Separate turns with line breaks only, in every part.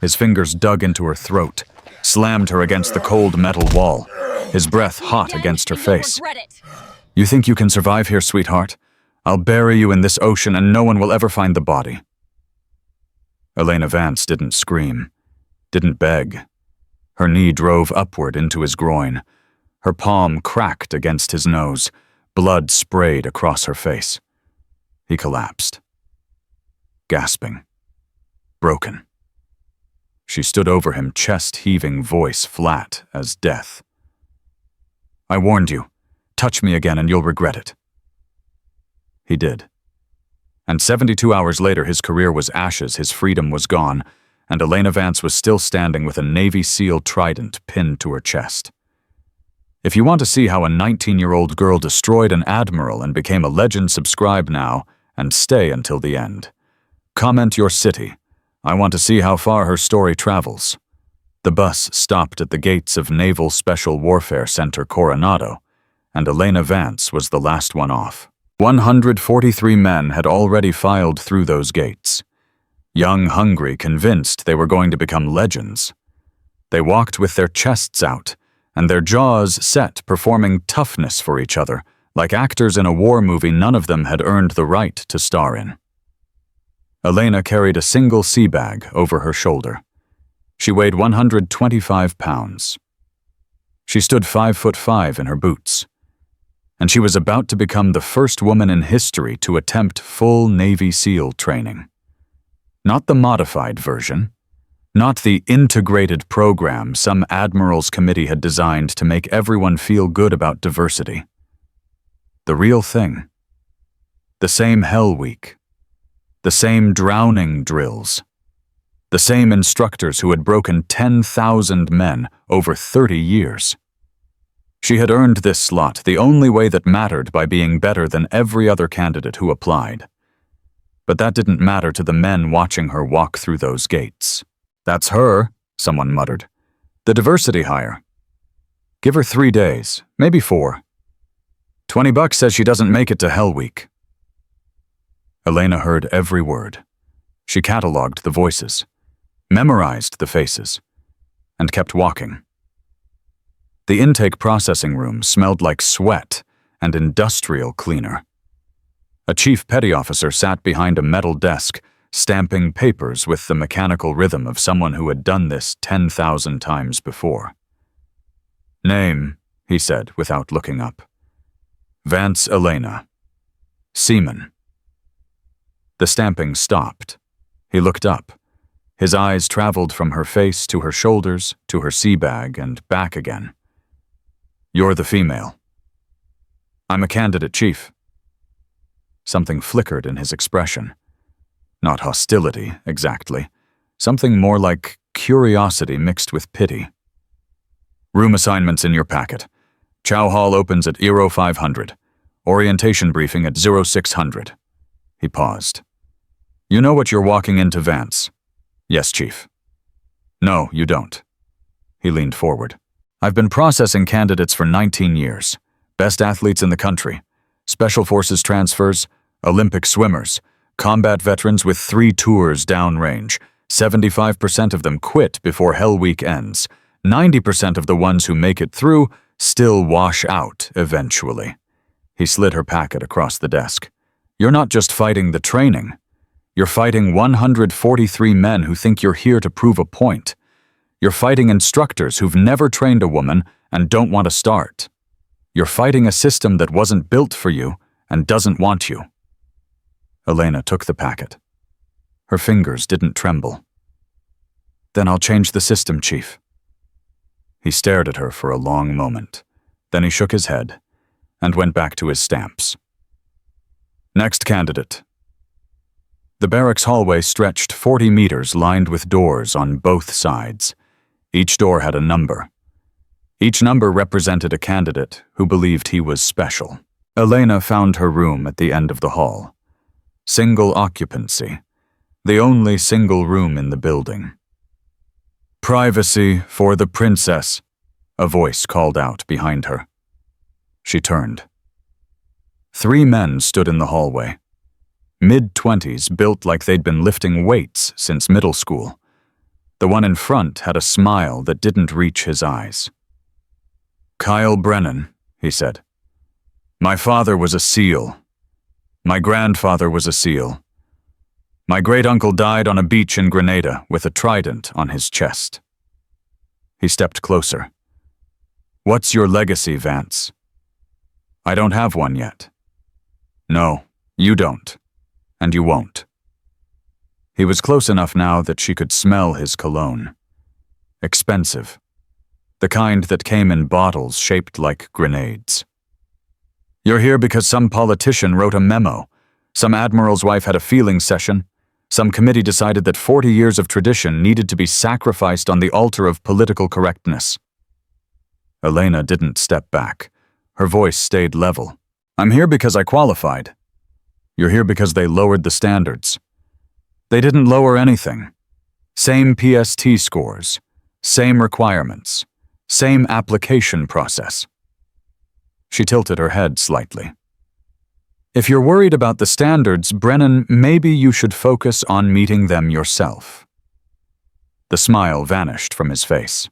His fingers dug into her throat, slammed her against the cold metal wall, his breath hot against her face. "You think you can survive here, sweetheart? I'll bury you in this ocean and no one will ever find the body." Elena Vance didn't scream, didn't beg. Her knee drove upward into his groin. Her palm cracked against his nose. Blood sprayed across her face. He collapsed. Gasping. Broken. She stood over him, chest-heaving, voice flat as death. "I warned you. Touch me again and you'll regret it." He did. And 72 hours later, his career was ashes, his freedom was gone, and Elena Vance was still standing with a Navy SEAL trident pinned to her chest. If you want to see how a 19-year-old girl destroyed an admiral and became a legend, subscribe now and stay until the end. Comment your city. I want to see how far her story travels. The bus stopped at the gates of Naval Special Warfare Center Coronado, and Elena Vance was the last one off. 143 men had already filed through those gates. Young, hungry, convinced they were going to become legends. They walked with their chests out, and their jaws set, performing toughness for each other, like actors in a war movie none of them had earned the right to star in. Elena carried a single sea bag over her shoulder. She weighed 125 pounds. She stood 5'5" in her boots. And she was about to become the first woman in history to attempt full Navy SEAL training. Not the modified version, not the integrated program some admiral's committee had designed to make everyone feel good about diversity. The real thing. The same Hell Week. The same drowning drills. The same instructors who had broken 10,000 men over 30 years. She had earned this slot the only way that mattered, by being better than every other candidate who applied. But that didn't matter to the men watching her walk through those gates. "That's her," someone muttered. "The diversity hire. Give her 3 days, maybe 4. $20 says she doesn't make it to Hell Week." Elena heard every word. She cataloged the voices, memorized the faces, and kept walking. The intake processing room smelled like sweat and industrial cleaner. A chief petty officer sat behind a metal desk, stamping papers with the mechanical rhythm of someone who had done this 10,000 times before. "Name," he said without looking up. "Vance Elena. Seaman." The stamping stopped. He looked up. His eyes traveled from her face to her shoulders, to her sea bag, and back again. "You're the female." "I'm a candidate, Chief." Something flickered in his expression. Not hostility, exactly. Something more like curiosity mixed with pity. "Room assignments in your packet. Chow Hall opens at 0500. Orientation briefing at 0600. He paused. "You know what you're walking into, Vance?" "Yes, Chief." "No, you don't." He leaned forward. "I've been processing candidates for 19 years. Best athletes in the country. Special Forces transfers, Olympic swimmers, combat veterans with 3 tours downrange. 75% of them quit before Hell Week ends. 90% of the ones who make it through still wash out eventually." He slid her packet across the desk. "You're not just fighting the training. You're fighting 143 men who think you're here to prove a point. You're fighting instructors who've never trained a woman and don't want to start. You're fighting a system that wasn't built for you and doesn't want you." Elena took the packet. Her fingers didn't tremble. "Then I'll change the system, Chief." He stared at her for a long moment. Then he shook his head and went back to his stamps. "Next candidate." The barracks hallway stretched 40 meters, lined with doors on both sides. Each door had a number. Each number represented a candidate who believed he was special. Elena found her room at the end of the hall. Single occupancy. The only single room in the building. "Privacy for the princess," a voice called out behind her. She turned. 3 men stood in the hallway. Mid-20s, built like they'd been lifting weights since middle school. The one in front had a smile that didn't reach his eyes. "Kyle Brennan," he said. "My father was a SEAL. My grandfather was a SEAL. My great-uncle died on a beach in Grenada with a trident on his chest." He stepped closer. "What's your legacy, Vance?" "I don't have one yet." "No, you don't. And you won't." He was close enough now that she could smell his cologne. Expensive. The kind that came in bottles shaped like grenades. "You're here because some politician wrote a memo. Some admiral's wife had a feeling session. Some committee decided that 40 years of tradition needed to be sacrificed on the altar of political correctness." Elena didn't step back. Her voice stayed level. "I'm here because I qualified. You're here because they lowered the standards. They didn't lower anything. Same PST scores, same requirements, same application process." She tilted her head slightly. "If you're worried about the standards, Brennan, maybe you should focus on meeting them yourself." The smile vanished from his face.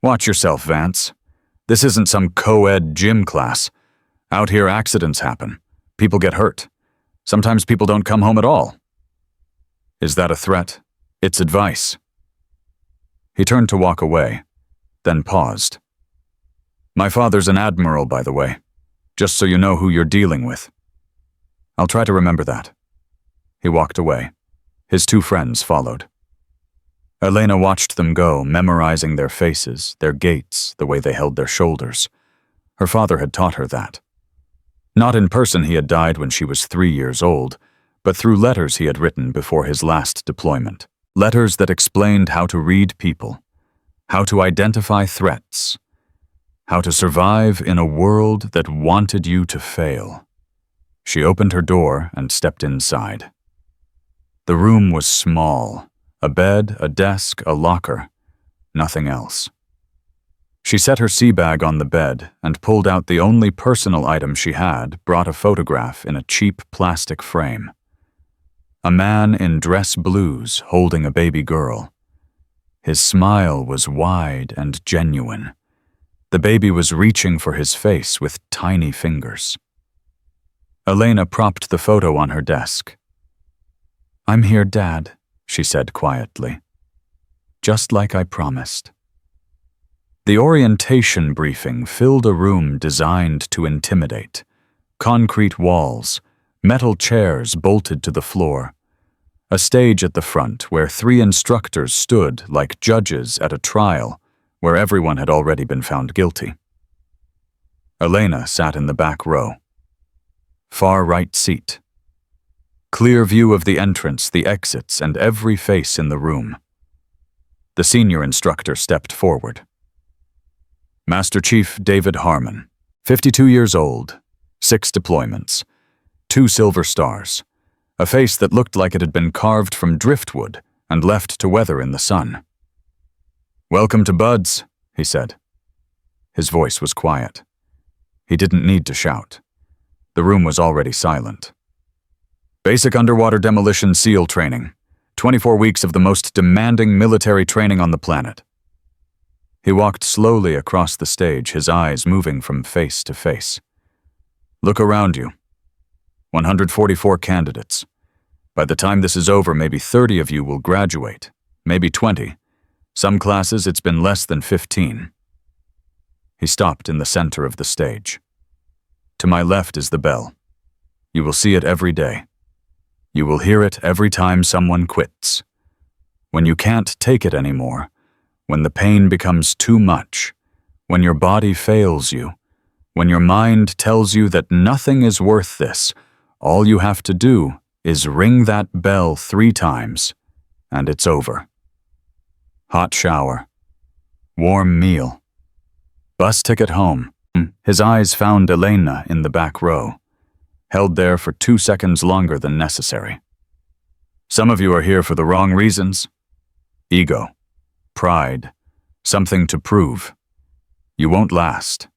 "Watch yourself, Vance. This isn't some co-ed gym class. Out here, accidents happen. People get hurt. Sometimes people don't come home at all." "Is that a threat?" "It's advice." He turned to walk away, then paused. "My father's an admiral, by the way, just so you know who you're dealing with." "I'll try to remember that." He walked away. His two friends followed. Elena watched them go, memorizing their faces, their gaits, the way they held their shoulders. Her father had taught her that. Not in person, he had died when she was 3 years old, but through letters he had written before his last deployment. Letters that explained how to read people, how to identify threats, how to survive in a world that wanted you to fail. She opened her door and stepped inside. The room was small. A bed, a desk, a locker. Nothing else. She set her sea bag on the bed and pulled out the only personal item she had, brought a photograph in a cheap plastic frame. A man in dress blues holding a baby girl. His smile was wide and genuine. The baby was reaching for his face with tiny fingers. Elena propped the photo on her desk. "I'm here, Dad," she said quietly. "Just like I promised." The orientation briefing filled a room designed to intimidate. Concrete walls, metal chairs bolted to the floor, a stage at the front where 3 instructors stood like judges at a trial where everyone had already been found guilty. Elena sat in the back row. Far right seat. Clear view of the entrance, the exits, and every face in the room. The senior instructor stepped forward. Master Chief David Harmon, 52 years old, 6 deployments, 2 silver stars, a face that looked like it had been carved from driftwood and left to weather in the sun. "Welcome to Buds," he said. His voice was quiet. He didn't need to shout. The room was already silent. "Basic underwater demolition SEAL training. 24 weeks of the most demanding military training on the planet." He walked slowly across the stage, his eyes moving from face to face. "Look around you. 144 candidates. By the time this is over, maybe 30 of you will graduate, maybe 20. Some classes, it's been less than 15. He stopped in the center of the stage. "To my left is the bell. You will see it every day. You will hear it every time someone quits. When you can't take it anymore, when the pain becomes too much, when your body fails you, when your mind tells you that nothing is worth this, all you have to do is ring that bell 3 times, and it's over. Hot shower. Warm meal. Bus ticket home." His eyes found Elena in the back row, held there for 2 seconds longer than necessary. "Some of you are here for the wrong reasons. Ego, pride, something to prove. You won't last.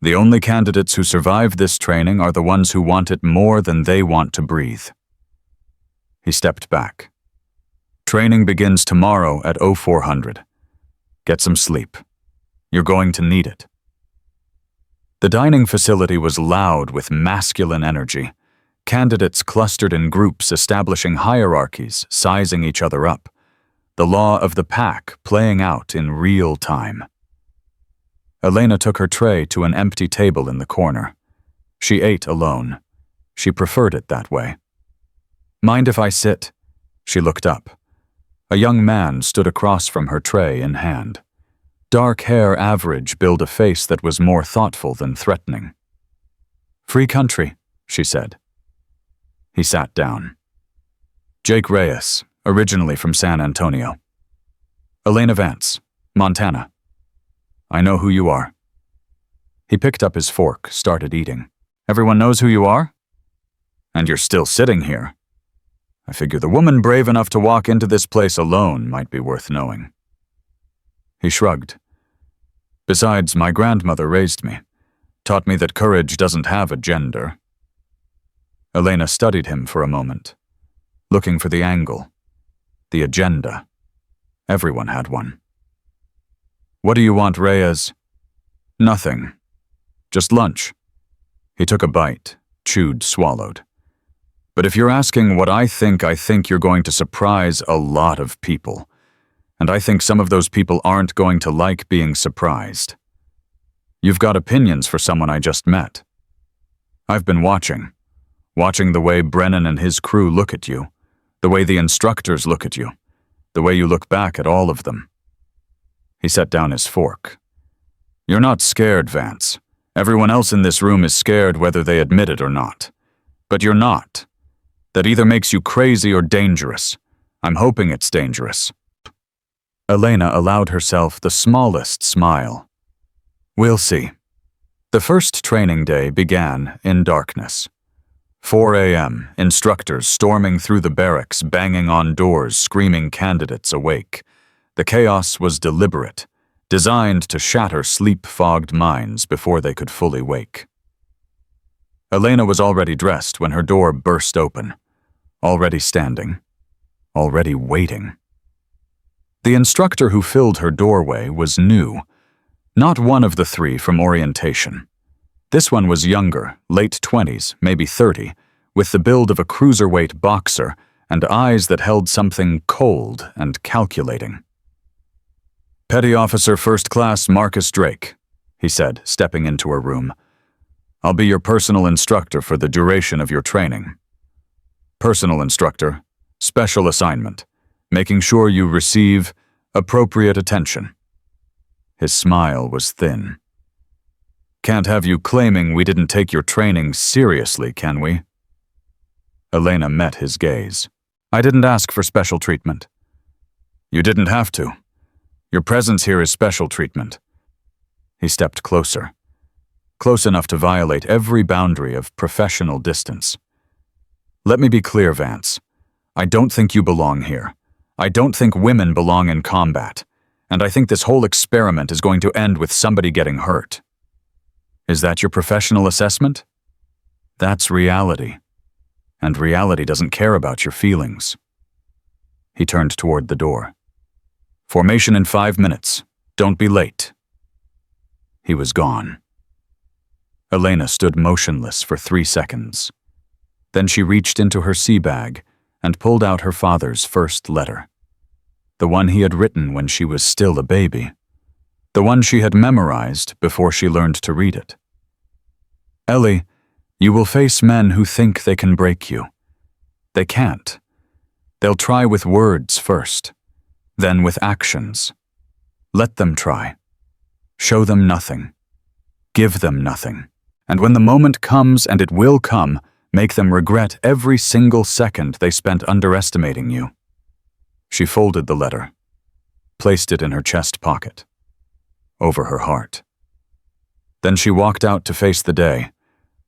The only candidates who survive this training are the ones who want it more than they want to breathe." He stepped back. Training begins tomorrow at 0400. Get some sleep. You're going to need it. The dining facility was loud with masculine energy. Candidates clustered in groups, establishing hierarchies, sizing each other up. The law of the pack playing out in real time. Elena took her tray to an empty table in the corner. She ate alone. She preferred it that way. Mind if I sit? She looked up. A young man stood across from her, tray in hand. Dark hair average built a face that was more thoughtful than threatening. Free country, she said. He sat down. Jake Reyes, originally from San Antonio. Elena Vance, Montana. I know who you are. He picked up his fork, started eating. Everyone knows who you are? And you're still sitting here. I figure the woman brave enough to walk into this place alone might be worth knowing. He shrugged. Besides, my grandmother raised me, taught me that courage doesn't have a gender. Elena studied him for a moment, looking for the angle, the agenda. Everyone had one. What do you want, Reyes? Nothing. Just lunch. He took a bite, chewed, swallowed. But if you're asking what I think you're going to surprise a lot of people. And I think some of those people aren't going to like being surprised. You've got opinions for someone I just met. I've been watching the way Brennan and his crew look at you, the way the instructors look at you, the way you look back at all of them. He set down his fork. You're not scared, Vance. Everyone else in this room is scared whether they admit it or not. But you're not. That either makes you crazy or dangerous. I'm hoping it's dangerous. Elena allowed herself the smallest smile. We'll see. The first training day began in darkness. 4 a.m., instructors storming through the barracks, banging on doors, screaming candidates awake. The chaos was deliberate, designed to shatter sleep-fogged minds before they could fully wake. Elena was already dressed when her door burst open. Already standing. Already waiting. The instructor who filled her doorway was new. Not one of the three from orientation. This one was younger, late 20s, maybe 30, with the build of a cruiserweight boxer and eyes that held something cold and calculating. Petty Officer First Class Marcus Drake, he said, stepping into her room. I'll be your personal instructor for the duration of your training. Personal instructor, special assignment, making sure you receive appropriate attention. His smile was thin. Can't have you claiming we didn't take your training seriously, can we? Elena met his gaze. I didn't ask for special treatment. You didn't have to. Your presence here is special treatment. He stepped closer, close enough to violate every boundary of professional distance. Let me be clear, Vance. I don't think you belong here. I don't think women belong in combat. And I think this whole experiment is going to end with somebody getting hurt. Is that your professional assessment? That's reality. And reality doesn't care about your feelings. He turned toward the door. Formation in 5 minutes. Don't be late. He was gone. Elena stood motionless for 3 seconds. Then she reached into her sea bag and pulled out her father's first letter. The one he had written when she was still a baby. The one she had memorized before she learned to read it. Ellie, you will face men who think they can break you. They can't. They'll try with words first, then with actions. Let them try. Show them nothing. Give them nothing. And when the moment comes, and it will come, make them regret every single second they spent underestimating you. She folded the letter, placed it in her chest pocket, over her heart. Then she walked out to face the day.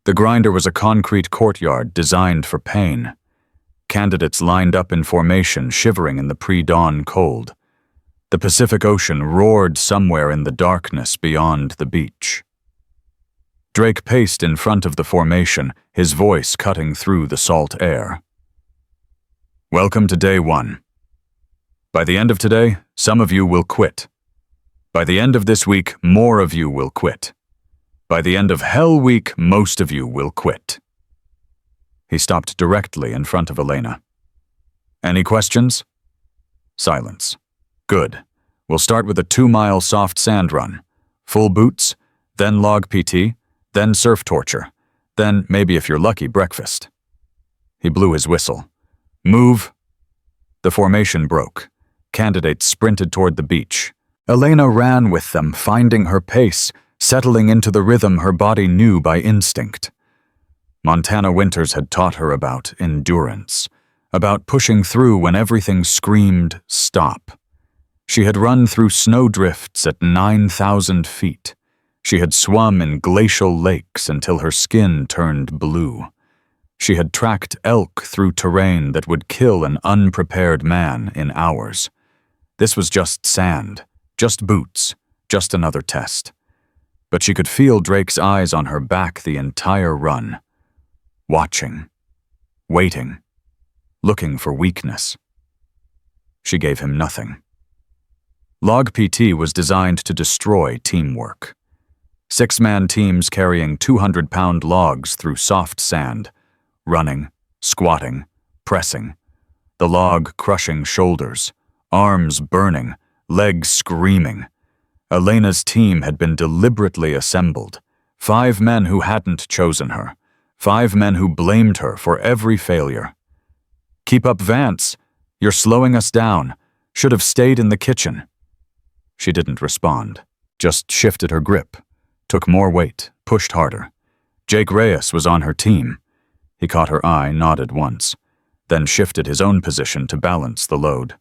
The grinder was a concrete courtyard designed for pain. Candidates lined up in formation, shivering in the pre-dawn cold. The Pacific Ocean roared somewhere in the darkness beyond the beach. Drake paced in front of the formation, his voice cutting through the salt air. Welcome to day 1. By the end of today, some of you will quit. By the end of this week, more of you will quit. By the end of Hell Week, most of you will quit. He stopped directly in front of Elena. Any questions? Silence. Good. We'll start with a 2-mile soft sand run. Full boots, then log PT, then surf torture, then, maybe if you're lucky, breakfast. He blew his whistle. Move. The formation broke. Candidates sprinted toward the beach. Elena ran with them, finding her pace, settling into the rhythm her body knew by instinct. Montana Winters had taught her about endurance, about pushing through when everything screamed, stop. She had run through snowdrifts at 9,000 feet. She had swum in glacial lakes until her skin turned blue. She had tracked elk through terrain that would kill an unprepared man in hours. This was just sand, just boots, just another test. But she could feel Drake's eyes on her back the entire run. Watching, waiting, looking for weakness. She gave him nothing. Log PT was designed to destroy teamwork. 6-man teams carrying 200-pound logs through soft sand, running, squatting, pressing, the log crushing shoulders, arms burning, legs screaming. Elena's team had been deliberately assembled. 5 men who hadn't chosen her. 5 men who blamed her for every failure. Keep up, Vance. You're slowing us down. Should have stayed in the kitchen. She didn't respond, just shifted her grip, took more weight, pushed harder. Jake Reyes was on her team. He caught her eye, nodded once, then shifted his own position to balance the load.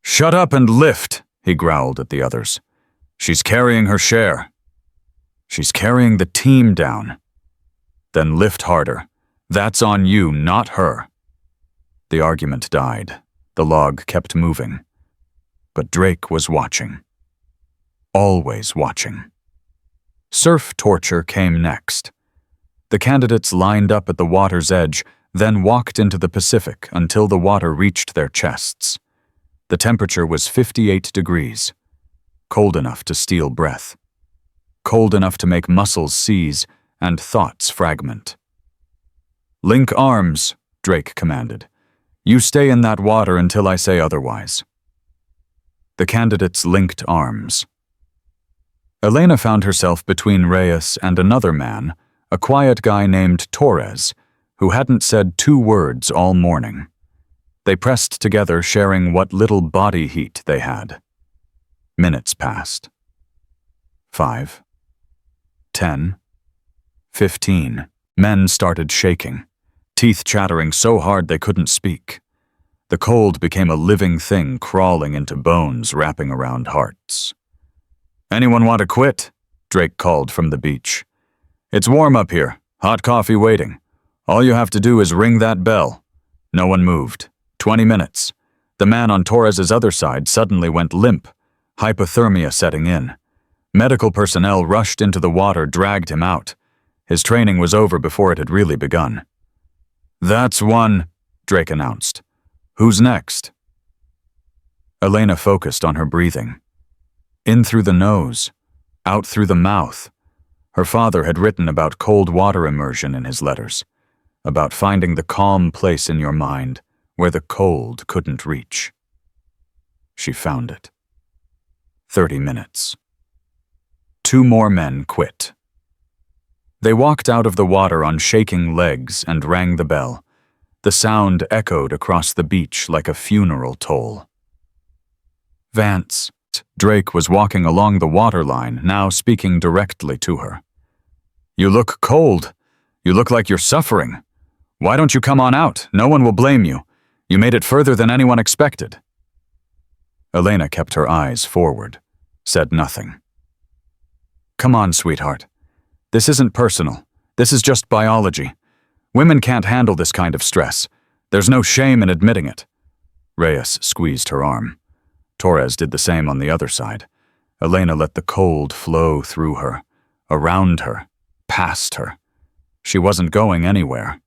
Shut up and lift, he growled at the others. She's carrying her share. She's carrying the team down. Then lift harder. That's on you, not her. The argument died. The log kept moving. But Drake was watching. Always watching. Surf torture came next. The candidates lined up at the water's edge, then walked into the Pacific until the water reached their chests. The temperature was 58 degrees. Cold enough to steal breath. Cold enough to make muscles seize and thoughts fragment. Link arms, Drake commanded. You stay in that water until I say otherwise. The candidates linked arms. Elena found herself between Reyes and another man, a quiet guy named Torres, who hadn't said 2 words all morning. They pressed together, sharing what little body heat they had. Minutes passed. 5. 10. 15. Men started shaking, teeth chattering so hard they couldn't speak. The cold became a living thing crawling into bones, wrapping around hearts. Anyone want to quit? Drake called from the beach. It's warm up here. Hot coffee waiting. All you have to do is ring that bell. No one moved. 20 minutes. The man on Torres's other side suddenly went limp, hypothermia setting in. Medical personnel rushed into the water, dragged him out. His training was over before it had really begun. That's one, Drake announced. Who's next? Elena focused on her breathing. In through the nose, out through the mouth. Her father had written about cold water immersion in his letters, about finding the calm place in your mind where the cold couldn't reach. She found it. 30 minutes. 2 more men quit. They walked out of the water on shaking legs and rang the bell. The sound echoed across the beach like a funeral toll. Vance. Drake was walking along the waterline, now speaking directly to her. You look cold. You look like you're suffering. Why don't you come on out? No one will blame you. You made it further than anyone expected. Elena kept her eyes forward, said nothing. Come on, sweetheart. This isn't personal. This is just biology. Women can't handle this kind of stress. There's no shame in admitting it. Reyes squeezed her arm. Torres did the same on the other side. Elena let the cold flow through her, around her, past her. She wasn't going anywhere.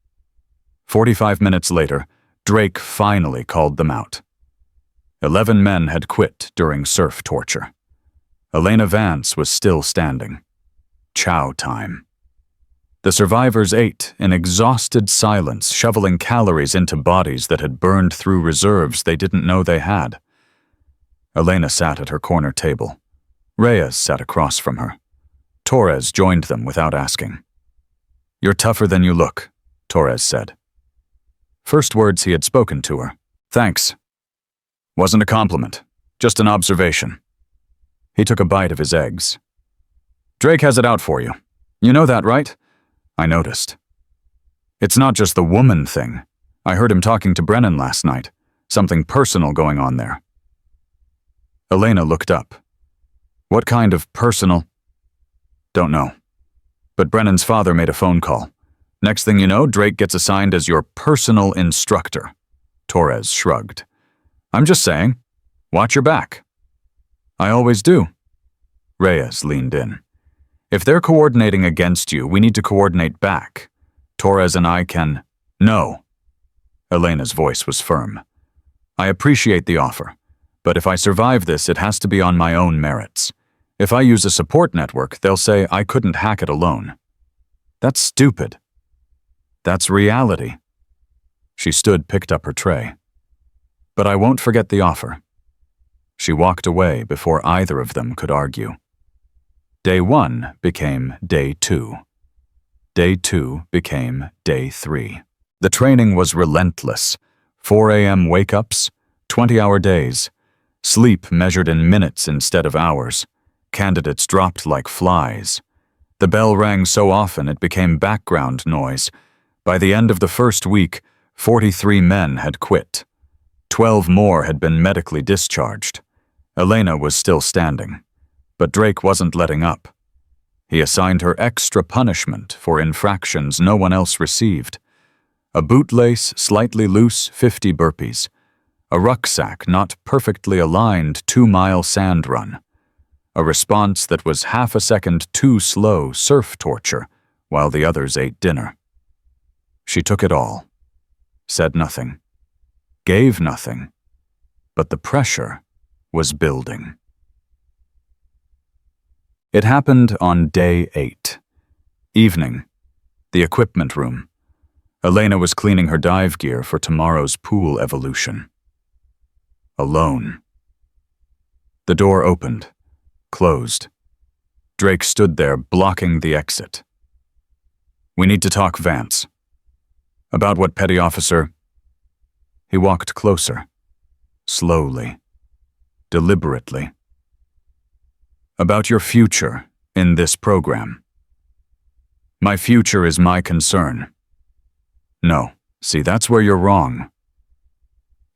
45 minutes later, Drake finally called them out. 11 men had quit during surf torture. Elena Vance was still standing. Chow time. The survivors ate in exhausted silence, shoveling calories into bodies that had burned through reserves they didn't know they had. Elena sat at her corner table. Reyes sat across from her. Torres joined them without asking. "You're tougher than you look," Torres said. First words he had spoken to her. "Thanks." Wasn't a compliment, just an observation. He took a bite of his eggs. "Drake has it out for you. You know that, right?" I noticed. "It's not just the woman thing. I heard him talking to Brennan last night. Something personal going on there." Elena looked up. "What kind of personal?" "Don't know. But Brennan's father made a phone call. Next thing you know, Drake gets assigned as your personal instructor." Torres shrugged. "I'm just saying, watch your back." "I always do." Reyes leaned in. "If they're coordinating against you, we need to coordinate back. Torres and I can—" "No." Elena's voice was firm. "I appreciate the offer, but if I survive this, it has to be on my own merits. If I use a support network, they'll say I couldn't hack it alone. That's stupid. That's reality." She stood, picked up her tray. "But I won't forget the offer." She walked away before either of them could argue. Day 1 became Day 2. Day 2 became Day 3. The training was relentless. 4 a.m. wake-ups, 20-hour days, sleep measured in minutes instead of hours. Candidates dropped like flies. The bell rang so often it became background noise. By the end of the first week, 43 men had quit. 12 more had been medically discharged. Elena was still standing, but Drake wasn't letting up. He assigned her extra punishment for infractions no one else received. A bootlace slightly loose 50 burpees. A rucksack not perfectly aligned 2-mile sand run. A response that was half a second too slow surf torture while the others ate dinner. She took it all. Said nothing. Gave nothing. But the pressure was building. It happened on Day 8. Evening. The equipment room. Elena was cleaning her dive gear for tomorrow's pool evolution. Alone. The door opened. Closed. Drake stood there, blocking the exit. "We need to talk, Vance." "About what, petty officer?" He walked closer. Slowly. Deliberately. "About your future in this program." "My future is my concern." "No. See, that's where you're wrong."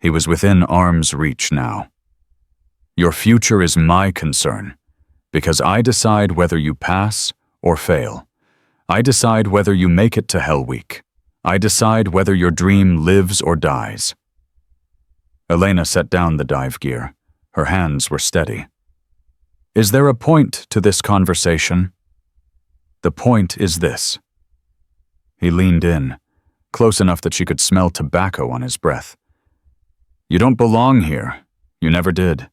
He was within arm's reach now. "Your future is my concern, because I decide whether you pass or fail. I decide whether you make it to Hell Week. I decide whether your dream lives or dies." Elena set down the dive gear. Her hands were steady. "Is there a point to this conversation?" "The point is this." He leaned in, close enough that she could smell tobacco on his breath. "You don't belong here. You never did.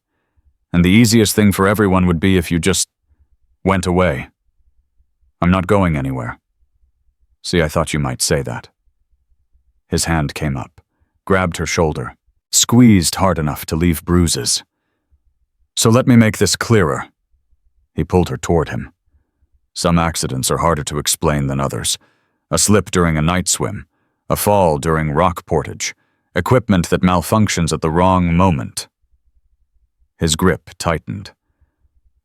And the easiest thing for everyone would be if you just went away. I'm not going anywhere. See, I thought you might say that." His hand came up, grabbed her shoulder, squeezed hard enough to leave bruises. "So let me make this clearer." He pulled her toward him. "Some accidents are harder to explain than others. A slip during a night swim, a fall during rock portage, equipment that malfunctions at the wrong moment." His grip tightened.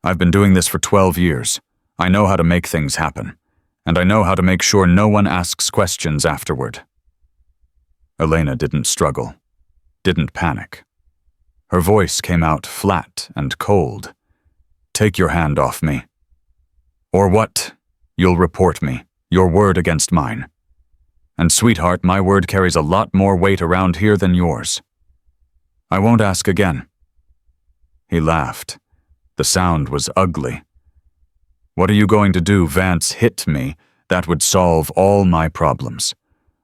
"I've been doing this for 12 years. I know how to make things happen, and I know how to make sure no one asks questions afterward." Elena didn't struggle, didn't panic. Her voice came out flat and cold. "Take your hand off me. Or what? You'll report me, your word against mine. And sweetheart, my word carries a lot more weight around here than yours. I won't ask again." He laughed. The sound was ugly. "What are you going to do, Vance? Hit me. That would solve all my problems.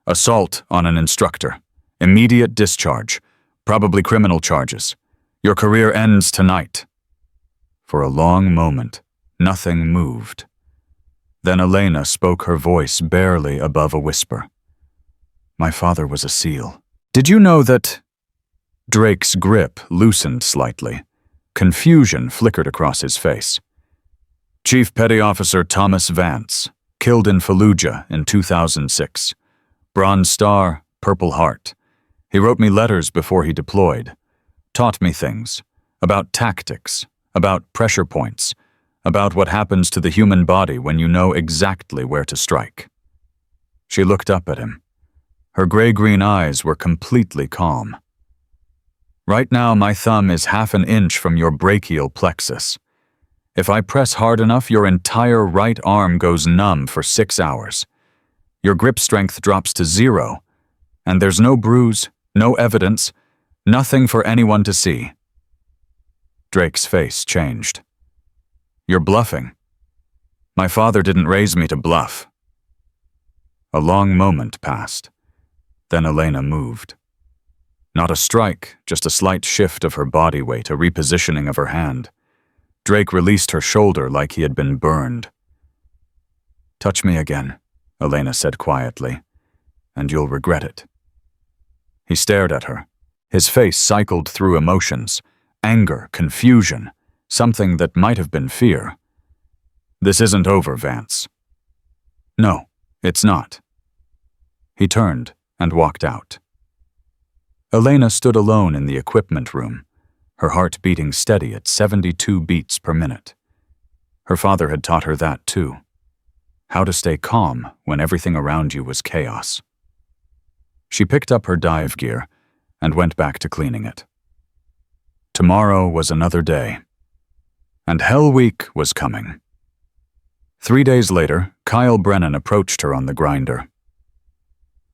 Assault on an instructor. Immediate discharge. Probably criminal charges. Your career ends tonight." For a long moment, nothing moved. Then Elena spoke, her voice barely above a whisper. "My father was a SEAL. Did you know that—" Drake's grip loosened slightly. Confusion flickered across his face. "Chief Petty Officer Thomas Vance, killed in Fallujah in 2006. Bronze Star, Purple Heart. He wrote me letters before he deployed. Taught me things. About tactics. About pressure points. About what happens to the human body when you know exactly where to strike." She looked up at him. Her gray-green eyes were completely calm. "Right now, my thumb is half an inch from your brachial plexus. If I press hard enough, your entire right arm goes numb for 6 hours. Your grip strength drops to 0, and there's no bruise, no evidence, nothing for anyone to see." Drake's face changed. "You're bluffing. My father didn't raise me to bluff." A long moment passed. Then Elena moved. Not a strike, just a slight shift of her body weight, a repositioning of her hand. Drake released her shoulder like he had been burned. "Touch me again," Elena said quietly, "and you'll regret it." He stared at her. His face cycled through emotions, anger, confusion, something that might have been fear. "This isn't over, Vance." "No, it's not." He turned and walked out. Elena stood alone in the equipment room, her heart beating steady at 72 beats per minute. Her father had taught her that too. How to stay calm when everything around you was chaos. She picked up her dive gear and went back to cleaning it. Tomorrow was another day. And Hell Week was coming. 3 days later, Kyle Brennan approached her on the grinder.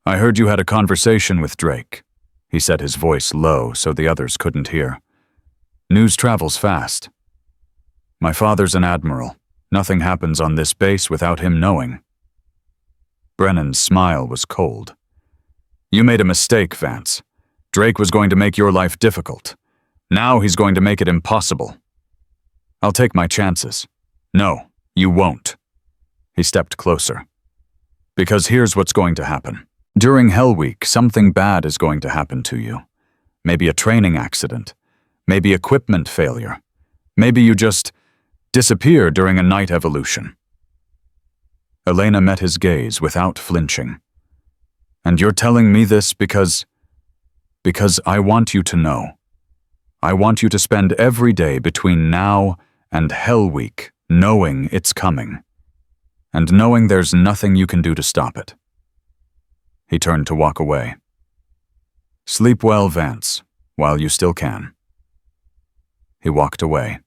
"I heard you had a conversation with Drake," he said, his voice low so the others couldn't hear. "News travels fast. My father's an admiral. Nothing happens on this base without him knowing." Brennan's smile was cold. "You made a mistake, Vance. Drake was going to make your life difficult. Now he's going to make it impossible." "I'll take my chances." "No, you won't." He stepped closer. "Because here's what's going to happen. During Hell Week, something bad is going to happen to you. Maybe a training accident. Maybe equipment failure. Maybe you just disappear during a night evolution." Elena met his gaze without flinching. "And you're telling me this because I want you to know. I want you to spend every day between now and Hell Week knowing it's coming, and knowing there's nothing you can do to stop it." He turned to walk away. "Sleep well, Vance, while you still can." He walked away.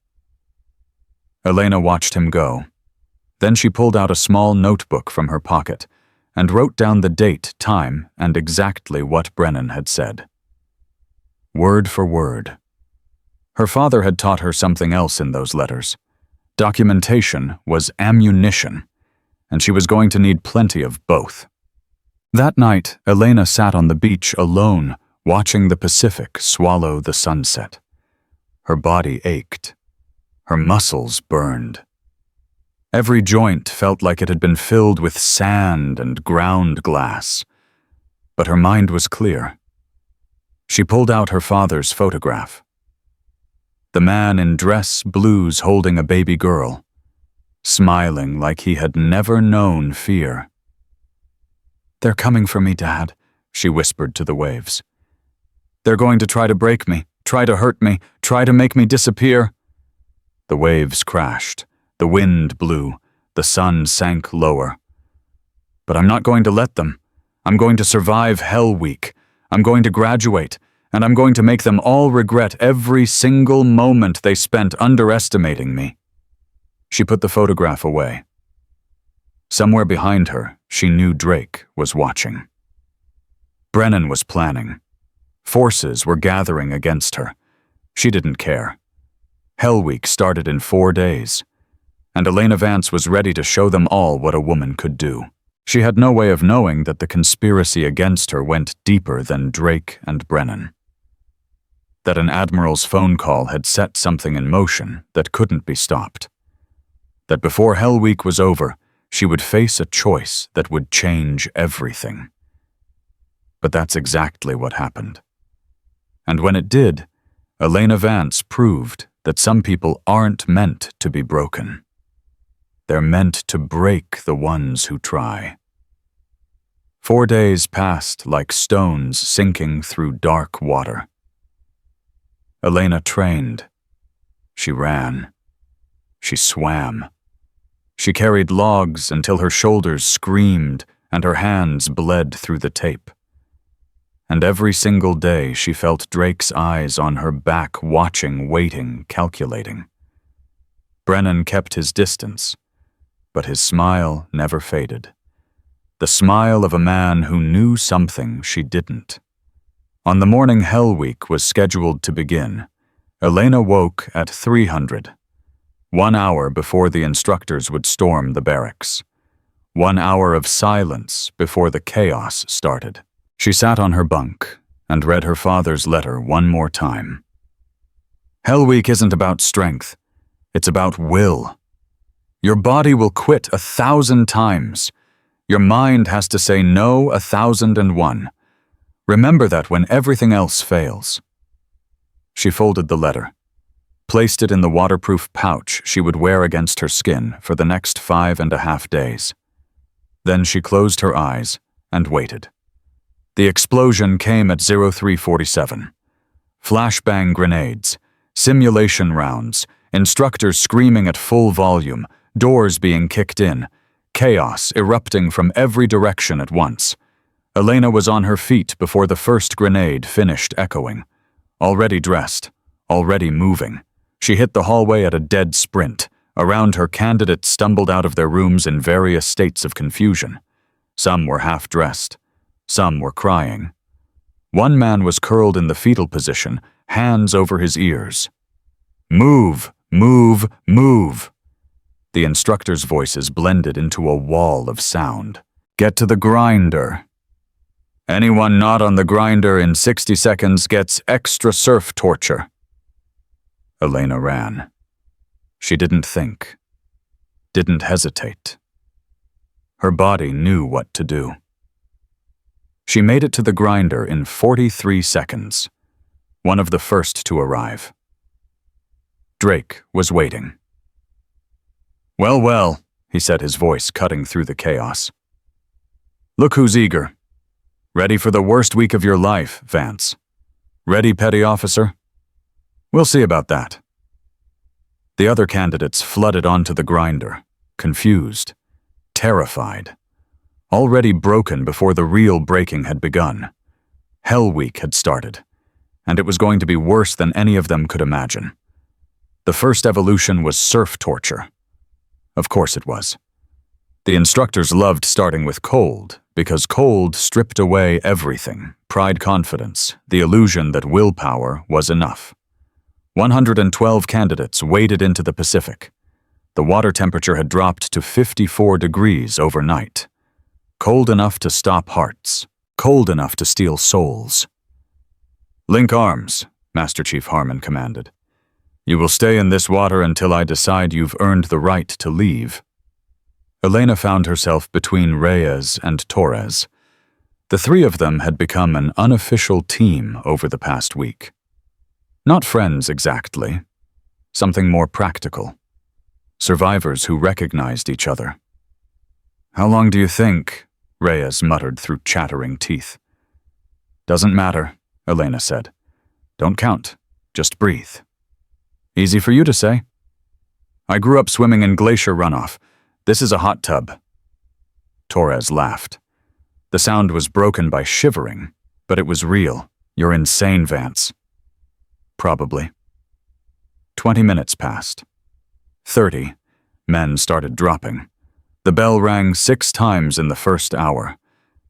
Elena watched him go. Then she pulled out a small notebook from her pocket and wrote down the date, time, and exactly what Brennan had said. Word for word. Her father had taught her something else in those letters. Documentation was ammunition, and she was going to need plenty of both. That night, Elena sat on the beach alone, watching the Pacific swallow the sunset. Her body ached. Her muscles burned. Every joint felt like it had been filled with sand and ground glass. But her mind was clear. She pulled out her father's photograph. The man in dress blues holding a baby girl, smiling like he had never known fear. "They're coming for me, Dad," she whispered to the waves. "They're going to try to break me, try to hurt me, try to make me disappear." The waves crashed, the wind blew, the sun sank lower. "But I'm not going to let them. I'm going to survive Hell Week. I'm going to graduate, and I'm going to make them all regret every single moment they spent underestimating me." She put the photograph away. Somewhere behind her, she knew Drake was watching. Brennan was planning. Forces were gathering against her. She didn't care. Hell Week started in 4 days, and Elena Vance was ready to show them all what a woman could do. She had no way of knowing that the conspiracy against her went deeper than Drake and Brennan. that an admiral's phone call had set something in motion that couldn't be stopped. That before Hell Week was over, she would face a choice that would change everything. But that's exactly what happened. And when it did, Elena Vance proved that some people aren't meant to be broken. They're meant to break the ones who try. 4 days passed like stones sinking through dark water. Elena trained. She ran. She swam. She carried logs until her shoulders screamed and her hands bled through the tape. And every single day she felt Drake's eyes on her back, watching, waiting, calculating. Brennan kept his distance, but his smile never faded. The smile of a man who knew something she didn't. On the morning Hell Week was scheduled to begin, Elena woke at 300, 1 hour before the instructors would storm the barracks. 1 hour of silence before the chaos started. She sat on her bunk and read her father's letter one more time. Hell Week isn't about strength. It's about will. Your body will quit 1,000 times. Your mind has to say no 1,001. Remember that when everything else fails. She folded the letter, placed it in the waterproof pouch she would wear against her skin for the next 5.5 days. Then she closed her eyes and waited. The explosion came at 0347. Flashbang grenades, simulation rounds, instructors screaming at full volume, doors being kicked in, chaos erupting from every direction at once. Elena was on her feet before the first grenade finished echoing. Already dressed, already moving. She hit the hallway at a dead sprint. Around her, candidates stumbled out of their rooms in various states of confusion. Some were half-dressed. Some were crying. One man was curled in the fetal position, hands over his ears. Move, move, move. The instructors' voices blended into a wall of sound. Get to the grinder. Anyone not on the grinder in 60 seconds gets extra surf torture. Elena ran. She didn't think. Didn't hesitate. Her body knew what to do. She made it to the grinder in 43 seconds, one of the first to arrive. Drake was waiting. Well, well, he said, his voice cutting through the chaos. Look who's eager. Ready for the worst week of your life, Vance. Ready, petty officer? We'll see about that. The other candidates flooded onto the grinder, confused, terrified, already broken before the real breaking had begun. Hell Week had started, and it was going to be worse than any of them could imagine. The first evolution was surf torture. Of course it was. The instructors loved starting with cold, because cold stripped away everything, pride, confidence, the illusion that willpower was enough. 112 candidates waded into the Pacific. The water temperature had dropped to 54 degrees overnight. Cold enough to stop hearts, cold enough to steal souls. Link arms, Master Chief Harmon commanded. You will stay in this water until I decide you've earned the right to leave. Elena found herself between Reyes and Torres. The three of them had become an unofficial team over the past week. Not friends exactly, something more practical. Survivors who recognized each other. How long do you think? Reyes muttered through chattering teeth. Doesn't matter, Elena said. Don't count, just breathe. Easy for you to say. I grew up swimming in glacier runoff. This is a hot tub. Torres laughed. The sound was broken by shivering, but it was real. You're insane, Vance. Probably. 20 minutes passed. 30. Men started dropping. The bell rang 6 times in the first hour.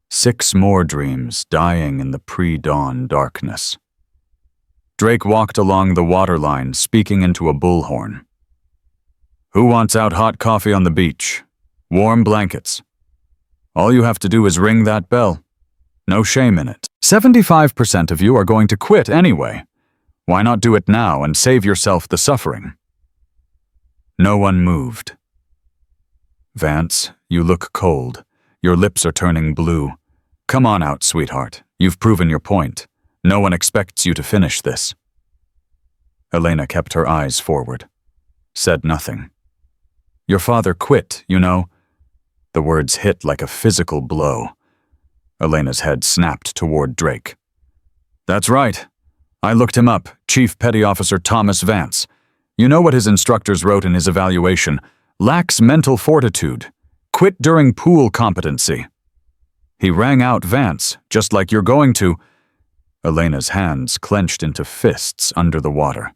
6 more dreams dying in the pre-dawn darkness. Drake walked along the waterline, speaking into a bullhorn. Who wants out hot coffee on the beach? Warm blankets. All you have to do is ring that bell. No shame in it. 75% of you are going to quit anyway. Why not do it now and save yourself the suffering? No one moved. Vance, you look cold. Your lips are turning blue. Come on out, sweetheart. You've proven your point. No one expects you to finish this. Elena kept her eyes forward. Said nothing. Your father quit, you know. The words hit like a physical blow. Elena's head snapped toward Drake. That's right. I looked him up, Chief Petty Officer Thomas Vance. You know what his instructors wrote in his evaluation? Lacks mental fortitude. Quit during pool competency. He rang out Vance, just like you're going to. Elena's hands clenched into fists under the water.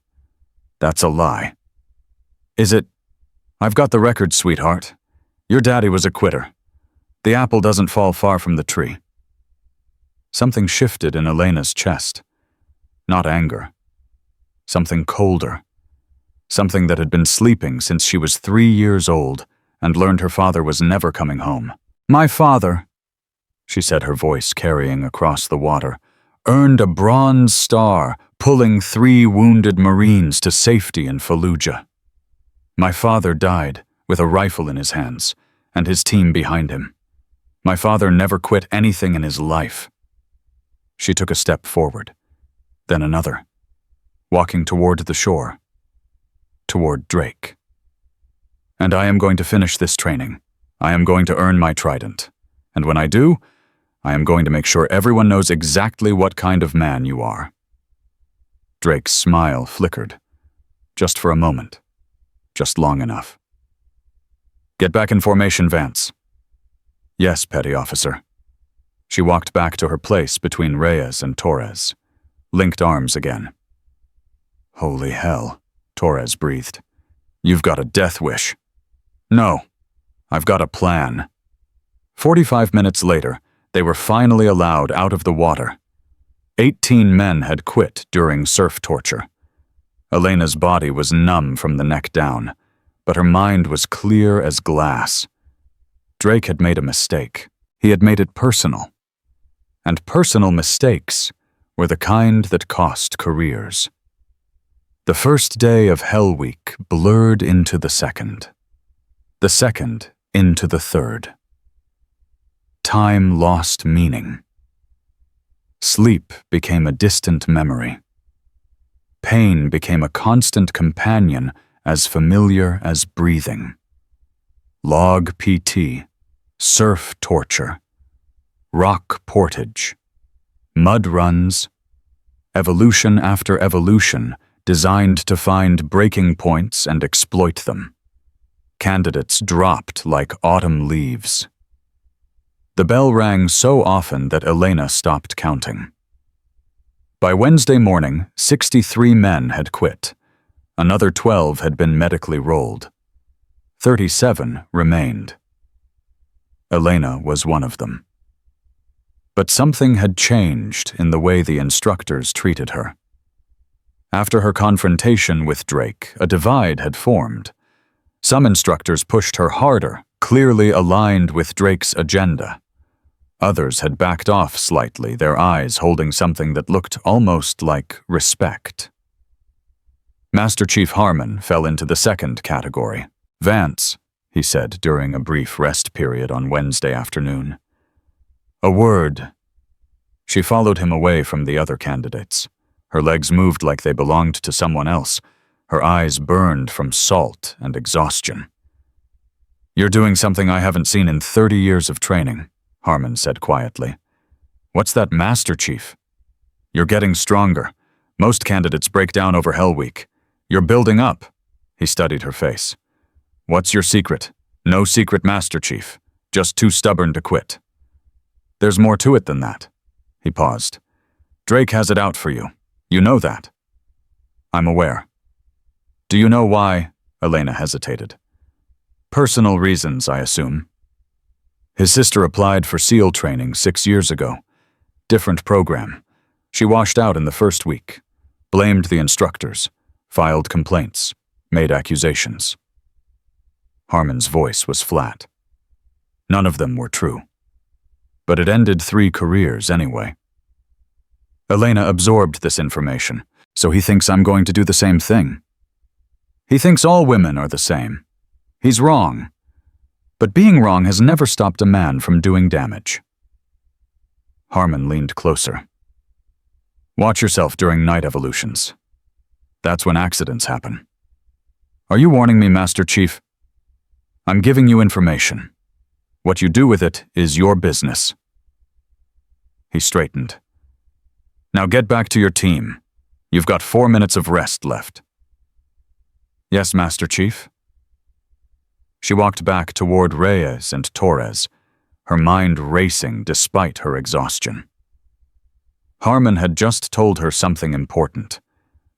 That's a lie. Is it? I've got the record, sweetheart. Your daddy was a quitter. The apple doesn't fall far from the tree. Something shifted in Elena's chest. Not anger. Something colder. Something that had been sleeping since she was 3 years old and learned her father was never coming home. My father, she said, her voice carrying across the water, earned a Bronze Star, pulling 3 wounded Marines to safety in Fallujah. My father died with a rifle in his hands and his team behind him. My father never quit anything in his life. She took a step forward, then another, walking toward the shore, toward Drake. And I am going to finish this training. I am going to earn my trident. And when I do, I am going to make sure everyone knows exactly what kind of man you are. Drake's smile flickered, just for a moment, just long enough. Get back in formation, Vance. Yes, Petty Officer. She walked back to her place between Reyes and Torres, linked arms again. Holy hell, Torres breathed. You've got a death wish. No, I've got a plan. 45 minutes later, they were finally allowed out of the water. 18 men had quit during surf torture. Elena's body was numb from the neck down, but her mind was clear as glass. Drake had made a mistake. He had made it personal. And personal mistakes were the kind that cost careers. The first day of Hell Week blurred into the second into the third. Time lost meaning. Sleep became a distant memory. Pain became a constant companion as familiar as breathing. Log PT, surf torture, rock portage, mud runs, evolution after evolution designed to find breaking points and exploit them. Candidates dropped like autumn leaves. The bell rang so often that Elena stopped counting. By Wednesday morning, 63 men had quit. Another 12 had been medically rolled. 37 remained. Elena was one of them. But something had changed in the way the instructors treated her. After her confrontation with Drake, a divide had formed. Some instructors pushed her harder, clearly aligned with Drake's agenda. Others had backed off slightly, their eyes holding something that looked almost like respect. Master Chief Harmon fell into the second category. Vance, he said during a brief rest period on Wednesday afternoon. A word. She followed him away from the other candidates. Her legs moved like they belonged to someone else. Her eyes burned from salt and exhaustion. You're doing something I haven't seen in 30 years of training, Harmon said quietly. What's that, Master Chief? You're getting stronger. Most candidates break down over Hell Week. You're building up. He studied her face. What's your secret? No secret, Master Chief. Just too stubborn to quit. There's more to it than that. He paused. Drake has it out for you. You know that. I'm aware. Do you know why? Elena hesitated. Personal reasons, I assume. His sister applied for SEAL training 6 years ago. Different program. She washed out in the first week. Blamed the instructors. Filed complaints. Made accusations. Harmon's voice was flat. None of them were true. But it ended 3 careers anyway. Elena absorbed this information. So he thinks I'm going to do the same thing. He thinks all women are the same. He's wrong. But being wrong has never stopped a man from doing damage. Harmon leaned closer. Watch yourself during night evolutions. That's when accidents happen. Are you warning me, Master Chief? I'm giving you information. What you do with it is your business. He straightened. Now get back to your team. You've got 4 minutes of rest left. Yes, Master Chief. She walked back toward Reyes and Torres, her mind racing despite her exhaustion. Harmon had just told her something important,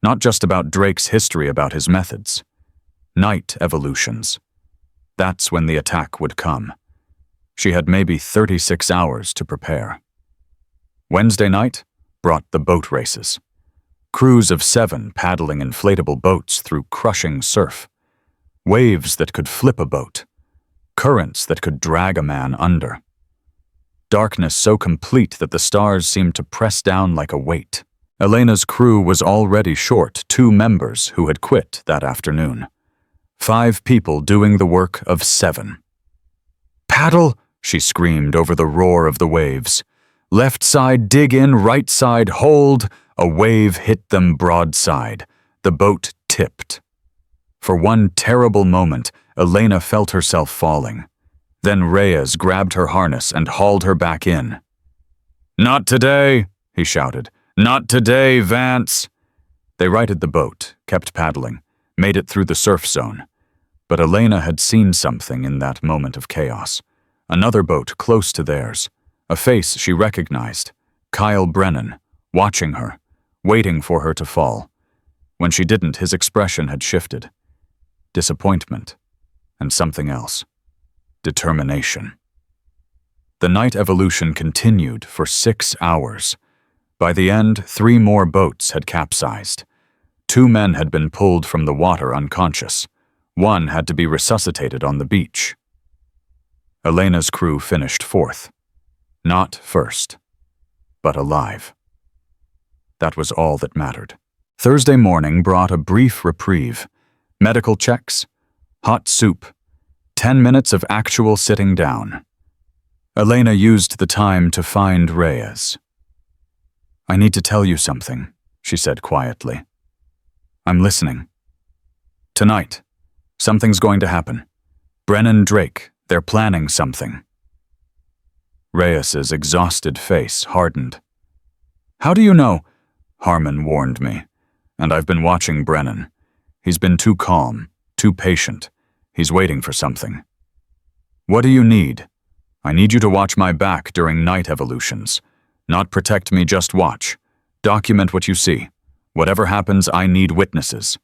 not just about Drake's history about his methods. Night evolutions. That's when the attack would come. She had maybe 36 hours to prepare. Wednesday night brought the boat races. Crews of 7 paddling inflatable boats through crushing surf. Waves that could flip a boat. Currents that could drag a man under. Darkness so complete that the stars seemed to press down like a weight. Elena's crew was already short 2 members who had quit that afternoon. 5 people doing the work of 7. Paddle, she screamed over the roar of the waves. Left side dig in, right side hold. A wave hit them broadside. The boat tipped. For one terrible moment, Elena felt herself falling. Then Reyes grabbed her harness and hauled her back in. Not today, he shouted. Not today, Vance. They righted the boat, kept paddling, made it through the surf zone. But Elena had seen something in that moment of chaos. Another boat close to theirs. A face she recognized. Kyle Brennan, watching her, waiting for her to fall. When she didn't, his expression had shifted. Disappointment. And something else. Determination. The night evolution continued for 6 hours. By the end, 3 more boats had capsized. 2 men had been pulled from the water unconscious. 1 had to be resuscitated on the beach. Elena's crew finished 4th. Not first, but alive. That was all that mattered. Thursday morning brought a brief reprieve. Medical checks, hot soup, 10 minutes of actual sitting down. Elena used the time to find Reyes. I need to tell you something, she said quietly. I'm listening. Tonight, something's going to happen. Brennan Drake, they're planning something. Reyes's exhausted face hardened. How do you know? Harmon warned me, and I've been watching Brennan. He's been too calm, too patient. He's waiting for something. What do you need? I need you to watch my back during night evolutions. Not protect me, just watch. Document what you see. Whatever happens, I need witnesses.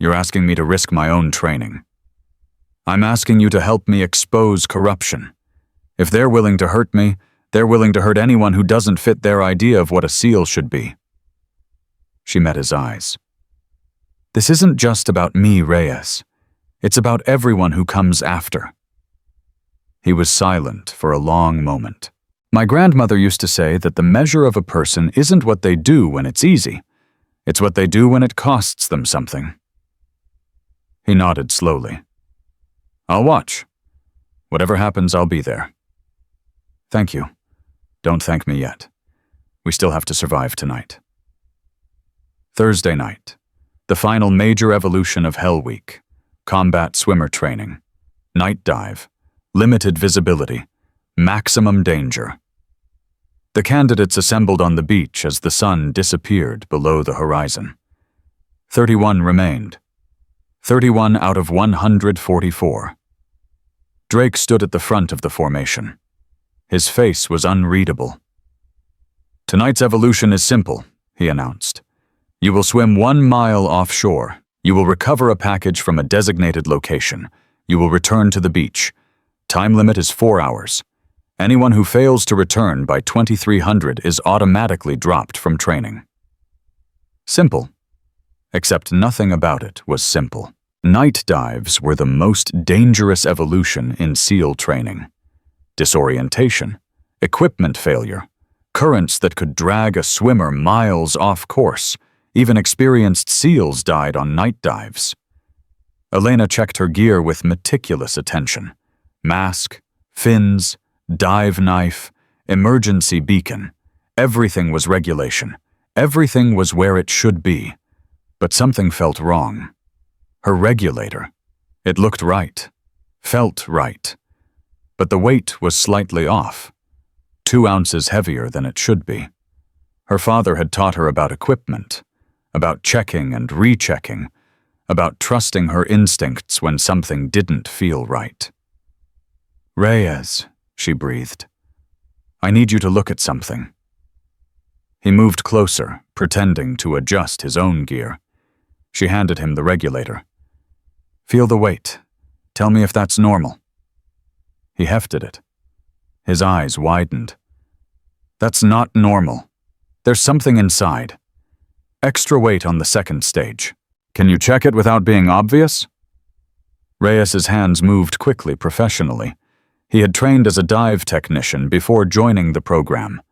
You're asking me to risk my own training. I'm asking you to help me expose corruption. If they're willing to hurt me, they're willing to hurt anyone who doesn't fit their idea of what a SEAL should be. She met his eyes. This isn't just about me, Reyes. It's about everyone who comes after. He was silent for a long moment. My grandmother used to say that the measure of a person isn't what they do when it's easy. It's what they do when it costs them something. He nodded slowly. I'll watch. Whatever happens, I'll be there. Thank you. Don't thank me yet. We still have to survive tonight. Thursday night. The final major evolution of Hell Week. Combat swimmer training. Night dive. Limited visibility. Maximum danger. The candidates assembled on the beach as the sun disappeared below the horizon. 31 remained. 31 out of 144. Drake stood at the front of the formation. His face was unreadable. Tonight's evolution is simple, he announced. You will swim 1 mile offshore. You will recover a package from a designated location. You will return to the beach. Time limit is 4 hours. Anyone who fails to return by 2300 is automatically dropped from training. Simple. Except nothing about it was simple. Night dives were the most dangerous evolution in SEAL training. Disorientation, equipment failure, currents that could drag a swimmer miles off course, Even experienced SEALs died on night dives. Elena checked her gear with meticulous attention. Mask, fins, dive knife, emergency beacon. Everything was regulation. Everything was where it should be. But something felt wrong. Her regulator. It looked right. Felt right. But the weight was slightly off. 2 ounces heavier than it should be. Her father had taught her about equipment, about checking and rechecking, about trusting her instincts when something didn't feel right. "Reyes," she breathed. "I need you to look at something." He moved closer, pretending to adjust his own gear. She handed him the regulator. "Feel the weight. Tell me if that's normal." He hefted it. His eyes widened. "That's not normal. There's something inside. Extra weight on the second stage. Can you check it without being obvious?" Reyes's hands moved quickly professionally. He had trained as a dive technician before joining the program.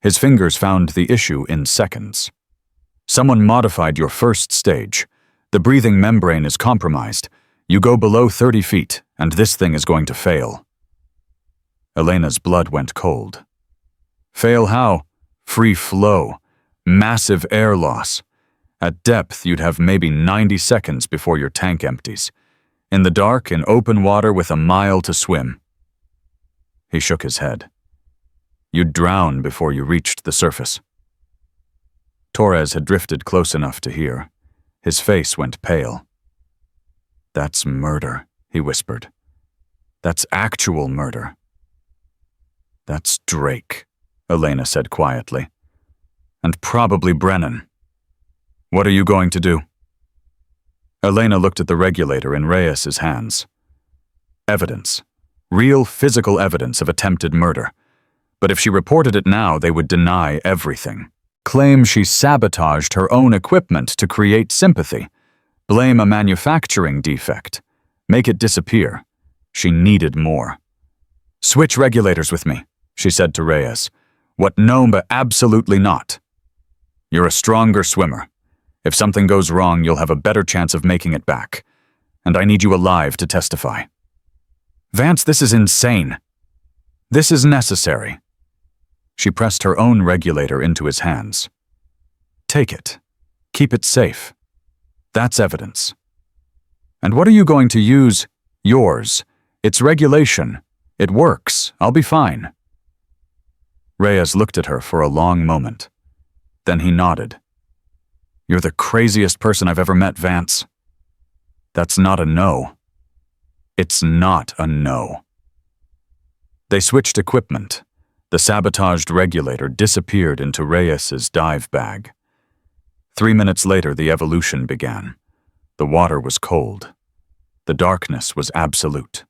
His fingers found the issue in seconds. "Someone modified your first stage. The breathing membrane is compromised. You go below 30 feet, and this thing is going to fail." Elena's blood went cold. "Fail how?" "Free flow. Massive air loss. At depth, you'd have maybe 90 seconds before your tank empties. In the dark, in open water with a mile to swim." He shook his head. "You'd drown before you reached the surface." Torres had drifted close enough to hear. His face went pale. "That's murder," he whispered. "That's actual murder." "That's Drake," Elena said quietly. "And probably Brennan. What are you going to do?" Elena looked at the regulator in Reyes's hands. Evidence. Real physical evidence of attempted murder. But if she reported it now, they would deny everything. Claim she sabotaged her own equipment to create sympathy. Blame a manufacturing defect. Make it disappear. She needed more. "Switch regulators with me," she said to Reyes. "What no, but absolutely not. You're a stronger swimmer. If something goes wrong, you'll have a better chance of making it back. And I need you alive to testify." "Vance, this is insane." "This is necessary." She pressed her own regulator into his hands. "Take it. Keep it safe. That's evidence." "And what are you going to use?" "Yours. It's regulation. It works. I'll be fine." Reyes looked at her for a long moment. Then he nodded. "You're the craziest person I've ever met, Vance." "That's not a no." "It's not a no." They switched equipment. The sabotaged regulator disappeared into Reyes's dive bag. 3 minutes later, the evolution began. The water was cold. The darkness was absolute.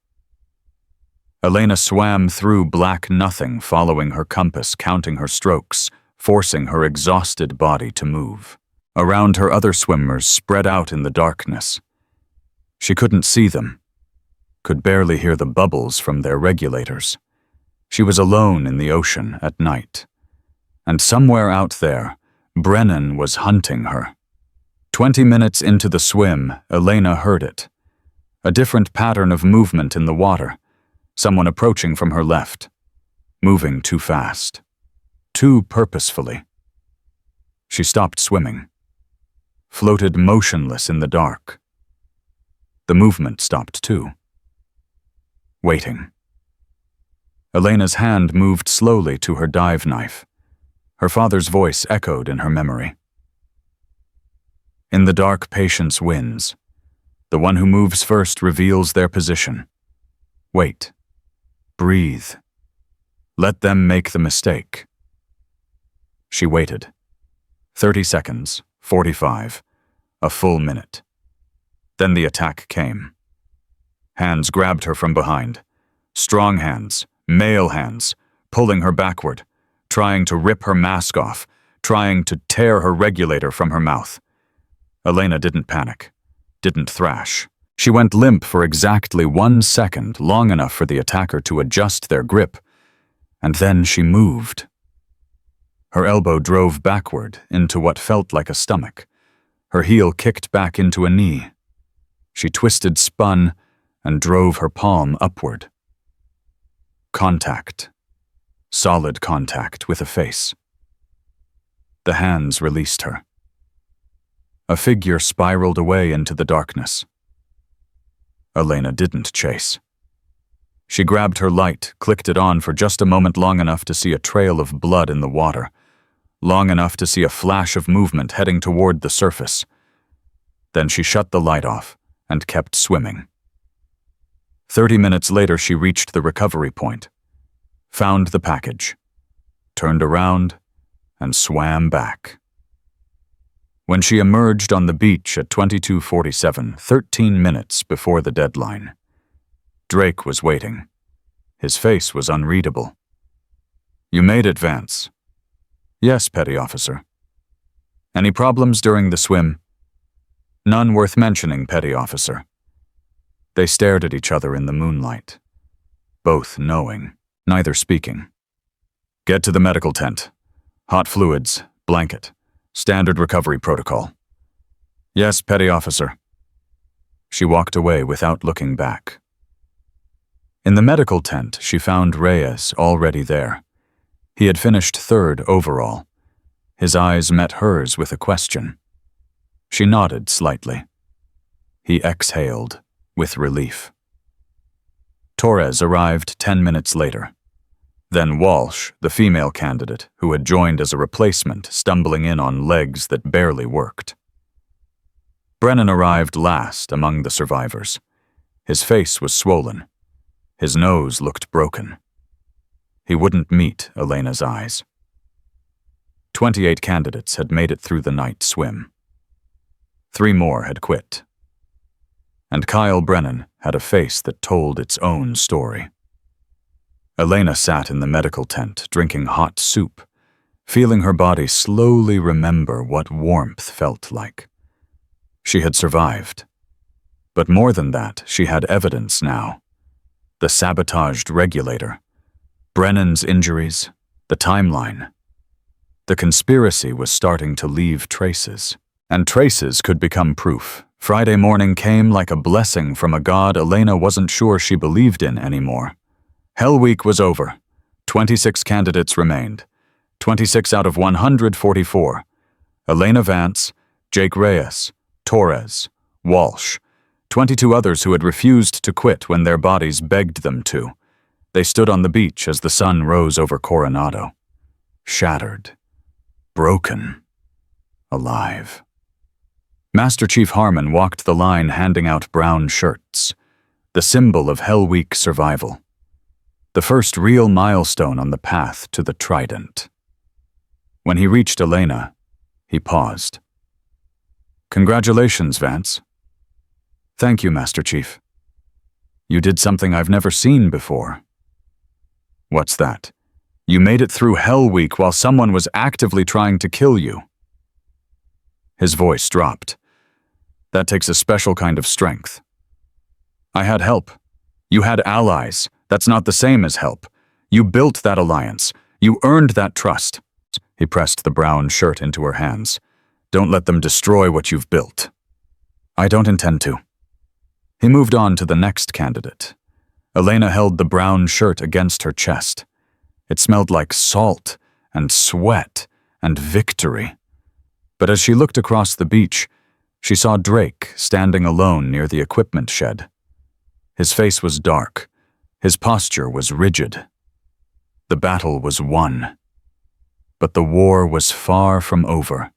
Elena swam through black nothing, following her compass, counting her strokes, forcing her exhausted body to move. Around her, other swimmers spread out in the darkness. She couldn't see them, could barely hear the bubbles from their regulators. She was alone in the ocean at night. And somewhere out there, Brennan was hunting her. 20 minutes into the swim, Elena heard it. A different pattern of movement in the water. Someone approaching from her left. Moving too fast. Too purposefully. She stopped swimming. Floated motionless in the dark. The movement stopped too. Waiting. Elena's hand moved slowly to her dive knife. Her father's voice echoed in her memory. "In the dark, patience wins. The one who moves first reveals their position. Wait. Breathe. Let them make the mistake." She waited. 30 seconds, 45, a full minute. Then the attack came. Hands grabbed her from behind. Strong hands, male hands, pulling her backward, trying to rip her mask off, trying to tear her regulator from her mouth. Elena didn't panic, didn't thrash. She went limp for exactly 1 second, long enough for the attacker to adjust their grip, and then she moved. Her elbow drove backward into what felt like a stomach, Her heel kicked back into a knee. She twisted, spun, and drove her palm upward. Contact. Solid contact with a face. The hands released her. A figure spiraled away into the darkness. Elena didn't chase. She grabbed her light, clicked it on for just a moment, long enough to see a trail of blood in the water, long enough to see a flash of movement heading toward the surface. Then she shut the light off and kept swimming. 30 minutes later, she reached the recovery point, found the package, turned around, and swam back. When she emerged on the beach at 22:47, 13 minutes before the deadline, Drake was waiting. His face was unreadable. "You made it, Vance." "Yes, Petty Officer." "Any problems during the swim?" "None worth mentioning, Petty Officer." They stared at each other in the moonlight, both knowing, neither speaking. "Get to the medical tent. Hot fluids, blanket, standard recovery protocol." "Yes, Petty Officer." She walked away without looking back. In the medical tent, she found Reyes already there. He had finished third overall. His eyes met hers with a question. She nodded slightly. He exhaled with relief. Torres arrived 10 minutes later. Then Walsh, the female candidate, who had joined as a replacement, stumbling in on legs that barely worked. Brennan arrived last among the survivors. His face was swollen. His nose looked broken. He wouldn't meet Elena's eyes. 28 candidates had made it through the night swim. 3 more had quit. And Kyle Brennan had a face that told its own story. Elena sat in the medical tent, drinking hot soup, feeling her body slowly remember what warmth felt like. She had survived. But more than that, she had evidence now. The sabotaged regulator, Brennan's injuries, the timeline. The conspiracy was starting to leave traces, and traces could become proof. Friday morning came like a blessing from a god Elena wasn't sure she believed in anymore. Hell Week was over. 26 candidates remained. 26 out of 144. Elena Vance, Jake Reyes, Torres, Walsh, 22 others who had refused to quit when their bodies begged them to. They stood on the beach as the sun rose over Coronado. Shattered. Broken. Alive. Master Chief Harmon walked the line handing out brown shirts, the symbol of Hell Week survival. The first real milestone on the path to the Trident. When he reached Elena, he paused. "Congratulations, Vance." "Thank you, Master Chief. You did something I've never seen before." "What's that?" "You made it through Hell Week while someone was actively trying to kill you." His voice dropped. "That takes a special kind of strength." "I had help. You had allies. That's not the same as help. You built that alliance. You earned that trust." He pressed the brown shirt into her hands. "Don't let them destroy what you've built." "I don't intend to." He moved on to the next candidate. Elena held the brown shirt against her chest. It smelled like salt and sweat and victory. But as she looked across the beach, she saw Drake standing alone near the equipment shed. His face was dark. His posture was rigid. The battle was won. But the war was far from over.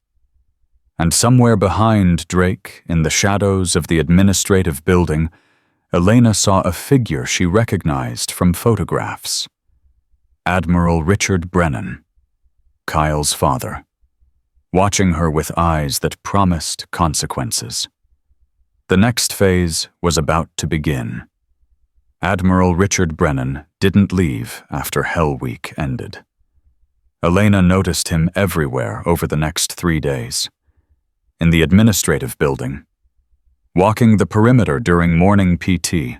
And somewhere behind Drake, in the shadows of the administrative building, Elena saw a figure she recognized from photographs. Admiral Richard Brennan, Kyle's father, watching her with eyes that promised consequences. The next phase was about to begin. Admiral Richard Brennan didn't leave after Hell Week ended. Elena noticed him everywhere over the next 3 days. In the administrative building, walking the perimeter during morning PT,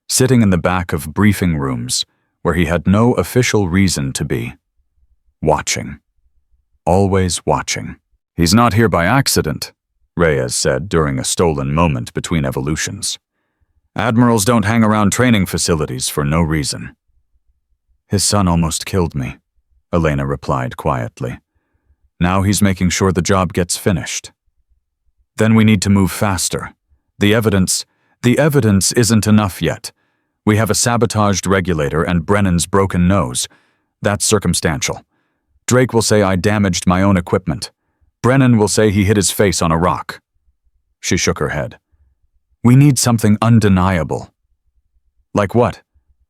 sitting in the back of briefing rooms where he had no official reason to be, watching. Always watching. "He's not here by accident," Reyes said during a stolen moment between evolutions. Admirals don't hang around training facilities for no reason. His son almost killed me, Elena replied quietly. Now he's making sure the job gets finished. Then we need to move faster. The evidence isn't enough yet. We have a sabotaged regulator and Brennan's broken nose. That's circumstantial. Drake will say I damaged my own equipment. Brennan will say he hit his face on a rock. She shook her head. We need something undeniable. Like what?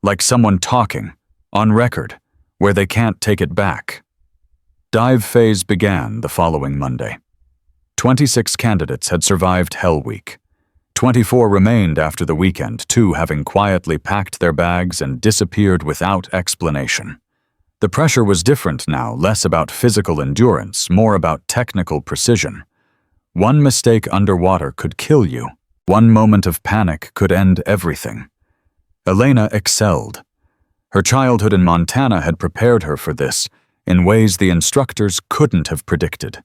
Like someone talking, on record, where they can't take it back. Dive phase began the following Monday. 26 candidates had survived Hell Week. 24 remained after the weekend, 2 having quietly packed their bags and disappeared without explanation. The pressure was different now, less about physical endurance, more about technical precision. One mistake underwater could kill you. One moment of panic could end everything. Elena excelled. Her childhood in Montana had prepared her for this in ways the instructors couldn't have predicted.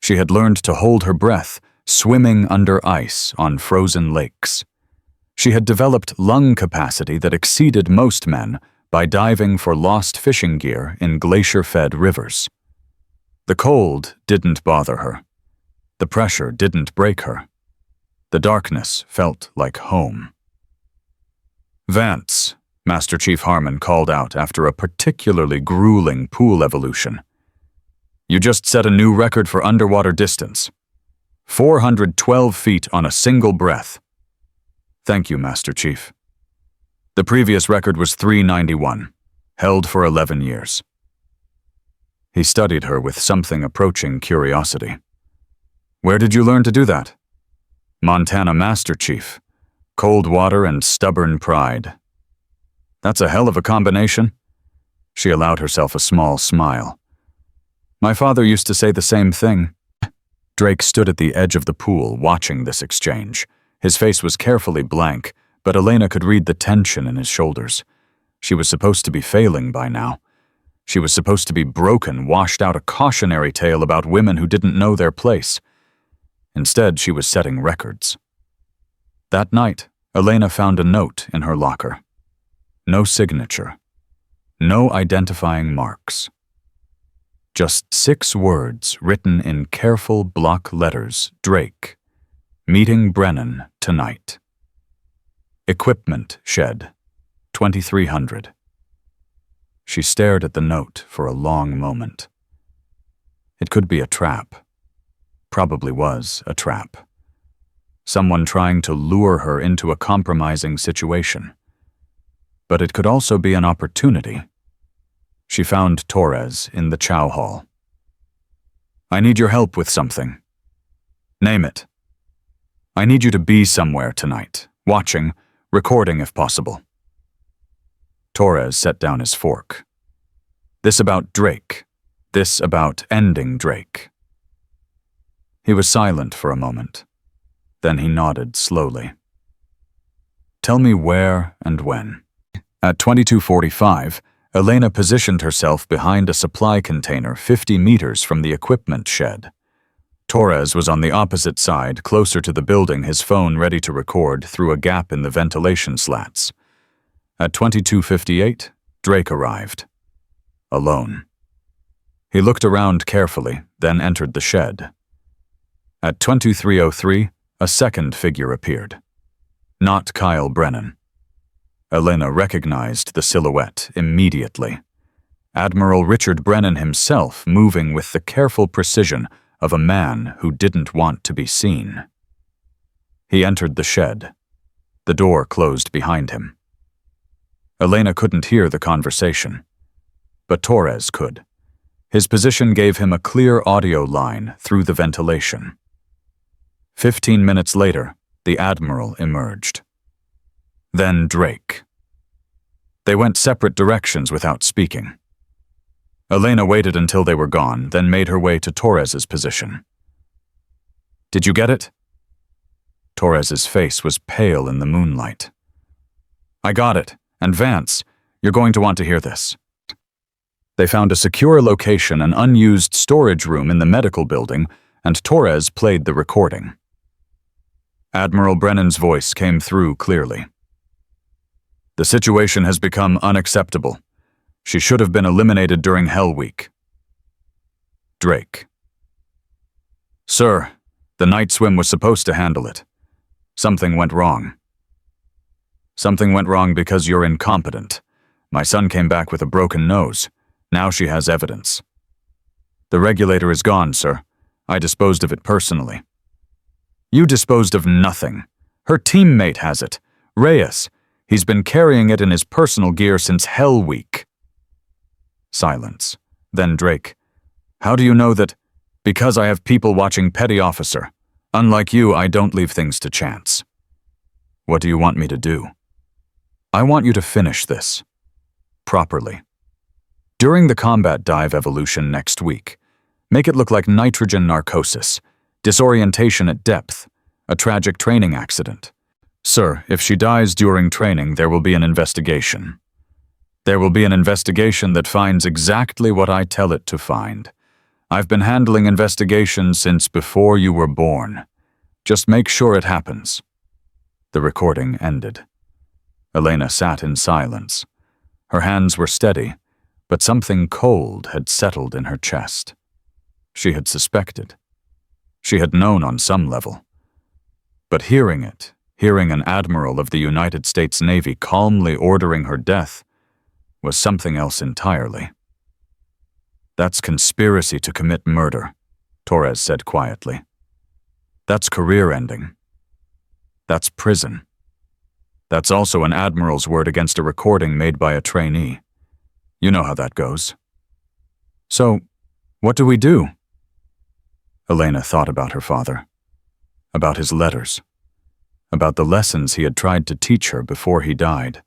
She had learned to hold her breath, swimming under ice on frozen lakes. She had developed lung capacity that exceeded most men by diving for lost fishing gear in glacier-fed rivers. The cold didn't bother her. The pressure didn't break her. The darkness felt like home. Vance, Master Chief Harmon called out after a particularly grueling pool evolution. You just set a new record for underwater distance. 412 feet on a single breath. Thank you, Master Chief. The previous record was 391, held for 11 years. He studied her with something approaching curiosity. Where did you learn to do that? Montana Master Chief. Cold water and stubborn pride. That's a hell of a combination. She allowed herself a small smile. My father used to say the same thing. Drake stood at the edge of the pool, watching this exchange. His face was carefully blank, but Elena could read the tension in his shoulders. She was supposed to be failing by now. She was supposed to be broken, washed out a cautionary tale about women who didn't know their place. Instead, she was setting records. That night, Elena found a note in her locker. No signature. No identifying marks. Just 6 words written in careful block letters. Drake. Meeting Brennan tonight. Equipment shed. 2300. She stared at the note for a long moment. It could be a trap. Probably was a trap. Someone trying to lure her into a compromising situation. But it could also be an opportunity. She found Torres in the chow hall. I need your help with something. Name it. I need you to be somewhere tonight, watching, recording if possible. Torres set down his fork. This about Drake. This about ending Drake. He was silent for a moment. Then he nodded slowly. Tell me where and when. At 22:45, Elena positioned herself behind a supply container 50 meters from the equipment shed. Torres was on the opposite side, closer to the building, his phone ready to record through a gap in the ventilation slats. At 22:58, Drake arrived. Alone. He looked around carefully, then entered the shed. At 23:03, a second figure appeared. Not Kyle Brennan. Elena recognized the silhouette immediately. Admiral Richard Brennan himself, moving with the careful precision of a man who didn't want to be seen. He entered the shed. The door closed behind him. Elena couldn't hear the conversation, but Torres could. His position gave him a clear audio line through the ventilation. 15 minutes later, the Admiral emerged. Then Drake. They went separate directions without speaking. Elena waited until they were gone, then made her way to Torres's position. Did you get it? Torres's face was pale in the moonlight. I got it, and Vance, you're going to want to hear this. They found a secure location, an unused storage room in the medical building, and Torres played the recording. Admiral Brennan's voice came through clearly. The situation has become unacceptable. She should have been eliminated during Hell Week. Drake. Sir, the night swim was supposed to handle it. Something went wrong. Something went wrong because you're incompetent. My son came back with a broken nose. Now she has evidence. The regulator is gone, sir. I disposed of it personally. You disposed of nothing. Her teammate has it. Reyes. He's been carrying it in his personal gear since Hell Week. Silence. Then Drake. How do you know that? Because I have people watching Petty Officer. Unlike you, I don't leave things to chance. What do you want me to do? I want you to finish this. Properly. During the combat dive evolution next week, make it look like nitrogen narcosis, disorientation at depth, a tragic training accident. Sir, if she dies during training, there will be an investigation. There will be an investigation that finds exactly what I tell it to find. I've been handling investigations since before you were born. Just make sure it happens. The recording ended. Elena sat in silence. Her hands were steady, but something cold had settled in her chest. She had suspected. She had known on some level. But hearing it, hearing an admiral of the United States Navy calmly ordering her death, was something else entirely. That's conspiracy to commit murder, Torres said quietly. That's career ending. That's prison. That's also an admiral's word against a recording made by a trainee. You know how that goes. So, what do we do? Elena thought about her father, about his letters, about the lessons he had tried to teach her before he died.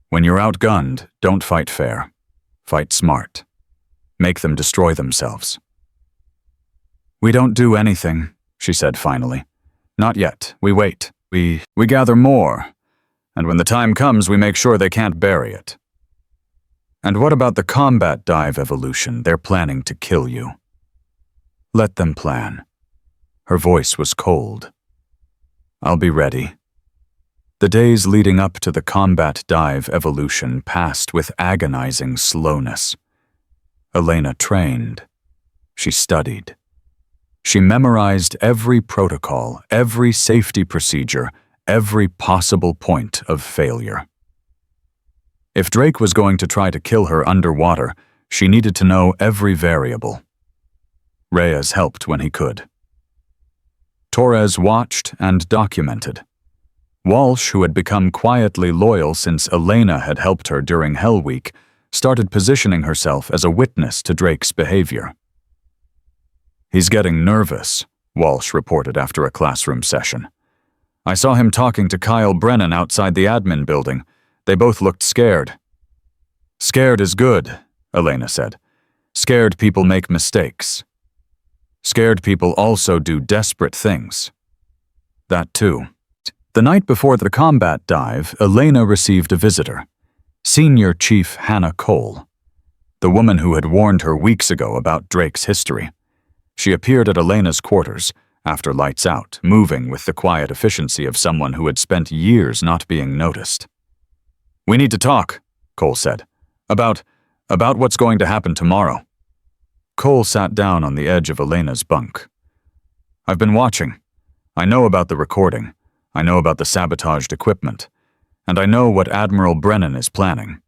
When you're outgunned, don't fight fair. Fight smart. Make them destroy themselves. We don't do anything, she said finally. Not yet. We wait. We gather more. And when the time comes, we make sure they can't bury it. And what about the combat dive evolution? They're planning to kill you. Let them plan. Her voice was cold. I'll be ready. The days leading up to the combat dive evolution passed with agonizing slowness. Elena trained. She studied. She memorized every protocol, every safety procedure, every possible point of failure. If Drake was going to try to kill her underwater, she needed to know every variable. Reyes helped when he could. Torres watched and documented. Walsh, who had become quietly loyal since Elena had helped her during Hell Week, started positioning herself as a witness to Drake's behavior. He's getting nervous, Walsh reported after a classroom session. I saw him talking to Kyle Brennan outside the admin building. They both looked scared. Scared is good, Elena said. Scared people make mistakes. Scared people also do desperate things. That too. The night before the combat dive, Elena received a visitor. Senior Chief Hannah Cole, the woman who had warned her weeks ago about Drake's history. She appeared at Elena's quarters, after lights out, moving with the quiet efficiency of someone who had spent years not being noticed. We need to talk, Cole said. About what's going to happen tomorrow. Cole sat down on the edge of Elena's bunk. I've been watching. I know about the recording. I know about the sabotaged equipment. And I know what Admiral Brennan is planning.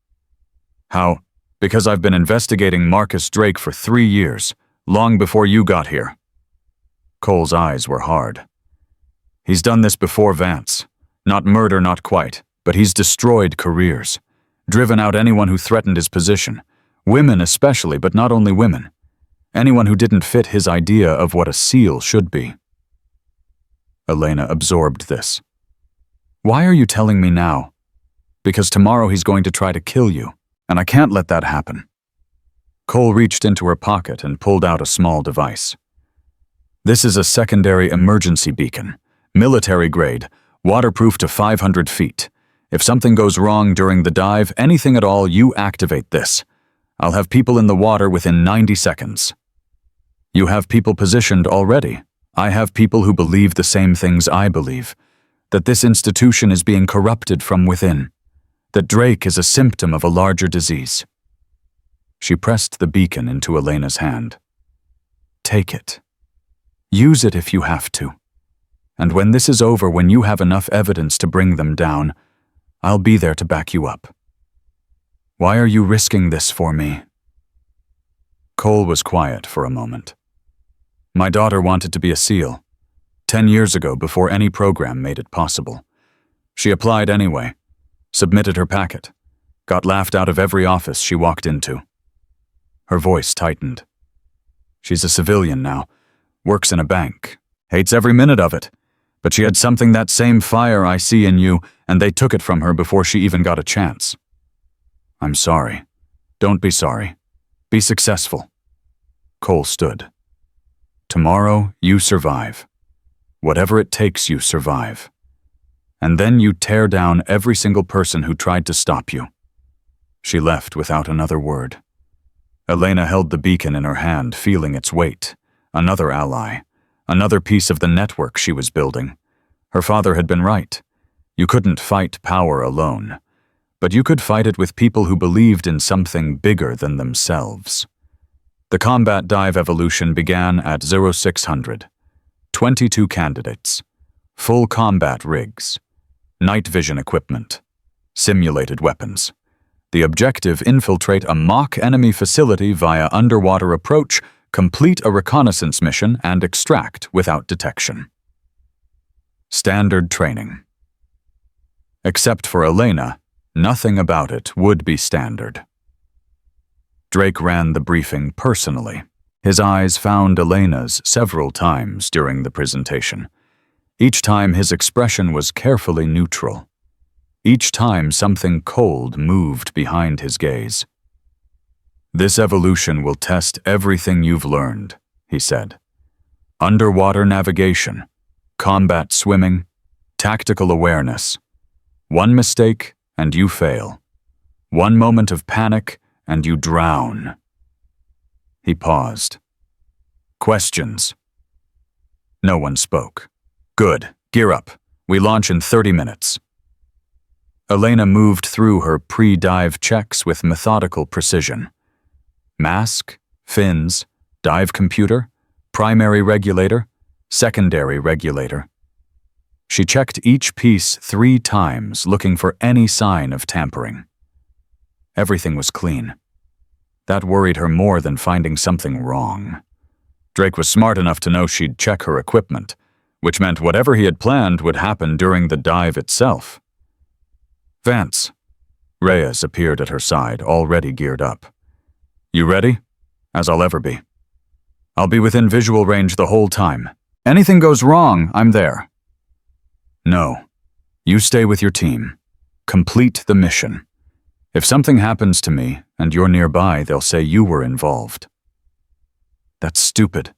How? Because I've been investigating Marcus Drake for 3 years, long before you got here. Cole's eyes were hard. He's done this before Vance. Not murder, not quite, but he's destroyed careers, driven out anyone who threatened his position, women especially, but not only women, anyone who didn't fit his idea of what a SEAL should be. Elena absorbed this. Why are you telling me now? Because tomorrow he's going to try to kill you, and I can't let that happen. Cole reached into her pocket and pulled out a small device. This is a secondary emergency beacon, military grade, waterproof to 500 feet. If something goes wrong during the dive, anything at all, you activate this. I'll have people in the water within 90 seconds. You have people positioned already. I have people who believe the same things I believe, that this institution is being corrupted from within, that Drake is a symptom of a larger disease. She pressed the beacon into Elena's hand. Take it. Use it if you have to. And when this is over, when you have enough evidence to bring them down, I'll be there to back you up. Why are you risking this for me? Cole was quiet for a moment. My daughter wanted to be a SEAL. 10 years ago, before any program made it possible. She applied anyway, submitted her packet, got laughed out of every office she walked into. Her voice tightened. She's a civilian now, works in a bank, hates every minute of it, but she had something, that same fire I see in you, and they took it from her before she even got a chance. I'm sorry. Don't be sorry. Be successful. Cole stood. Tomorrow, you survive. Whatever it takes, you survive. And then you tear down every single person who tried to stop you. She left without another word. Elena held the beacon in her hand, feeling its weight. Another ally. Another piece of the network she was building. Her father had been right. You couldn't fight power alone. But you could fight it with people who believed in something bigger than themselves. The combat dive evolution began at 0600. 22 candidates. Full combat rigs. Night vision equipment. Simulated weapons. The objective: infiltrate a mock enemy facility via underwater approach, complete a reconnaissance mission, and extract without detection. Standard training. Except for Elena, nothing about it would be standard. Drake ran the briefing personally. His eyes found Elena's several times during the presentation. Each time his expression was carefully neutral. Each time something cold moved behind his gaze. This evolution will test everything you've learned, he said. Underwater navigation, combat swimming, tactical awareness. One mistake and you fail. One moment of panic and you drown. He paused. Questions? No one spoke. Good. Gear up. We launch in 30 minutes. Elena moved through her pre-dive checks with methodical precision. Mask, fins, dive computer, primary regulator, secondary regulator. She checked each piece 3 times, looking for any sign of tampering. Everything was clean. That worried her more than finding something wrong. Drake was smart enough to know she'd check her equipment, which meant whatever he had planned would happen during the dive itself. Vance. Reyes appeared at her side, already geared up. You ready? As I'll ever be. I'll be within visual range the whole time. Anything goes wrong, I'm there. No. You stay with your team. Complete the mission. If something happens to me and you're nearby, they'll say you were involved. That's stupid.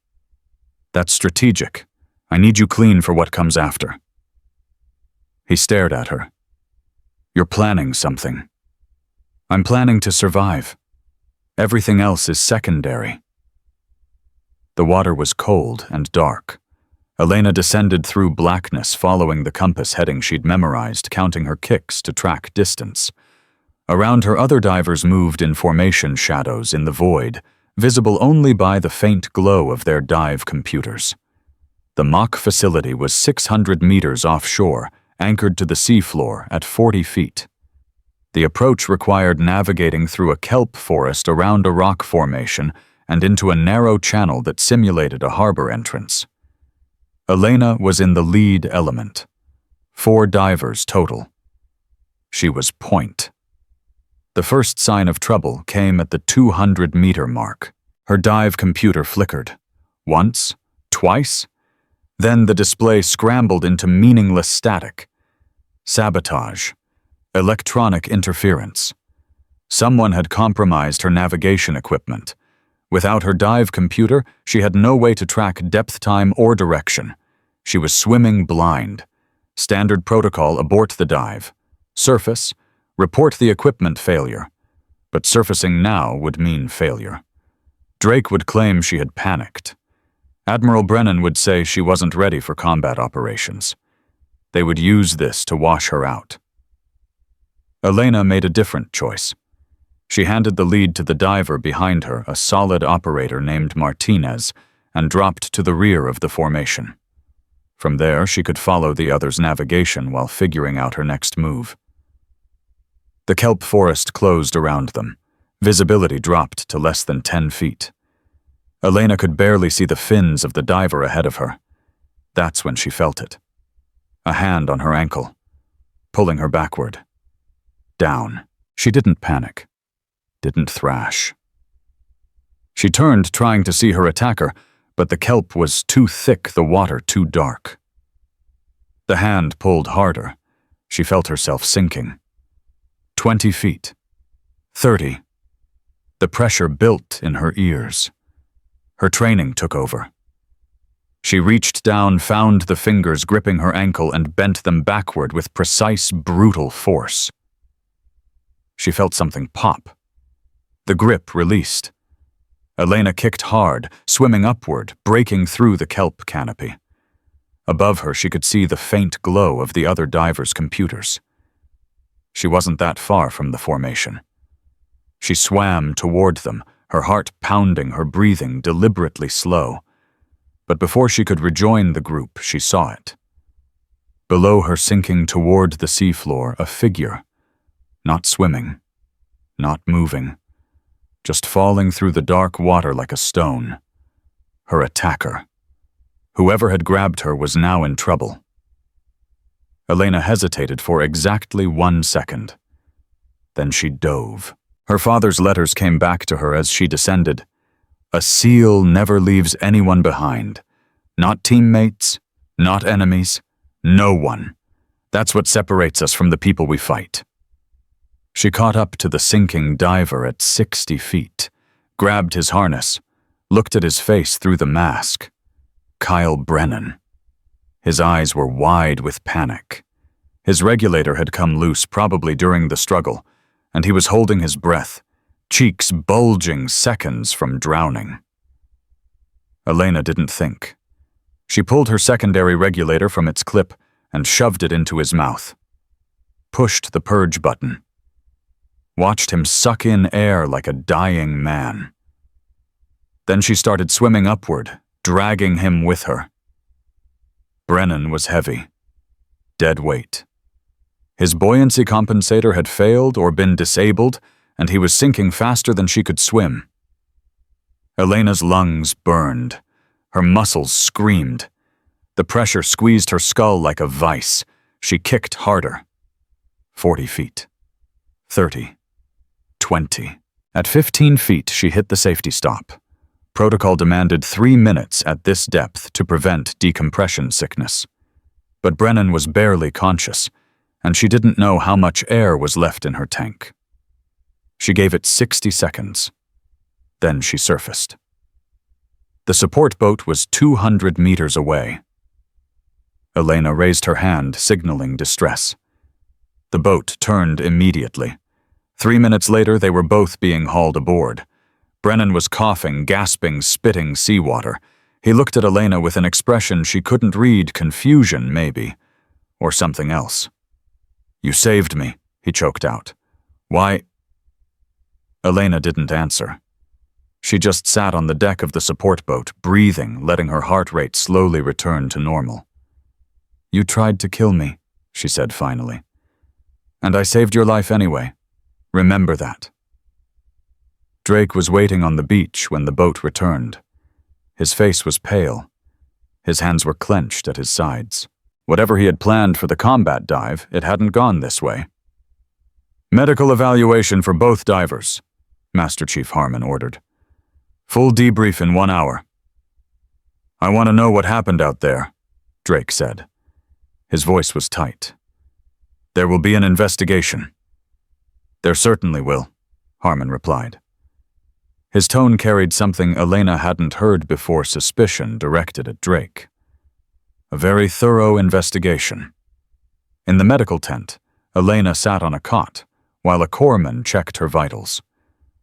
That's strategic. I need you clean for what comes after. He stared at her. You're planning something. I'm planning to survive. Everything else is secondary. The water was cold and dark. Elena descended through blackness, following the compass heading she'd memorized, counting her kicks to track distance. Around her, other divers moved in formation shadows in the void, visible only by the faint glow of their dive computers. The mock facility was 600 meters offshore, anchored to the seafloor at 40 feet. The approach required navigating through a kelp forest around a rock formation and into a narrow channel that simulated a harbor entrance. Elena was in the lead element. 4 divers total. She was point. The first sign of trouble came at the 200-meter mark. Her dive computer flickered. Once, twice. Then the display scrambled into meaningless static. Sabotage. Electronic interference. Someone had compromised her navigation equipment. Without her dive computer, she had no way to track depth time or direction. She was swimming blind. Standard protocol: abort the dive. Surface, report the equipment failure. But surfacing now would mean failure. Drake would claim she had panicked. Admiral Brennan would say she wasn't ready for combat operations. They would use this to wash her out. Elena made a different choice. She handed the lead to the diver behind her, a solid operator named Martinez, and dropped to the rear of the formation. From there, she could follow the other's navigation while figuring out her next move. The kelp forest closed around them. Visibility dropped to less than 10 feet. Elena could barely see the fins of the diver ahead of her. That's when she felt it. A hand on her ankle, pulling her backward. Down. She didn't panic. Didn't thrash. She turned, trying to see her attacker, but the kelp was too thick, the water too dark. The hand pulled harder. She felt herself sinking. 20 feet. 30. The pressure built in her ears. Her training took over. She reached down, found the fingers gripping her ankle, and bent them backward with precise, brutal force. She felt something pop. The grip released. Elena kicked hard, swimming upward, breaking through the kelp canopy. Above her, she could see the faint glow of the other divers' computers. She wasn't that far from the formation. She swam toward them, her heart pounding, her breathing deliberately slow. But before she could rejoin the group, she saw it. Below her, sinking toward the seafloor, a figure. Not swimming. Not moving. Just falling through the dark water like a stone. Her attacker. Whoever had grabbed her was now in trouble. Elena hesitated for exactly 1 second. Then she dove. Her father's letters came back to her as she descended. A SEAL never leaves anyone behind. Not teammates, not enemies, no one. That's what separates us from the people we fight. She caught up to the sinking diver at 60 feet, grabbed his harness, looked at his face through the mask. Kyle Brennan. His eyes were wide with panic. His regulator had come loose, probably during the struggle, and he was holding his breath, cheeks bulging seconds from drowning. Elena didn't think. She pulled her secondary regulator from its clip and shoved it into his mouth. Pushed the purge button. Watched him suck in air like a dying man. Then she started swimming upward, dragging him with her. Brennan was heavy. Dead weight. His buoyancy compensator had failed or been disabled, and he was sinking faster than she could swim. Elena's lungs burned. Her muscles screamed. The pressure squeezed her skull like a vice. She kicked harder. 40 feet. 30. 20. At 15 feet, she hit the safety stop. Protocol demanded 3 minutes at this depth to prevent decompression sickness. But Brennan was barely conscious, and she didn't know how much air was left in her tank. She gave it 60 seconds. Then she surfaced. The support boat was 200 meters away. Elena raised her hand, signaling distress. The boat turned immediately. 3 minutes later, they were both being hauled aboard. Brennan was coughing, gasping, spitting seawater. He looked at Elena with an expression she couldn't read, confusion, maybe, or something else. "You saved me," he choked out. "Why?" Elena didn't answer. She just sat on the deck of the support boat, breathing, letting her heart rate slowly return to normal. "You tried to kill me," she said finally. "And I saved your life anyway. Remember that." Drake was waiting on the beach when the boat returned. His face was pale. His hands were clenched at his sides. Whatever he had planned for the combat dive, it hadn't gone this way. "Medical evaluation for both divers," Master Chief Harmon ordered. "Full debrief in 1 hour." "I want to know what happened out there," Drake said. His voice was tight. "There will be an investigation." "There certainly will," Harmon replied. His tone carried something Elena hadn't heard before, suspicion directed at Drake. A very thorough investigation. In the medical tent, Elena sat on a cot, while a corpsman checked her vitals.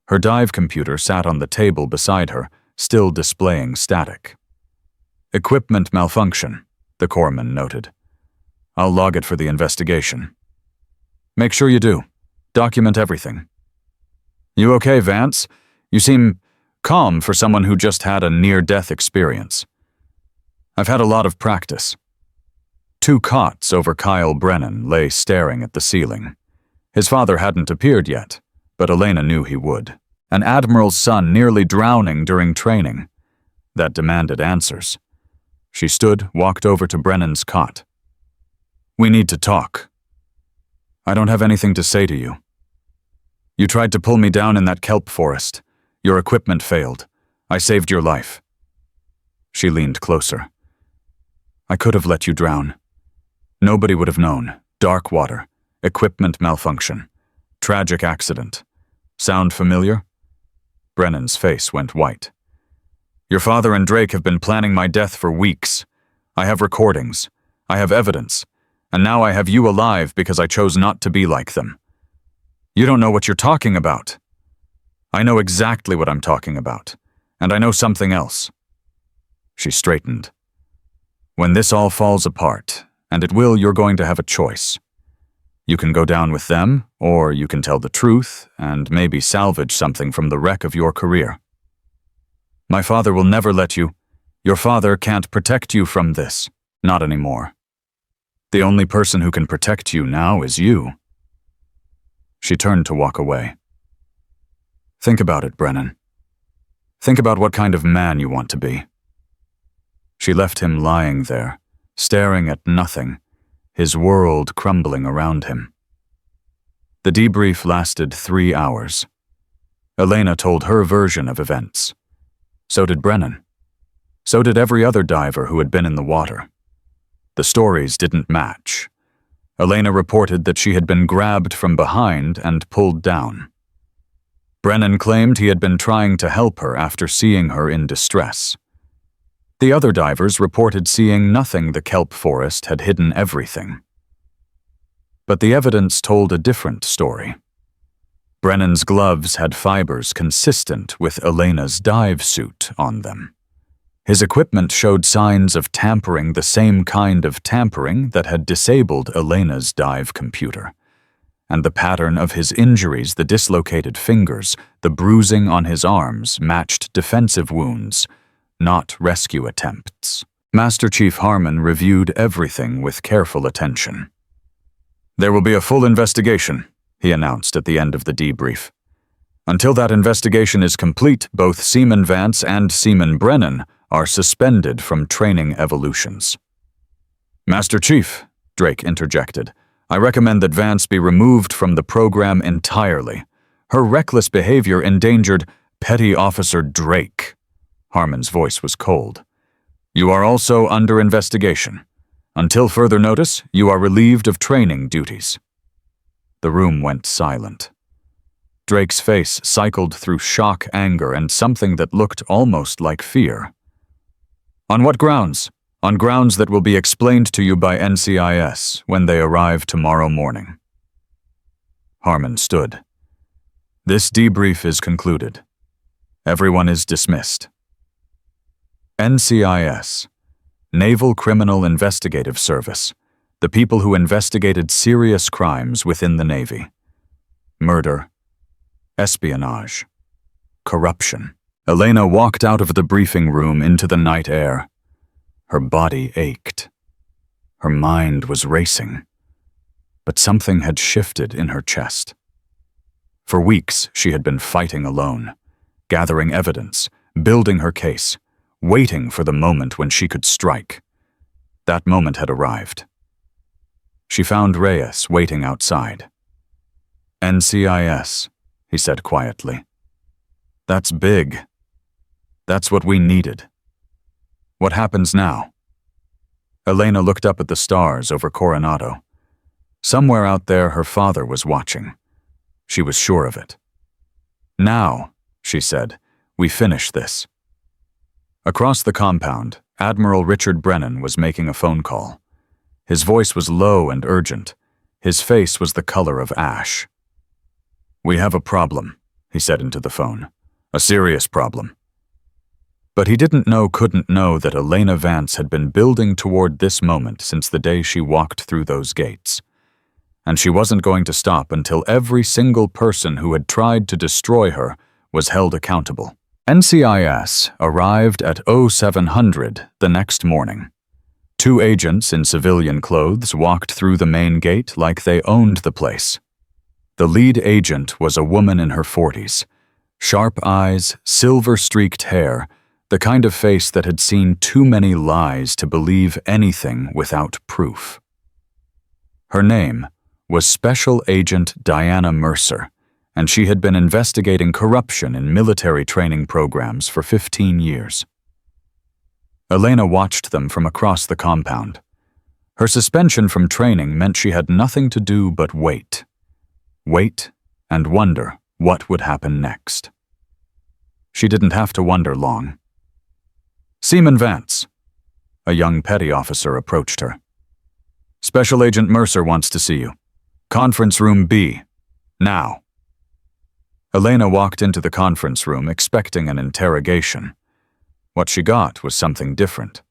Her dive computer sat on the table beside her, still displaying static. Equipment malfunction, the corpsman noted. I'll log it for the investigation. Make sure you do. Document everything. You okay, Vance? You seem calm for someone who just had a near-death experience. I've had a lot of practice. 2 cots over Kyle Brennan lay staring at the ceiling. His father hadn't appeared yet, but Elena knew he would. An admiral's son nearly drowning during training. That demanded answers. She stood, walked over to Brennan's cot. We need to talk. I don't have anything to say to you. You tried to pull me down in that kelp forest. Your equipment failed. I saved your life. She leaned closer. I could have let you drown. Nobody would have known. Dark water. Equipment malfunction. Tragic accident. Sound familiar? Brennan's face went white. Your father and Drake have been planning my death for weeks. I have recordings. I have evidence. And now I have you alive because I chose not to be like them. You don't know what you're talking about. I know exactly what I'm talking about. And I know something else. She straightened. When this all falls apart, and it will, you're going to have a choice. You can go down with them, or you can tell the truth and maybe salvage something from the wreck of your career. My father will never let you. Your father can't protect you from this. Not anymore. The only person who can protect you now is you. She turned to walk away. Think about it, Brennan. Think about what kind of man you want to be. She left him lying there, staring at nothing, his world crumbling around him. The debrief lasted 3 hours. Elena told her version of events. So did Brennan. So did every other diver who had been in the water. The stories didn't match. Elena reported that she had been grabbed from behind and pulled down. Brennan claimed he had been trying to help her after seeing her in distress. The other divers reported seeing nothing. The kelp forest had hidden everything. But the evidence told a different story. Brennan's gloves had fibers consistent with Elena's dive suit on them. His equipment showed signs of tampering, the same kind of tampering that had disabled Elena's dive computer. And the pattern of his injuries, the dislocated fingers, the bruising on his arms, matched defensive wounds, not rescue attempts. Master Chief Harmon reviewed everything with careful attention. There will be a full investigation, he announced at the end of the debrief. Until that investigation is complete, both Seaman Vance and Seaman Brennan are suspended from training evolutions. Master Chief, Drake interjected, I recommend that Vance be removed from the program entirely. Her reckless behavior endangered Petty Officer Drake. Harmon's voice was cold. You are also under investigation. Until further notice, you are relieved of training duties. The room went silent. Drake's face cycled through shock, anger, and something that looked almost like fear. On what grounds? On grounds that will be explained to you by NCIS when they arrive tomorrow morning. Harmon stood. This debrief is concluded. Everyone is dismissed. NCIS, Naval Criminal Investigative Service, the people who investigated serious crimes within the Navy. Murder, espionage, corruption. Elena walked out of the briefing room into the night air. Her body ached. Her mind was racing. But something had shifted in her chest. For weeks, she had been fighting alone, gathering evidence, building her case, waiting for the moment when she could strike. That moment had arrived. She found Reyes waiting outside. NCIS, he said quietly. That's big. That's what we needed. What happens now? Elena looked up at the stars over Coronado. Somewhere out there, her father was watching. She was sure of it. Now, she said, we finish this. Across the compound, Admiral Richard Brennan was making a phone call. His voice was low and urgent. His face was the color of ash. We have a problem, he said into the phone. A serious problem. But he couldn't know that Elena Vance had been building toward this moment since the day she walked through those gates. And she wasn't going to stop until every single person who had tried to destroy her was held accountable. NCIS arrived at 0700 the next morning. 2 agents in civilian clothes walked through the main gate like they owned the place. The lead agent was a woman in her 40s. Sharp eyes, silver-streaked hair, the kind of face that had seen too many lies to believe anything without proof. Her name was Special Agent Diana Mercer, and she had been investigating corruption in military training programs for 15 years. Elena watched them from across the compound. Her suspension from training meant she had nothing to do but wait. Wait and wonder what would happen next. She didn't have to wonder long. "Seaman Vance." A young petty officer approached her. "Special Agent Mercer wants to see you. Conference room B. Now." Elena walked into the conference room expecting an interrogation. What she got was something different.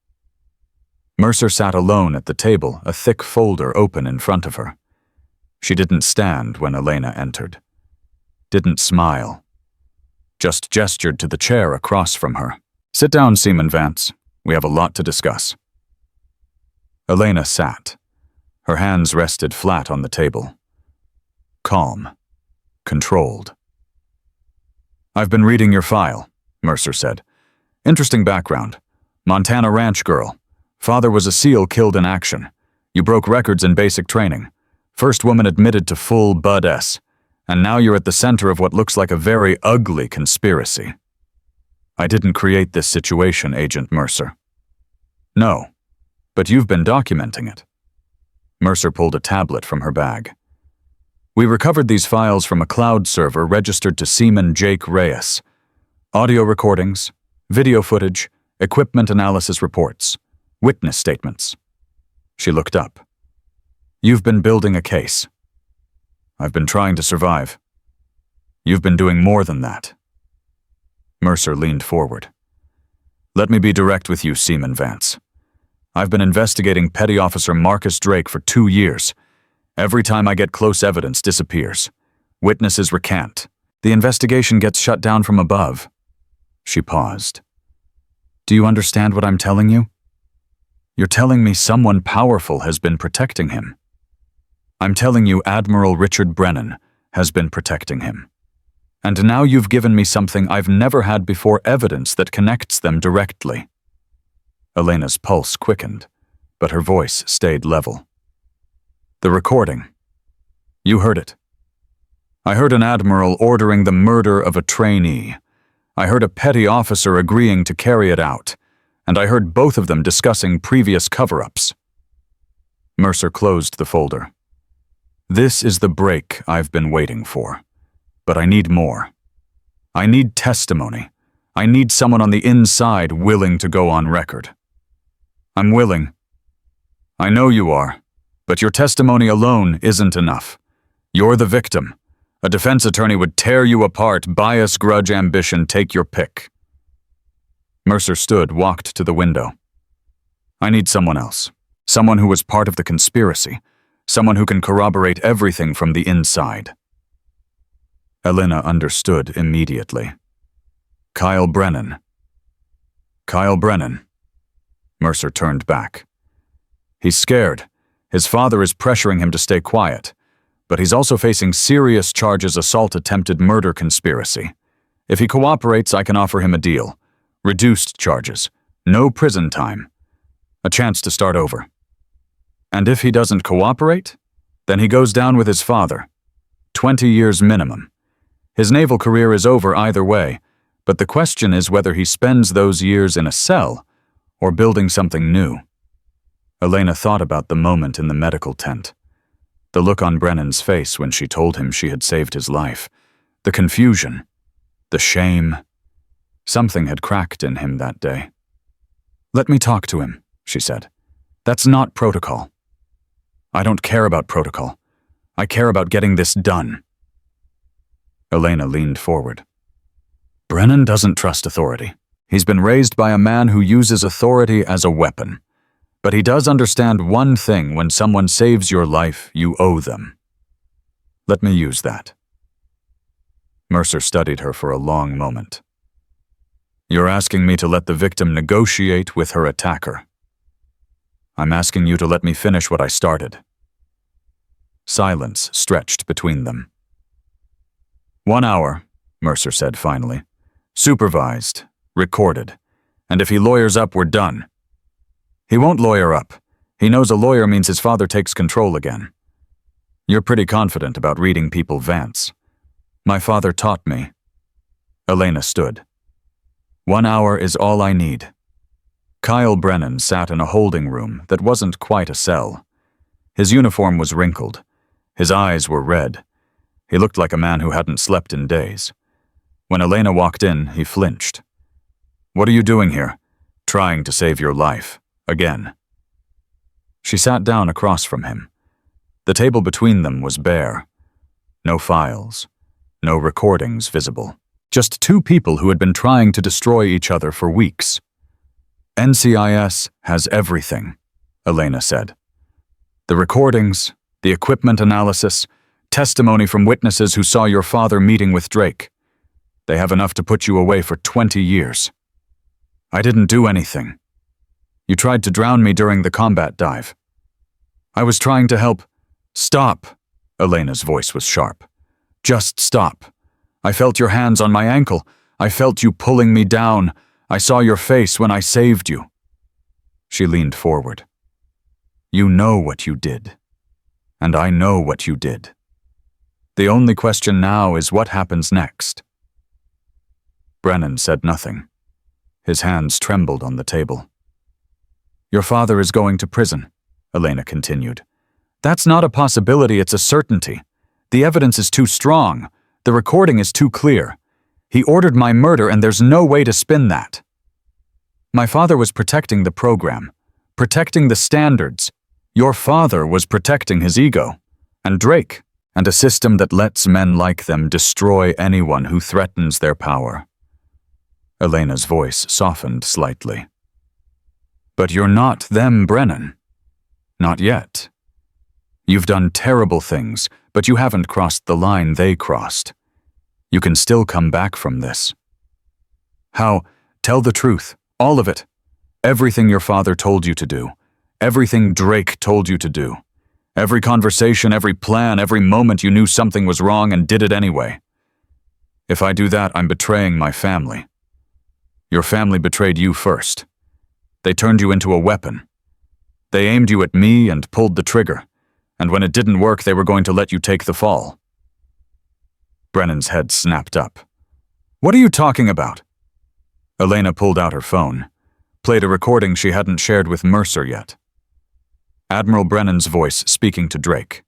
Mercer sat alone at the table, a thick folder open in front of her. She didn't stand when Elena entered. Didn't smile. Just gestured to the chair across from her. "Sit down, Seaman Vance. We have a lot to discuss." Elena sat. Her hands rested flat on the table. Calm. Controlled. "I've been reading your file," Mercer said. "Interesting background. Montana ranch girl. Father was a SEAL killed in action. You broke records in basic training. First woman admitted to full Bud S. And now you're at the center of what looks like a very ugly conspiracy." "I didn't create this situation, Agent Mercer." "No, but you've been documenting it." Mercer pulled a tablet from her bag. "We recovered these files from a cloud server registered to Seaman Jake Reyes. Audio recordings, video footage, equipment analysis reports, witness statements." She looked up. "You've been building a case." "I've been trying to survive." "You've been doing more than that." Mercer leaned forward. "Let me be direct with you, Seaman Vance. I've been investigating Petty Officer Marcus Drake for 2 years. Every time I get close evidence disappears. Witnesses recant. The investigation gets shut down from above." She paused. "Do you understand what I'm telling you? You're telling me someone powerful has been protecting him. I'm telling you Admiral Richard Brennan has been protecting him. And now you've given me something I've never had before, evidence that connects them directly." Elena's pulse quickened, but her voice stayed level. "The recording. You heard it. I heard an admiral ordering the murder of a trainee. I heard a petty officer agreeing to carry it out, and I heard both of them discussing previous cover-ups." Mercer closed the folder. "This is the break I've been waiting for. But I need more. I need testimony. I need someone on the inside willing to go on record." "I'm willing." "I know you are, but your testimony alone isn't enough. You're the victim. A defense attorney would tear you apart, bias, grudge, ambition, take your pick." Mercer stood, walked to the window. "I need someone else. Someone who was part of the conspiracy. Someone who can corroborate everything from the inside." Elena understood immediately. "Kyle Brennan." "Kyle Brennan." Mercer turned back. "He's scared. His father is pressuring him to stay quiet. But he's also facing serious charges: assault, attempted murder, conspiracy. If he cooperates, I can offer him a deal. Reduced charges. No prison time. A chance to start over. And if he doesn't cooperate, then he goes down with his father. 20 years minimum. His naval career is over either way, but the question is whether he spends those years in a cell or building something new." Elena thought about the moment in the medical tent. The look on Brennan's face when she told him she had saved his life. The confusion. The shame. Something had cracked in him that day. "Let me talk to him," she said. "That's not protocol." "I don't care about protocol. I care about getting this done." Elena leaned forward. "Brennan doesn't trust authority. He's been raised by a man who uses authority as a weapon. But he does understand one thing: when someone saves your life, you owe them. Let me use that. Mercer studied her for a long moment. You're asking me to let the victim negotiate with her attacker. I'm asking you to let me finish what I started. Silence stretched between them. 1 hour, Mercer said finally. Supervised, recorded, and if he lawyers up, we're done. He won't lawyer up. He knows a lawyer means his father takes control again. You're pretty confident about reading people Vance. My father taught me. Elena stood. 1 hour is all I need. Kyle Brennan sat in a holding room that wasn't quite a cell. His uniform was wrinkled. His eyes were red. He looked like a man who hadn't slept in days. When Elena walked in, he flinched. What are you doing here? Trying to save your life. Again. She sat down across from him. The table between them was bare. No files. No recordings visible. Just two people who had been trying to destroy each other for weeks. NCIS has everything, Elena said. The recordings, the equipment analysis, testimony from witnesses who saw your father meeting with Drake. They have enough to put you away for 20 years. I didn't do anything. You tried to drown me during the combat dive. I was trying to help. Stop, Elena's voice was sharp. Just stop. I felt your hands on my ankle. I felt you pulling me down. I saw your face when I saved you. She leaned forward. You know what you did. And I know what you did. The only question now is what happens next. Brennan said nothing. His hands trembled on the table. Your father is going to prison, Elena continued. That's not a possibility, it's a certainty. The evidence is too strong. The recording is too clear. He ordered my murder and there's no way to spin that. My father was protecting the program, protecting the standards. Your father was protecting his ego, and Drake, and a system that lets men like them destroy anyone who threatens their power. Elena's voice softened slightly. But you're not them, Brennan. Not yet. You've done terrible things, but you haven't crossed the line they crossed. You can still come back from this. How? Tell the truth, all of it. Everything your father told you to do. Everything Drake told you to do. Every conversation, every plan, every moment you knew something was wrong and did it anyway. If I do that, I'm betraying my family. Your family betrayed you first. They turned you into a weapon. They aimed you at me and pulled the trigger, and when it didn't work, they were going to let you take the fall. Brennan's head snapped up. What are you talking about? Elena pulled out her phone, played a recording she hadn't shared with Mercer yet. Admiral Brennan's voice speaking to Drake.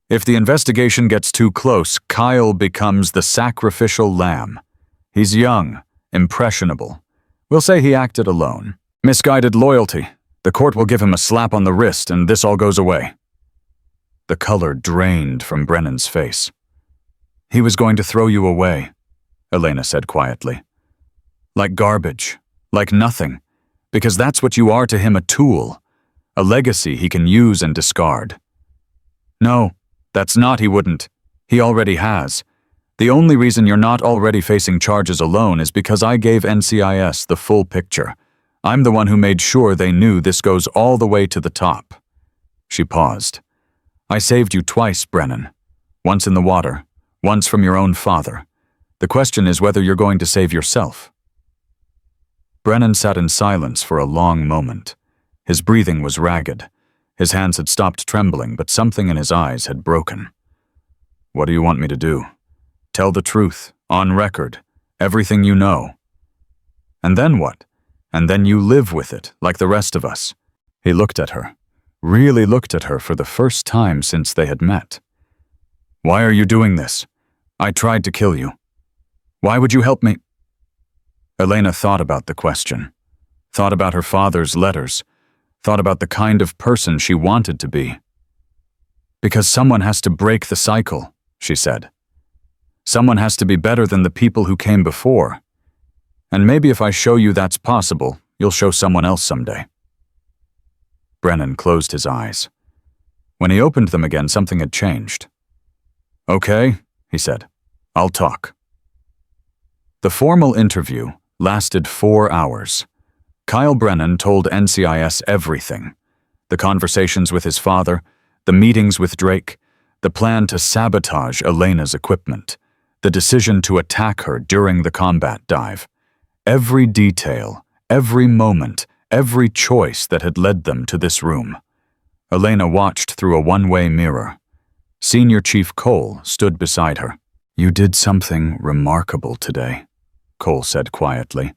If the investigation gets too close, Kyle becomes the sacrificial lamb. He's young, impressionable. We'll say he acted alone. Misguided loyalty. The court will give him a slap on the wrist and this all goes away. The color drained from Brennan's face. He was going to throw you away, Elena said quietly. Like garbage, like nothing, because that's what you are to him, a tool, a legacy he can use and discard. No, that's not he wouldn't. He already has. The only reason you're not already facing charges alone is because I gave NCIS the full picture. I'm the one who made sure they knew this goes all the way to the top. She paused. I saved you twice, Brennan. Once in the water, once from your own father. The question is whether you're going to save yourself. Brennan sat in silence for a long moment. His breathing was ragged. His hands had stopped trembling, but something in his eyes had broken. What do you want me to do? Tell the truth, on record, everything you know. And then what? And then you live with it, like the rest of us. He looked at her, really looked at her for the first time since they had met. Why are you doing this? I tried to kill you. Why would you help me? Elena thought about the question, thought about her father's letters, thought about the kind of person she wanted to be. Because someone has to break the cycle, she said. Someone has to be better than the people who came before. And maybe if I show you that's possible, you'll show someone else someday. Brennan closed his eyes. When he opened them again, something had changed. Okay, he said. I'll talk. The formal interview lasted 4 hours. Kyle Brennan told NCIS everything. The conversations with his father, the meetings with Drake, the plan to sabotage Elena's equipment, the decision to attack her during the combat dive. Every detail, every moment, every choice that had led them to this room. Elena watched through a one-way mirror. Senior Chief Cole stood beside her. "You did something remarkable today," Cole said quietly.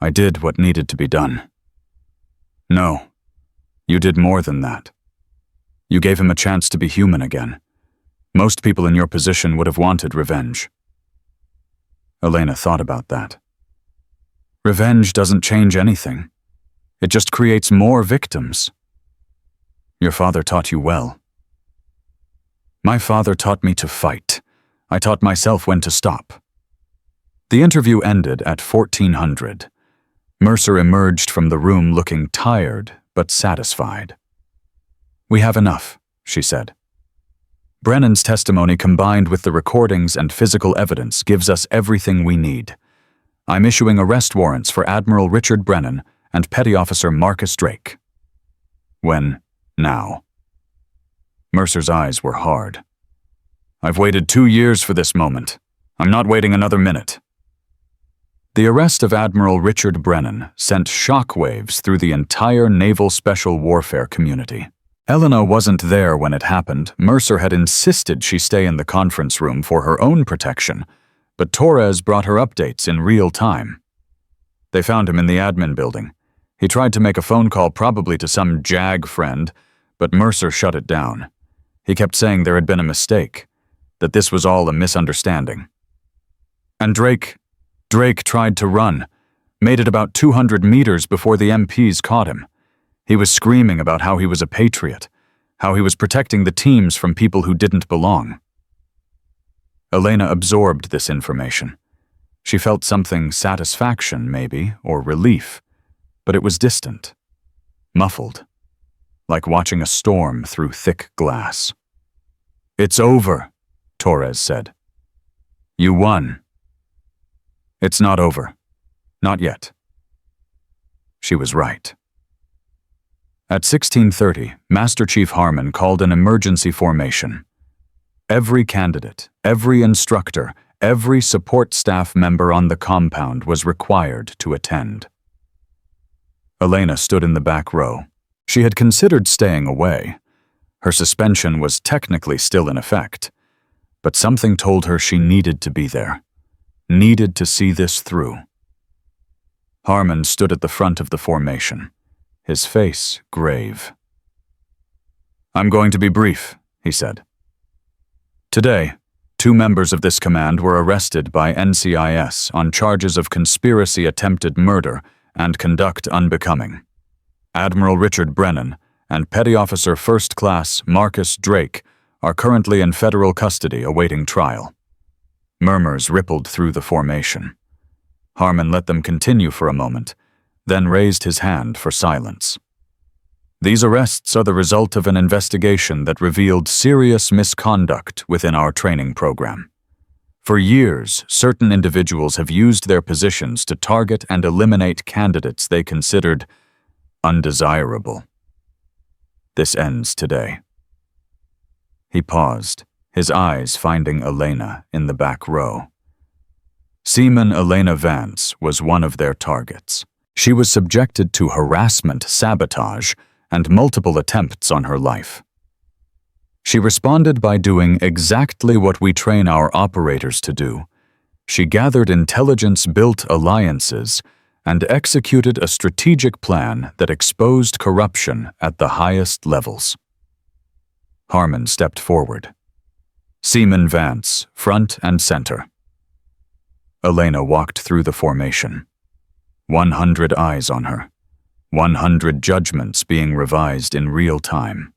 "I did what needed to be done." "No, you did more than that. You gave him a chance to be human again. Most people in your position would have wanted revenge." Elena thought about that. "Revenge doesn't change anything. It just creates more victims." "Your father taught you well." "My father taught me to fight. I taught myself when to stop." The interview ended at 1400. Mercer emerged from the room looking tired but satisfied. "We have enough," she said. "Brennan's testimony combined with the recordings and physical evidence gives us everything we need. I'm issuing arrest warrants for Admiral Richard Brennan and Petty Officer Marcus Drake." "When? Now?" Mercer's eyes were hard. "I've waited 2 years for this moment. I'm not waiting another minute." The arrest of Admiral Richard Brennan sent shockwaves through the entire naval special warfare community. Elena wasn't there when it happened. Mercer had insisted she stay in the conference room for her own protection, but Torres brought her updates in real time. They found him in the admin building. He tried to make a phone call probably to some JAG friend, but Mercer shut it down. He kept saying there had been a mistake, that this was all a misunderstanding. And Drake tried to run, made it about 200 meters before the MPs caught him. He was screaming about how he was a patriot, how he was protecting the teams from people who didn't belong. Elena absorbed this information. She felt something, satisfaction maybe, or relief, but it was distant, muffled, like watching a storm through thick glass. "It's over," Torres said. "You won." "It's not over. Not yet." She was right. At 1630, Master Chief Harmon called an emergency formation. Every candidate, every instructor, every support staff member on the compound was required to attend. Elena stood in the back row. She had considered staying away. Her suspension was technically still in effect, but something told her she needed to be there, needed to see this through. Harmon stood at the front of the formation, his face grave. "I'm going to be brief," he said. "Today, 2 members of this command were arrested by NCIS on charges of conspiracy attempted murder and conduct unbecoming. Admiral Richard Brennan and Petty Officer First Class Marcus Drake are currently in federal custody awaiting trial." Murmurs rippled through the formation. Harmon let them continue for a moment, then raised his hand for silence. "These arrests are the result of an investigation that revealed serious misconduct within our training program. For years, certain individuals have used their positions to target and eliminate candidates they considered undesirable. This ends today." He paused, his eyes finding Elena in the back row. Seaman Elena Vance was one of their targets. She was subjected to harassment, sabotage, and multiple attempts on her life. She responded by doing exactly what we train our operators to do. She gathered intelligence-built alliances and executed a strategic plan that exposed corruption at the highest levels. Harmon stepped forward. Seaman Vance, front and center. Elena walked through the formation. 100 eyes on her. 100 judgments being revised in real time.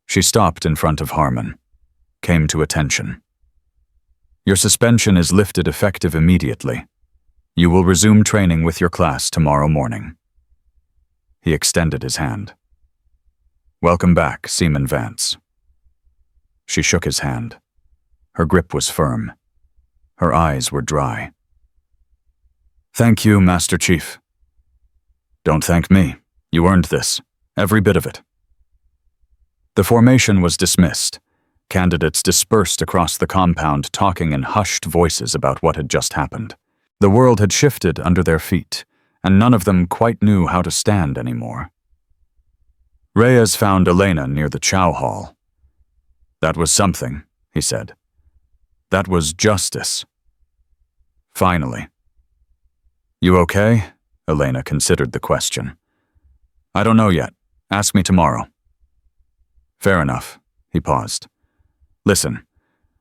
She stopped in front of Harmon, came to attention. "Your suspension is lifted effective immediately. You will resume training with your class tomorrow morning. He extended his hand. Welcome back, Seaman Vance. She shook his hand. Her grip was firm. Her eyes were dry. Thank you, Master Chief. Don't thank me. You earned this. Every bit of it. The formation was dismissed. Candidates dispersed across the compound, talking in hushed voices about what had just happened. The world had shifted under their feet, and none of them quite knew how to stand anymore. Reyes found Elena near the chow hall. That was something, he said. That was justice. Finally. You okay? Elena considered the question. I don't know yet. Ask me tomorrow. Fair enough. He paused. Listen,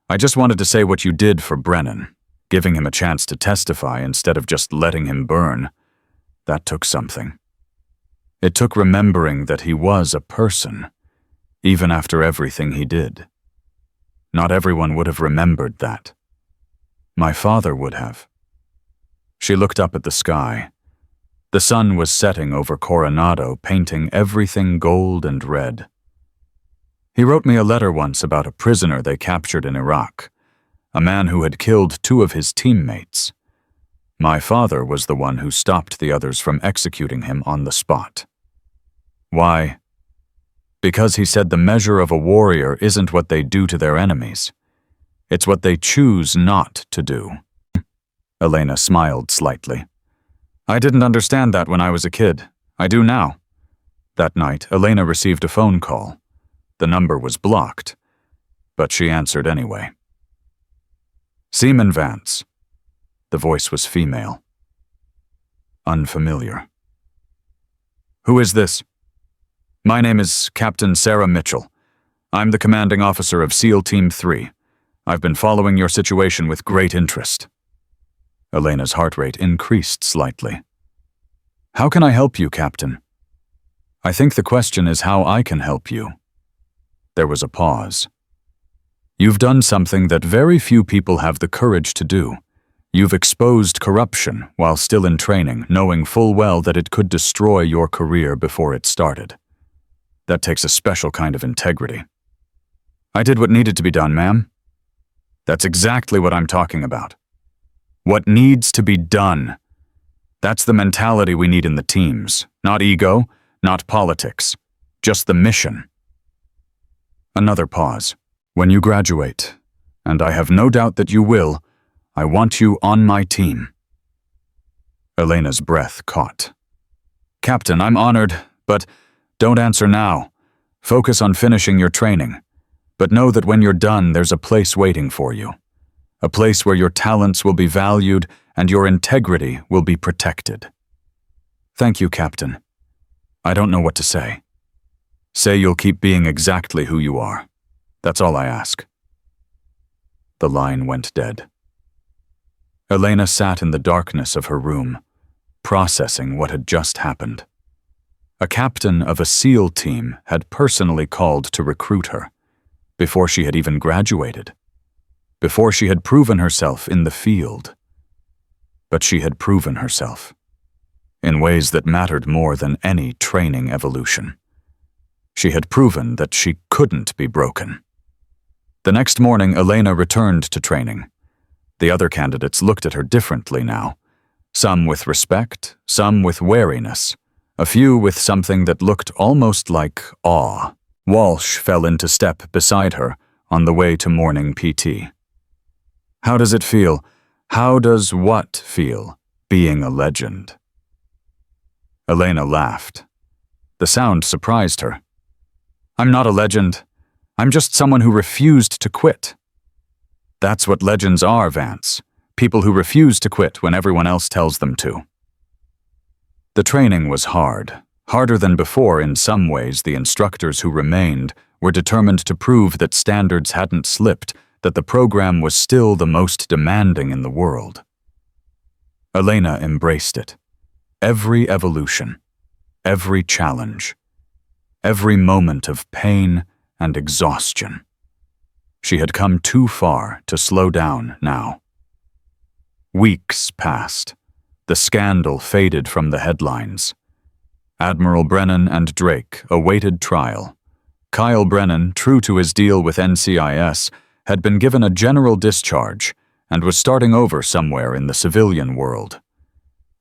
I just wanted to say what you did for Brennan, giving him a chance to testify instead of just letting him burn. That took something. It took remembering that he was a person, even after everything he did. Not everyone would have remembered that. My father would have. She looked up at the sky. The sun was setting over Coronado, painting everything gold and red. He wrote me a letter once about a prisoner they captured in Iraq, a man who had killed 2 of his teammates. My father was the one who stopped the others from executing him on the spot. Why? Because he said the measure of a warrior isn't what they do to their enemies. It's what they choose not to do. Elena smiled slightly. I didn't understand that when I was a kid. I do now. That night, Elena received a phone call. The number was blocked, but she answered anyway. Seaman Vance. The voice was female. Unfamiliar. Who is this? My name is Captain Sarah Mitchell. I'm the commanding officer of SEAL Team 3. I've been following your situation with great interest. Elena's heart rate increased slightly. How can I help you, Captain? I think the question is how I can help you. There was a pause. You've done something that very few people have the courage to do. You've exposed corruption while still in training, knowing full well that it could destroy your career before it started. That takes a special kind of integrity. I did what needed to be done, ma'am. That's exactly what I'm talking about. What needs to be done. That's the mentality we need in the teams. Not ego, not politics. Just the mission. Another pause. When you graduate, and I have no doubt that you will, I want you on my team. Elena's breath caught. Captain, I'm honored, but don't answer now. Focus on finishing your training. But know that when you're done, there's a place waiting for you. A place where your talents will be valued and your integrity will be protected. Thank you, Captain. I don't know what to say. Say you'll keep being exactly who you are. That's all I ask. The line went dead. Elena sat in the darkness of her room, processing what had just happened. A captain of a SEAL team had personally called to recruit her, before she had even graduated, before she had proven herself in the field. But she had proven herself, in ways that mattered more than any training evolution. She had proven that she couldn't be broken. The next morning, Elena returned to training. The other candidates looked at her differently now, some with respect, some with wariness, a few with something that looked almost like awe. Walsh fell into step beside her on the way to morning PT. How does it feel? How does what feel, being a legend? Elena laughed. The sound surprised her. I'm not a legend. I'm just someone who refused to quit. That's what legends are, Vance. People who refuse to quit when everyone else tells them to. The training was hard. Harder than before in some ways. The instructors who remained were determined to prove that standards hadn't slipped, that the program was still the most demanding in the world. Elena embraced it. Every evolution, every challenge, every moment of pain and exhaustion. She had come too far to slow down now. Weeks passed. The scandal faded from the headlines. Admiral Brennan and Drake awaited trial. Kyle Brennan, true to his deal with NCIS, had been given a general discharge and was starting over somewhere in the civilian world.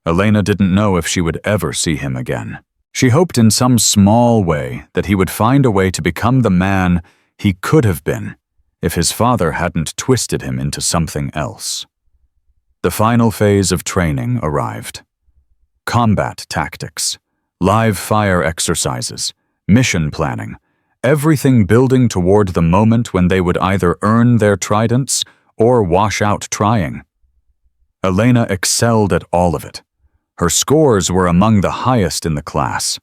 Elena didn't know if she would ever see him again. She hoped in some small way that he would find a way to become the man he could have been if his father hadn't twisted him into something else. The final phase of training arrived. Combat tactics, live fire exercises, mission planning, everything building toward the moment when they would either earn their tridents or wash out trying. Elena excelled at all of it. Her scores were among the highest in the class.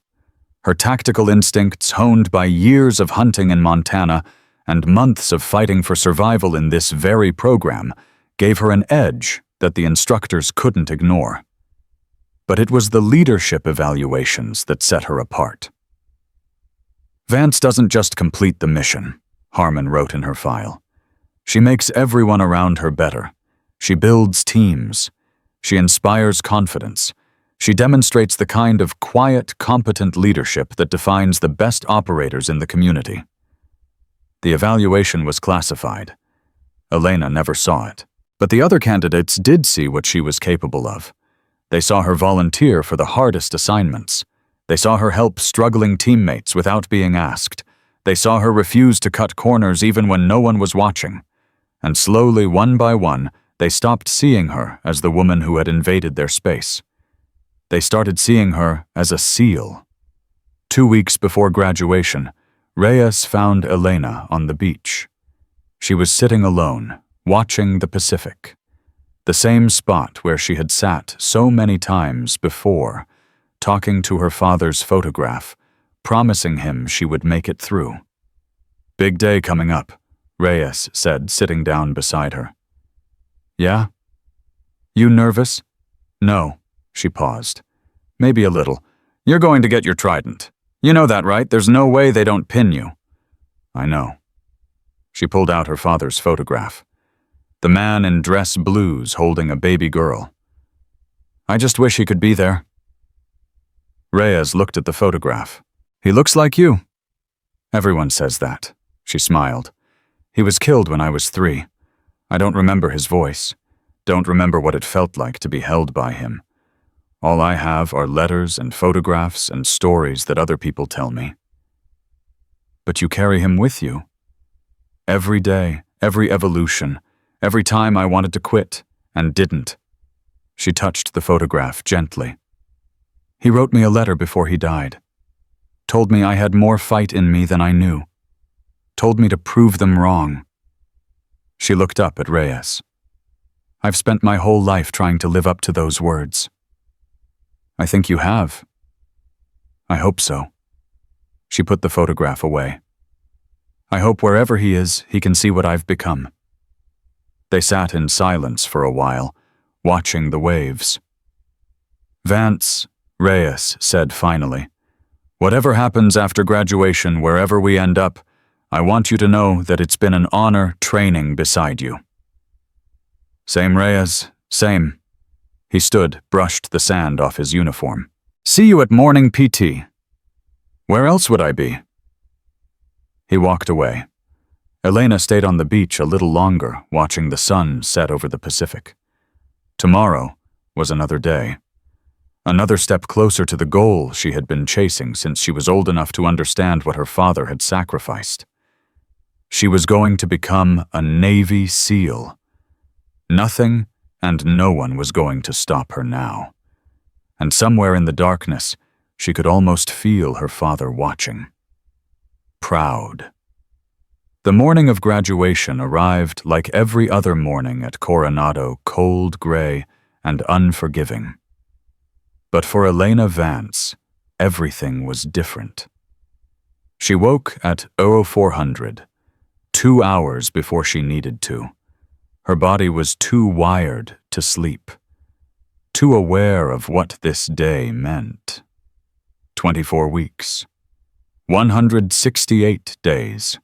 Her tactical instincts, honed by years of hunting in Montana and months of fighting for survival in this very program, gave her an edge that the instructors couldn't ignore. But it was the leadership evaluations that set her apart. Vance doesn't just complete the mission, Harmon wrote in her file. She makes everyone around her better. She builds teams. She inspires confidence. She demonstrates the kind of quiet, competent leadership that defines the best operators in the community. The evaluation was classified. Elena never saw it. But the other candidates did see what she was capable of. They saw her volunteer for the hardest assignments. They saw her help struggling teammates without being asked. They saw her refuse to cut corners even when no one was watching. And slowly, one by one, they stopped seeing her as the woman who had invaded their space. They started seeing her as a SEAL. 2 weeks before graduation, Reyes found Elena on the beach. She was sitting alone, watching the Pacific, the same spot where she had sat so many times before, talking to her father's photograph, promising him she would make it through. "Big day coming up," Reyes said, sitting down beside her. "Yeah? You nervous?" "No." She paused. "Maybe a little. You're going to get your trident. You know that, right? There's no way they don't pin you." "I know." She pulled out her father's photograph. The man in dress blues holding a baby girl. "I just wish he could be there." Reyes looked at the photograph. "He looks like you." "Everyone says that," she smiled. "He was killed when I was 3. I don't remember his voice. Don't remember what it felt like to be held by him. All I have are letters and photographs and stories that other people tell me." "But you carry him with you." "Every day, every evolution, every time I wanted to quit, and didn't." She touched the photograph gently. "He wrote me a letter before he died. Told me I had more fight in me than I knew. Told me to prove them wrong." She looked up at Reyes. "I've spent my whole life trying to live up to those words." "I think you have." "I hope so." She put the photograph away. "I hope wherever he is, he can see what I've become." They sat in silence for a while, watching the waves. "Vance," Reyes said finally, "whatever happens after graduation, wherever we end up, I want you to know that it's been an honor training beside you." "Same, Reyes, same." He stood, brushed the sand off his uniform. "See you at morning PT." "Where else would I be?" He walked away. Elena stayed on the beach a little longer, watching the sun set over the Pacific. Tomorrow was another day. Another step closer to the goal she had been chasing since she was old enough to understand what her father had sacrificed. She was going to become a Navy SEAL. Nothing and no one was going to stop her now. And somewhere in the darkness, she could almost feel her father watching. Proud. The morning of graduation arrived like every other morning at Coronado, cold, gray, and unforgiving. But for Elena Vance, everything was different. She woke at 0400, 2 hours before she needed to. Her body was too wired to sleep, too aware of what this day meant. 24 weeks, 168 days.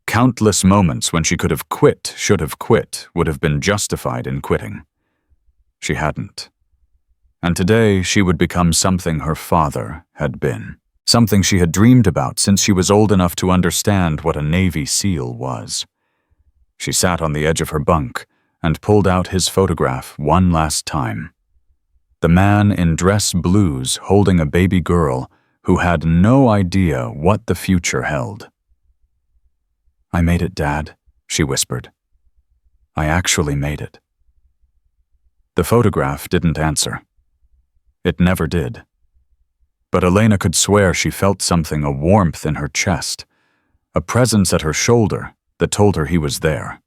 Countless moments when she could have quit, should have quit, would have been justified in quitting. She hadn't. And today she would become something her father had been. Something she had dreamed about since she was old enough to understand what a Navy SEAL was. She sat on the edge of her bunk and pulled out his photograph one last time. The man in dress blues holding a baby girl who had no idea what the future held. "I made it, Dad," she whispered. "I actually made it." The photograph didn't answer. It never did. But Elena could swear she felt something, a warmth in her chest, a presence at her shoulder that told her he was there.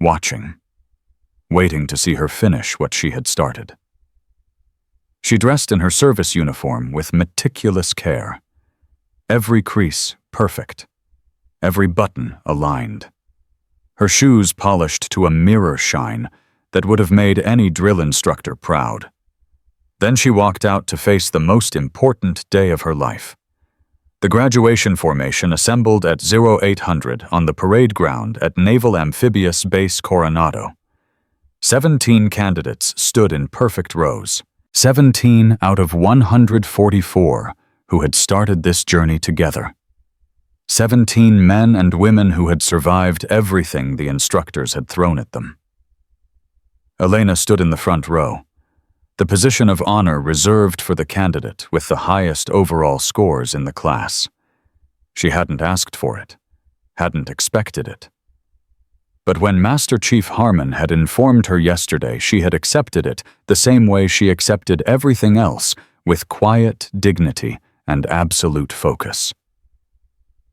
Watching, waiting to see her finish what she had started. She dressed in her service uniform with meticulous care. Every crease perfect, every button aligned. Her shoes polished to a mirror shine that would have made any drill instructor proud. Then she walked out to face the most important day of her life. The graduation formation assembled at 0800 on the parade ground at Naval Amphibious Base Coronado. 17 candidates stood in perfect rows. 17 out of 144 who had started this journey together. 17 men and women who had survived everything the instructors had thrown at them. Elena stood in the front row, the position of honor reserved for the candidate with the highest overall scores in the class. She hadn't asked for it, hadn't expected it. But when Master Chief Harmon had informed her yesterday, she had accepted it the same way she accepted everything else, with quiet dignity and absolute focus.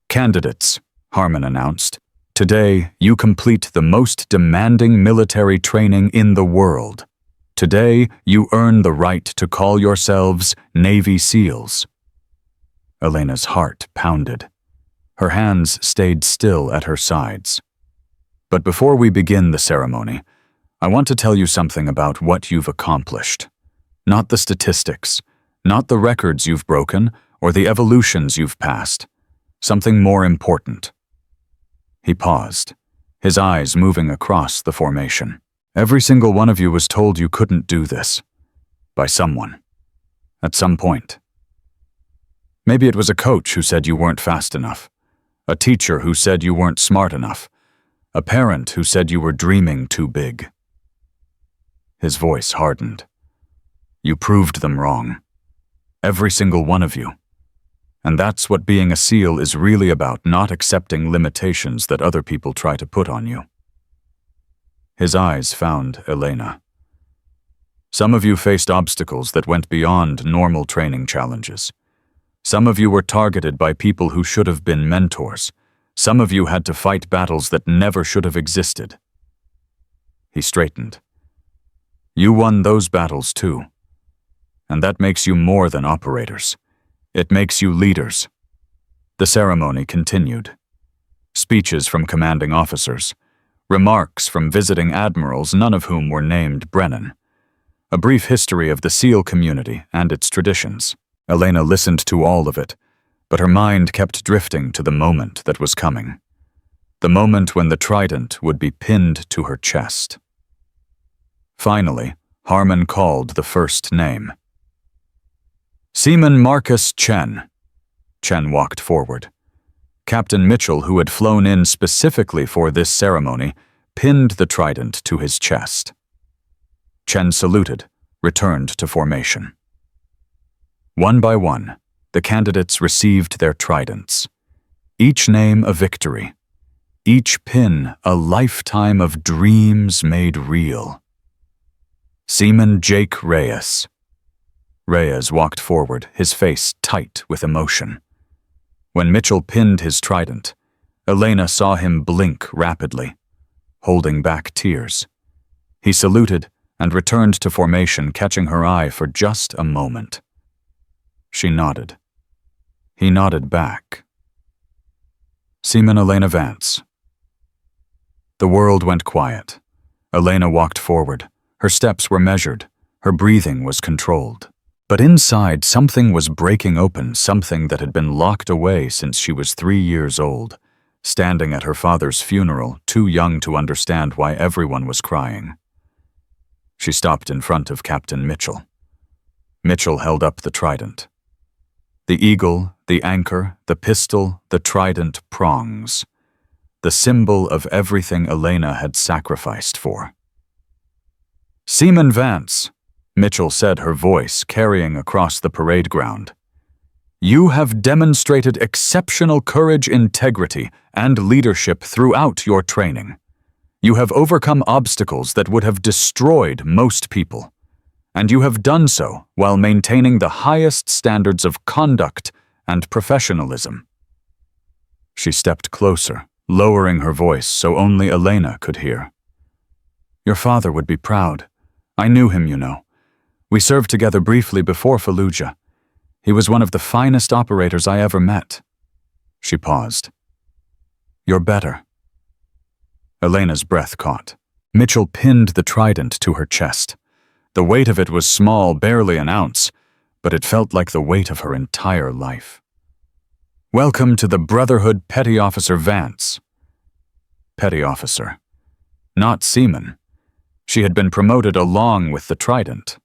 "Candidates," Harmon announced, "today you complete the most demanding military training in the world. Today you earn the right to call yourselves Navy SEALs." Elena's heart pounded. Her hands stayed still at her sides. "But before we begin the ceremony, I want to tell you something about what you've accomplished. Not the statistics, not the records you've broken, or the evolutions you've passed. Something more important." He paused, his eyes moving across the formation. "Every single one of you was told you couldn't do this. By someone. At some point. Maybe it was a coach who said you weren't fast enough. A teacher who said you weren't smart enough. A parent who said you were dreaming too big." His voice hardened. "You proved them wrong. Every single one of you. And that's what being a SEAL is really about, not accepting limitations that other people try to put on you." His eyes found Elena. "Some of you faced obstacles that went beyond normal training challenges. Some of you were targeted by people who should have been mentors. Some of you had to fight battles that never should have existed." He straightened. "You won those battles too. And that makes you more than operators. It makes you leaders." The ceremony continued. Speeches from commanding officers. Remarks from visiting admirals, none of whom were named Brennan. A brief history of the SEAL community and its traditions. Elena listened to all of it, but her mind kept drifting to the moment that was coming. The moment when the trident would be pinned to her chest. Finally, Harmon called the first name. "Seaman Marcus Chen." Chen walked forward. Captain Mitchell, who had flown in specifically for this ceremony, pinned the trident to his chest. Chen saluted, returned to formation. One by one, the candidates received their tridents. Each name a victory. Each pin a lifetime of dreams made real. Seaman Jake Reyes. Reyes walked forward, his face tight with emotion. When Mitchell pinned his trident, Elena saw him blink rapidly, holding back tears. He saluted and returned to formation, catching her eye for just a moment. She nodded. He nodded back. "Seaman Elena Vance." The world went quiet. Elena walked forward. Her steps were measured. Her breathing was controlled. But inside, something was breaking open, something that had been locked away since she was 3 years old, standing at her father's funeral, too young to understand why everyone was crying. She stopped in front of Captain Mitchell. Mitchell held up the trident. The eagle, the anchor, the pistol, the trident prongs. The symbol of everything Elena had sacrificed for. "Seaman Vance," Mitchell said, her voice carrying across the parade ground. "You have demonstrated exceptional courage, integrity, and leadership throughout your training. You have overcome obstacles that would have destroyed most people, and you have done so while maintaining the highest standards of conduct and professionalism." She stepped closer, lowering her voice so only Elena could hear. "Your father would be proud. I knew him, you know. We served together briefly before Fallujah. He was one of the finest operators I ever met." She paused. "You're better." Elena's breath caught. Mitchell pinned the trident to her chest. The weight of it was small, barely an ounce, but it felt like the weight of her entire life. "Welcome to the Brotherhood, Petty Officer Vance." Petty officer. Not seaman. She had been promoted along with the trident.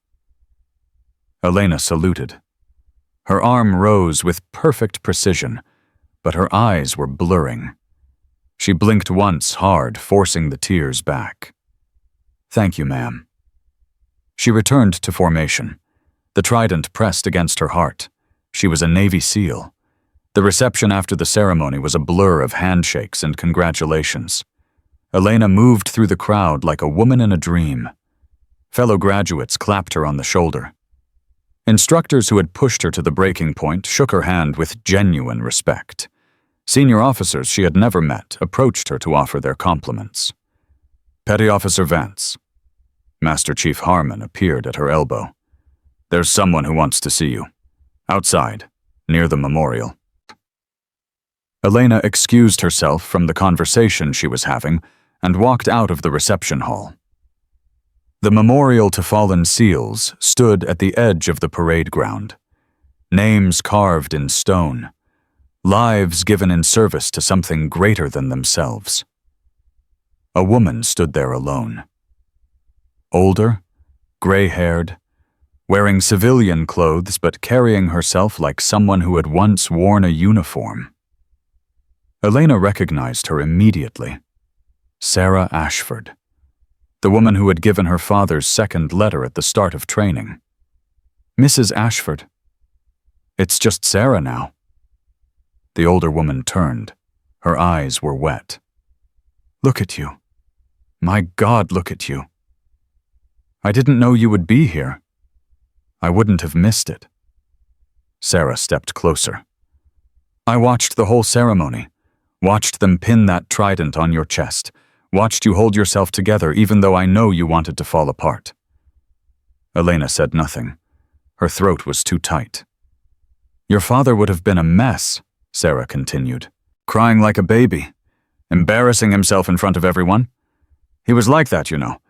Elena saluted. Her arm rose with perfect precision, but her eyes were blurring. She blinked once hard, forcing the tears back. "Thank you, ma'am." She returned to formation. The trident pressed against her heart. She was a Navy SEAL. The reception after the ceremony was a blur of handshakes and congratulations. Elena moved through the crowd like a woman in a dream. Fellow graduates clapped her on the shoulder. Instructors who had pushed her to the breaking point shook her hand with genuine respect. Senior officers she had never met approached her to offer their compliments. "Petty Officer Vance." Master Chief Harmon appeared at her elbow. "There's someone who wants to see you. Outside, near the memorial." Elena excused herself from the conversation she was having and walked out of the reception hall. The memorial to fallen SEALs stood at the edge of the parade ground. Names carved in stone. Lives given in service to something greater than themselves. A woman stood there alone. Older, gray-haired, wearing civilian clothes but carrying herself like someone who had once worn a uniform. Elena recognized her immediately. Sarah Ashford, the woman who had given her father's second letter at the start of training. "Mrs. Ashford. It's just Sarah now." The older woman turned. Her eyes were wet. "Look at you. My God, look at you. I didn't know you would be here. I wouldn't have missed it." Sarah stepped closer. "I watched the whole ceremony. Watched them pin that trident on your chest. Watched you hold yourself together even though I know you wanted to fall apart." Elena said nothing. Her throat was too tight. "Your father would have been a mess," Sarah continued, "crying like a baby, embarrassing himself in front of everyone. He was like that, you know.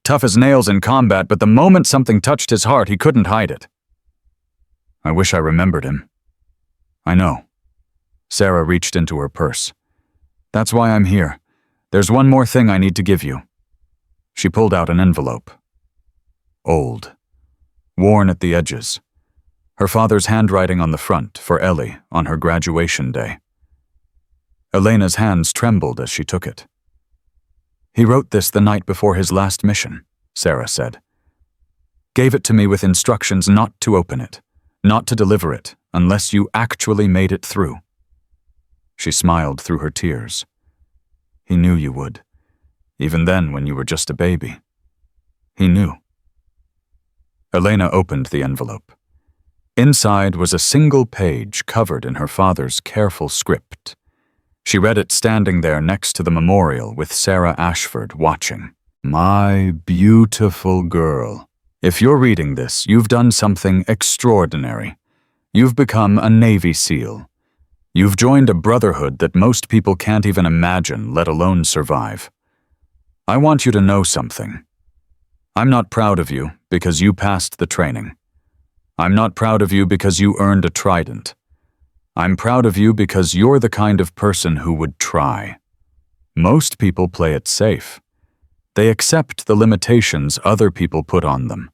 Tough as nails in combat, but the moment something touched his heart, he couldn't hide it." "I wish I remembered him." "I know." Sarah reached into her purse. "That's why I'm here. There's one more thing I need to give you." She pulled out an envelope. Old. Worn at the edges. Her father's handwriting on the front for Ellie on her graduation day. Elena's hands trembled as she took it. "He wrote this the night before his last mission," Sarah said. "Gave it to me with instructions not to open it, not to deliver it, unless you actually made it through." She smiled through her tears. "He knew you would, even then when you were just a baby. He knew." Elena opened the envelope. Inside was a single page covered in her father's careful script. She read it standing there next to the memorial with Sarah Ashford watching. "My beautiful girl. If you're reading this, you've done something extraordinary. You've become a Navy SEAL. You've joined a brotherhood that most people can't even imagine, let alone survive. I want you to know something. I'm not proud of you because you passed the training. I'm not proud of you because you earned a trident. I'm proud of you because you're the kind of person who would try. Most people play it safe. They accept the limitations other people put on them.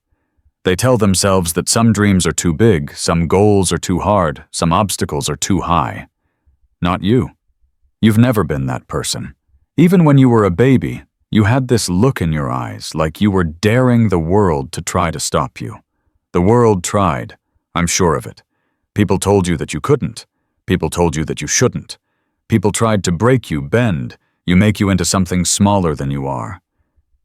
They tell themselves that some dreams are too big, some goals are too hard, some obstacles are too high. Not you. You've never been that person. Even when you were a baby, you had this look in your eyes like you were daring the world to try to stop you. The world tried. I'm sure of it. People told you that you couldn't. People told you that you shouldn't. People tried to break you, bend, make you into something smaller than you are.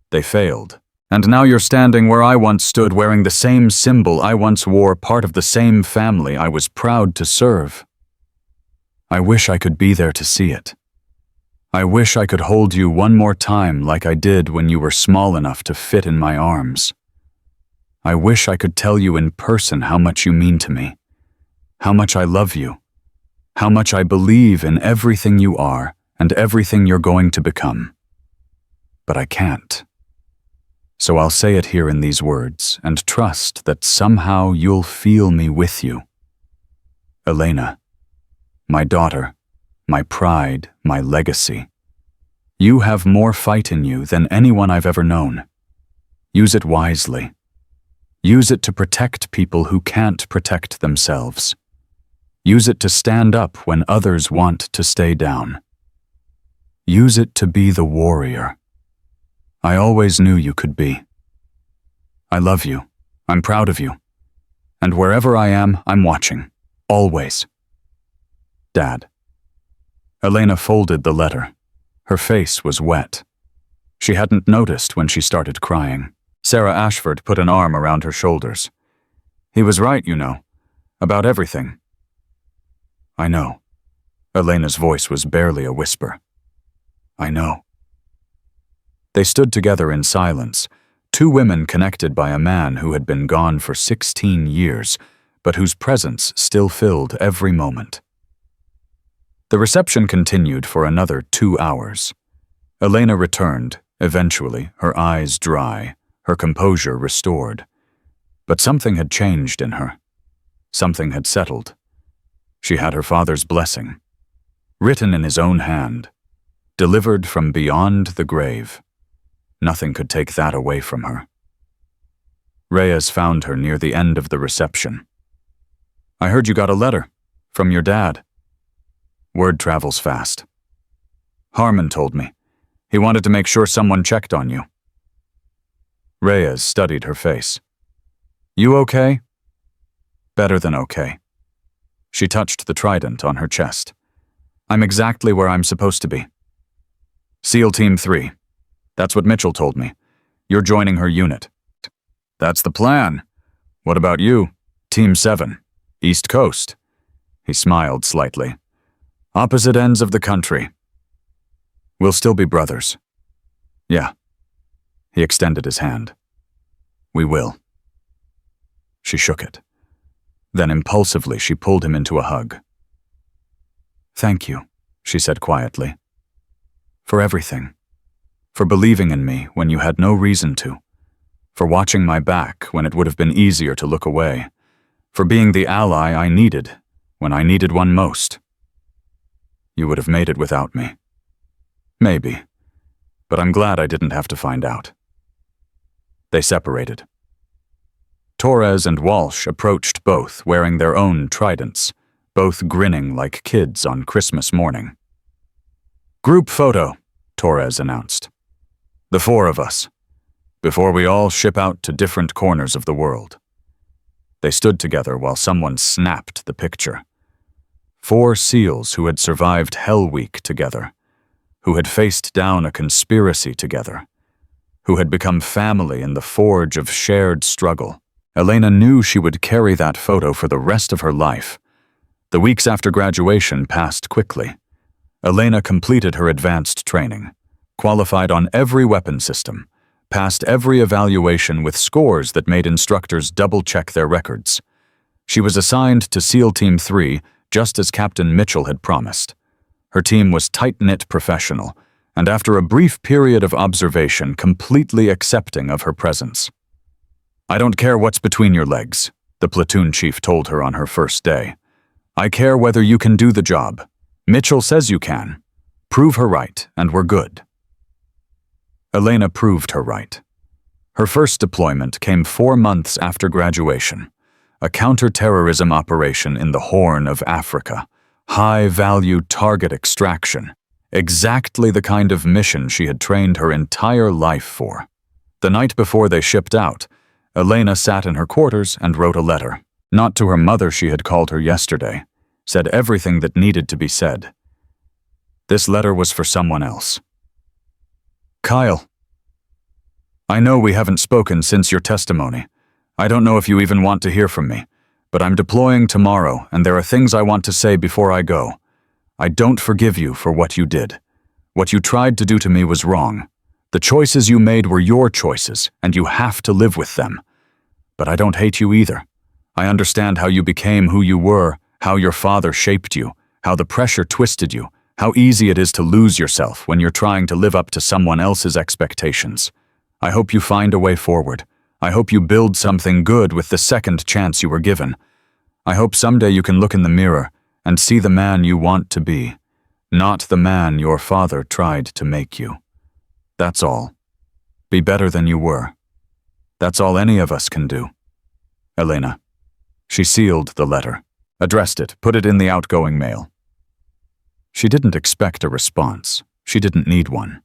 They failed. And now you're standing where I once stood, wearing the same symbol I once wore, part of the same family I was proud to serve. I wish I could be there to see it. I wish I could hold you one more time like I did when you were small enough to fit in my arms. I wish I could tell you in person how much you mean to me, how much I love you, how much I believe in everything you are and everything you're going to become. But I can't. So I'll say it here in these words and trust that somehow you'll feel me with you. Elena, my daughter, my pride, my legacy. You have more fight in you than anyone I've ever known. Use it wisely. Use it to protect people who can't protect themselves. Use it to stand up when others want to stay down. Use it to be the warrior I always knew you could be. I love you. I'm proud of you. And wherever I am, I'm watching. Always. Dad. Elena folded the letter. Her face was wet. She hadn't noticed when she started crying. Sarah Ashford put an arm around her shoulders. He was right, you know, about everything. I know. Elena's voice was barely a whisper. I know. They stood together in silence, two women connected by a man who had been gone for 16 years, but whose presence still filled every moment. The reception continued for another 2 hours. Elena returned, eventually, her eyes dry, her composure restored. But something had changed in her. Something had settled. She had her father's blessing, written in his own hand, delivered from beyond the grave. Nothing could take that away from her. Reyes found her near the end of the reception. I heard you got a letter from your dad. Word travels fast. Harmon told me. He wanted to make sure someone checked on you. Reyes studied her face. You okay? Better than okay. She touched the trident on her chest. I'm exactly where I'm supposed to be. SEAL Team 3. That's what Mitchell told me. You're joining her unit. That's the plan. What about you? Team 7. East Coast. He smiled slightly. Opposite ends of the country. We'll still be brothers. Yeah. He extended his hand. We will. She shook it. Then impulsively she pulled him into a hug. Thank you, she said quietly. For everything. For believing in me when you had no reason to. For watching my back when it would have been easier to look away. For being the ally I needed when I needed one most. You would have made it without me. Maybe. But I'm glad I didn't have to find out. They separated. Torres and Walsh approached both wearing their own tridents, both grinning like kids on Christmas morning. Group photo, Torres announced. The 4 of us, before we all ship out to different corners of the world. They stood together while someone snapped the picture. 4 SEALs who had survived Hell Week together, who had faced down a conspiracy together, who had become family in the forge of shared struggle. Elena knew she would carry that photo for the rest of her life. The weeks after graduation passed quickly. Elena completed her advanced training, qualified on every weapon system, passed every evaluation with scores that made instructors double-check their records. She was assigned to SEAL Team 3 just as Captain Mitchell had promised. Her team was tight-knit professional, and after a brief period of observation, completely accepting of her presence. I don't care what's between your legs, the platoon chief told her on her first day. I care whether you can do the job. Mitchell says you can. Prove her right, and we're good. Elena proved her right. Her first deployment came 4 months after graduation, a counter-terrorism operation in the Horn of Africa, high-value target extraction, exactly the kind of mission she had trained her entire life for. The night before they shipped out, Elena sat in her quarters and wrote a letter, not to her mother she had called her yesterday, said everything that needed to be said. This letter was for someone else. Kyle, I know we haven't spoken since your testimony. I don't know if you even want to hear from me, but I'm deploying tomorrow and there are things I want to say before I go. I don't forgive you for what you did. What you tried to do to me was wrong. The choices you made were your choices, and you have to live with them. But I don't hate you either. I understand how you became who you were, how your father shaped you, how the pressure twisted you, how easy it is to lose yourself when you're trying to live up to someone else's expectations. I hope you find a way forward. I hope you build something good with the second chance you were given. I hope someday you can look in the mirror and see the man you want to be, not the man your father tried to make you. That's all. Be better than you were. That's all any of us can do. Elena. She sealed the letter, addressed it, put it in the outgoing mail. She didn't expect a response. She didn't need one.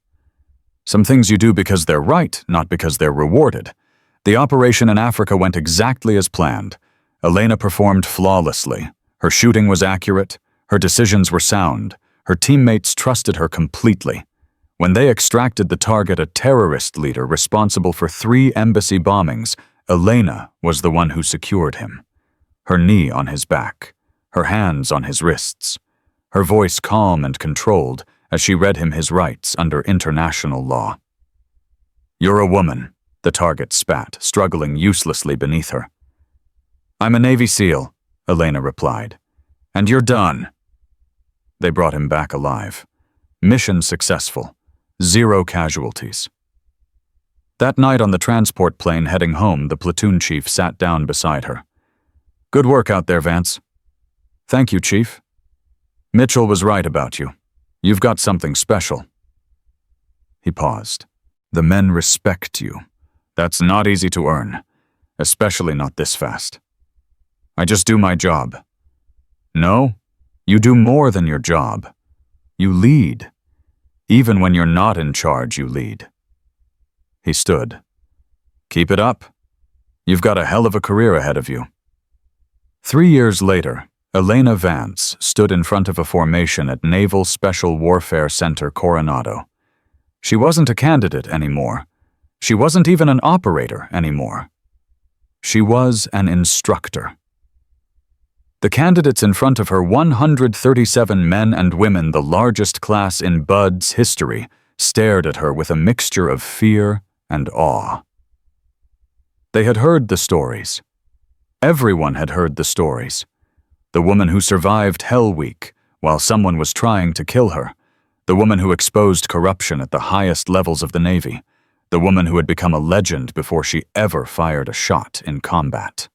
Some things you do because they're right, not because they're rewarded. The operation in Africa went exactly as planned. Elena performed flawlessly. Her shooting was accurate. Her decisions were sound. Her teammates trusted her completely. When they extracted the target, a terrorist leader responsible for 3 embassy bombings, Elena was the one who secured him. Her knee on his back, her hands on his wrists, her voice calm and controlled as she read him his rights under international law. You're a woman, the target spat, struggling uselessly beneath her. I'm a Navy SEAL, Elena replied. And you're done. They brought him back alive. Mission successful. 0 casualties. That night on the transport plane heading home, the platoon chief sat down beside her. Good work out there, Vance. Thank you, Chief. Mitchell was right about you. You've got something special. He paused. The men respect you. That's not easy to earn, especially not this fast. I just do my job. No, you do more than your job. You lead. Even when you're not in charge, you lead. He stood. Keep it up. You've got a hell of a career ahead of you. 3 years later, Elena Vance stood in front of a formation at Naval Special Warfare Center Coronado. She wasn't a candidate anymore. She wasn't even an operator anymore. She was an instructor. The candidates in front of her, 137 men and women, the largest class in BUD/S history, stared at her with a mixture of fear and awe. They had heard the stories. Everyone had heard the stories. The woman who survived Hell Week while someone was trying to kill her. The woman who exposed corruption at the highest levels of the Navy. The woman who had become a legend before she ever fired a shot in combat.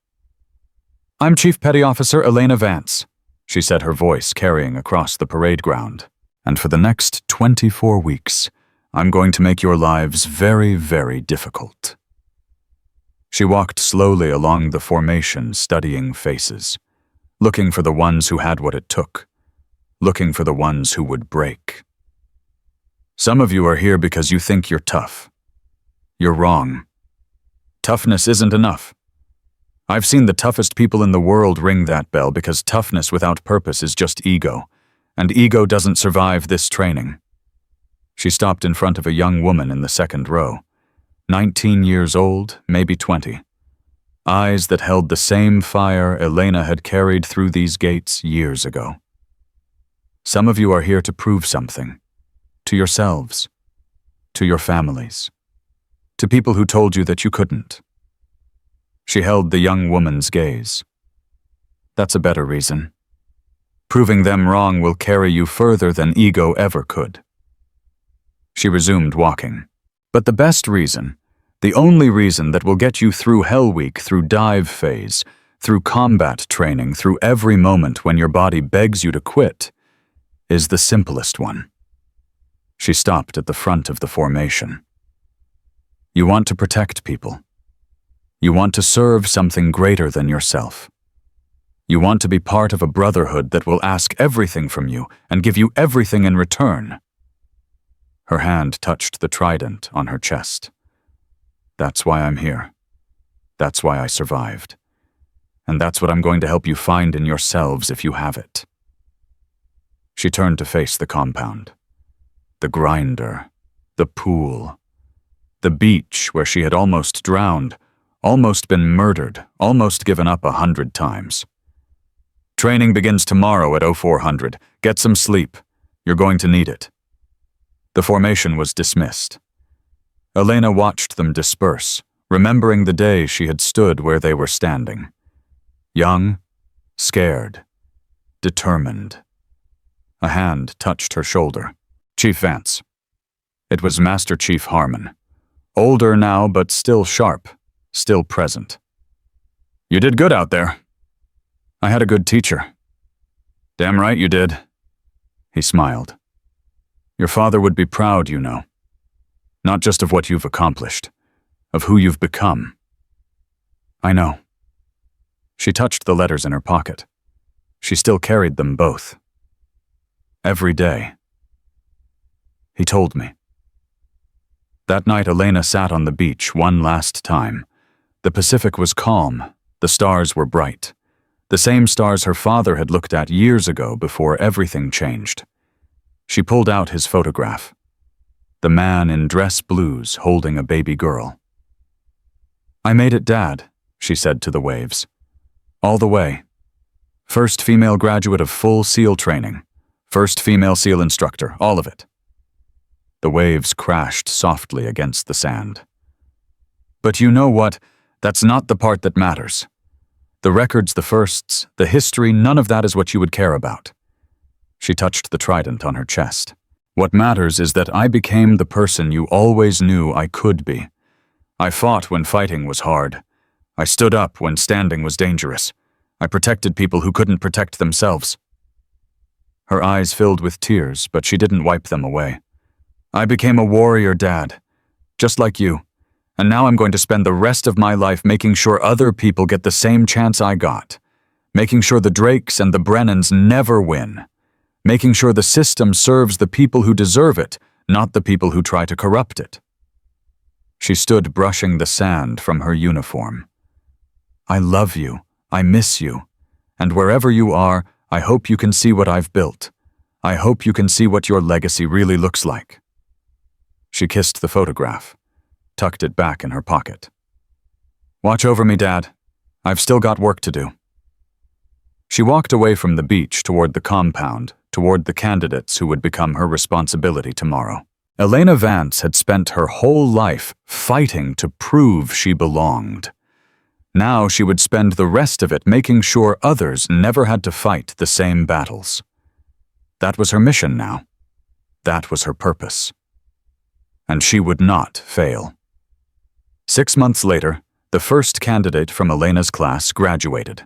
I'm Chief Petty Officer Elena Vance, she said, her voice carrying across the parade ground. And for the next 24 weeks, I'm going to make your lives very, very difficult. She walked slowly along the formation, studying faces, looking for the ones who had what it took, looking for the ones who would break. Some of you are here because you think you're tough. You're wrong. Toughness isn't enough. I've seen the toughest people in the world ring that bell because toughness without purpose is just ego, and ego doesn't survive this training. She stopped in front of a young woman in the second row, 19 years old, maybe 20. Eyes that held the same fire Elena had carried through these gates years ago. Some of you are here to prove something. To yourselves. To your families. To people who told you that you couldn't. She held the young woman's gaze. That's a better reason. Proving them wrong will carry you further than ego ever could. She resumed walking. But the best reason, the only reason that will get you through Hell Week, through dive phase, through combat training, through every moment when your body begs you to quit, is the simplest one. She stopped at the front of the formation. You want to protect people. You want to serve something greater than yourself. You want to be part of a brotherhood that will ask everything from you and give you everything in return. Her hand touched the trident on her chest. That's why I'm here. That's why I survived. And that's what I'm going to help you find in yourselves if you have it. She turned to face the compound. The grinder, the pool, the beach where she had almost drowned, almost been murdered, almost given up 100 times. Training begins tomorrow at 0400. Get some sleep. You're going to need it. The formation was dismissed. Elena watched them disperse, remembering the day she had stood where they were standing. Young, scared, determined. A hand touched her shoulder. Chief Vance. It was Master Chief Harmon. Older now, but still sharp, still present. You did good out there. I had a good teacher. Damn right you did. He smiled. Your father would be proud, you know. Not just of what you've accomplished, of who you've become. I know. She touched the letters in her pocket. She still carried them both. Every day. He told me. That night Elena sat on the beach one last time. The Pacific was calm. The stars were bright. The same stars her father had looked at years ago before everything changed. She pulled out his photograph. The man in dress blues holding a baby girl. I made it, Dad, she said to the waves. All the way. First female graduate of full SEAL training. First female SEAL instructor, all of it. The waves crashed softly against the sand. But you know what? That's not the part that matters. The records, the firsts, the history, none of that is what you would care about. She touched the trident on her chest. What matters is that I became the person you always knew I could be. I fought when fighting was hard. I stood up when standing was dangerous. I protected people who couldn't protect themselves. Her eyes filled with tears, but she didn't wipe them away. I became a warrior, Dad, just like you. And now I'm going to spend the rest of my life making sure other people get the same chance I got. Making sure the Drakes and the Brennans never win. Making sure the system serves the people who deserve it, not the people who try to corrupt it. She stood brushing the sand from her uniform. I love you. I miss you. And wherever you are, I hope you can see what I've built. I hope you can see what your legacy really looks like. She kissed the photograph, tucked it back in her pocket. Watch over me, Dad. I've still got work to do. She walked away from the beach toward the compound, toward the candidates who would become her responsibility tomorrow. Elena Vance had spent her whole life fighting to prove she belonged. Now she would spend the rest of it making sure others never had to fight the same battles. That was her mission now. That was her purpose. And she would not fail. 6 months later, the first candidate from Elena's class graduated.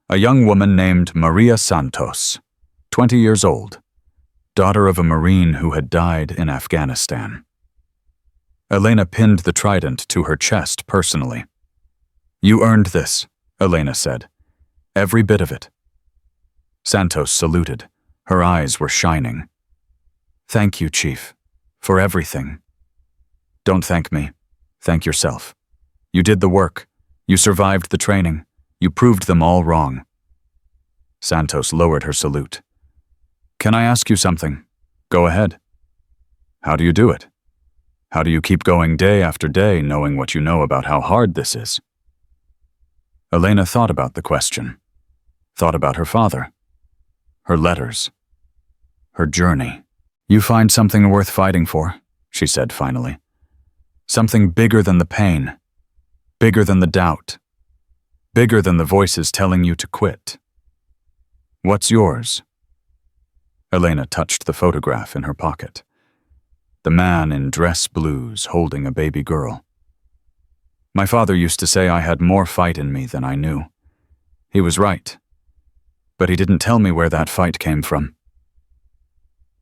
A young woman named Maria Santos, 20 years old, daughter of a Marine who had died in Afghanistan. Elena pinned the trident to her chest personally. You earned this, Elena said. Every bit of it. Santos saluted. Her eyes were shining. Thank you, Chief, for everything. Don't thank me. Thank yourself. You did the work. You survived the training. You proved them all wrong. Santos lowered her salute. Can I ask you something? Go ahead. How do you do it? How do you keep going day after day knowing what you know about how hard this is? Elena thought about the question. Thought about her father. Her letters. Her journey. You find something worth fighting for, she said finally. Something bigger than the pain. Bigger than the doubt. Bigger than the voices telling you to quit. What's yours? Elena touched the photograph in her pocket. The man in dress blues holding a baby girl. My father used to say I had more fight in me than I knew. He was right. But he didn't tell me where that fight came from.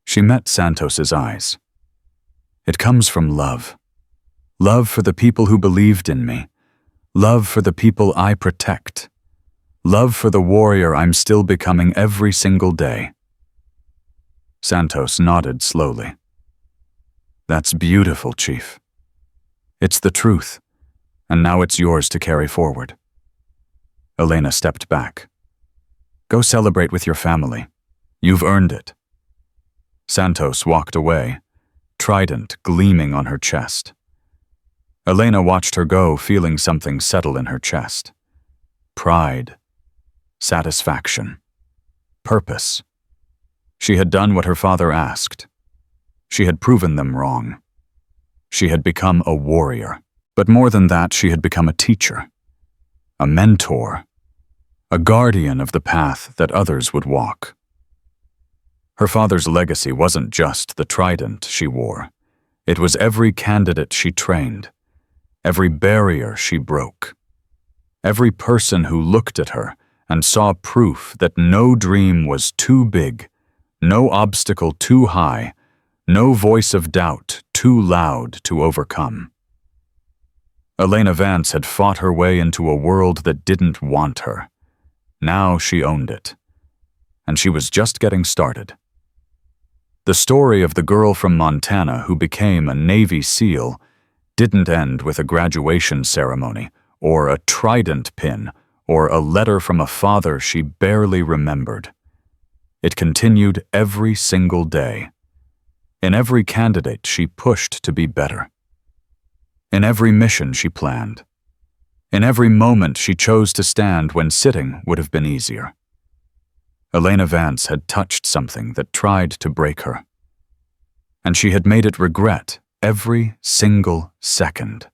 She met Santos's eyes. It comes from love. Love for the people who believed in me. Love for the people I protect. Love for the warrior I'm still becoming every single day. Santos nodded slowly. That's beautiful, Chief. It's the truth, and now it's yours to carry forward. Elena stepped back. Go celebrate with your family. You've earned it. Santos walked away, trident gleaming on her chest. Elena watched her go, feeling something settle in her chest. Pride. Satisfaction. Purpose. She had done what her father asked. She had proven them wrong. She had become a warrior. But more than that, she had become a teacher, a mentor, a guardian of the path that others would walk. Her father's legacy wasn't just the trident she wore. It was every candidate she trained, every barrier she broke, every person who looked at her and saw proof that no dream was too big, no obstacle too high, no voice of doubt too loud to overcome. Elena Vance had fought her way into a world that didn't want her. Now she owned it. And she was just getting started. The story of the girl from Montana who became a Navy SEAL didn't end with a graduation ceremony, or a trident pin, or a letter from a father she barely remembered. It continued every single day. In every candidate she pushed to be better. In every mission she planned. In every moment she chose to stand when sitting would have been easier. Elena Vance had touched something that tried to break her. And she had made it regret every single second.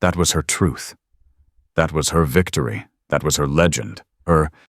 That was her truth. That was her victory. That was her legend. Her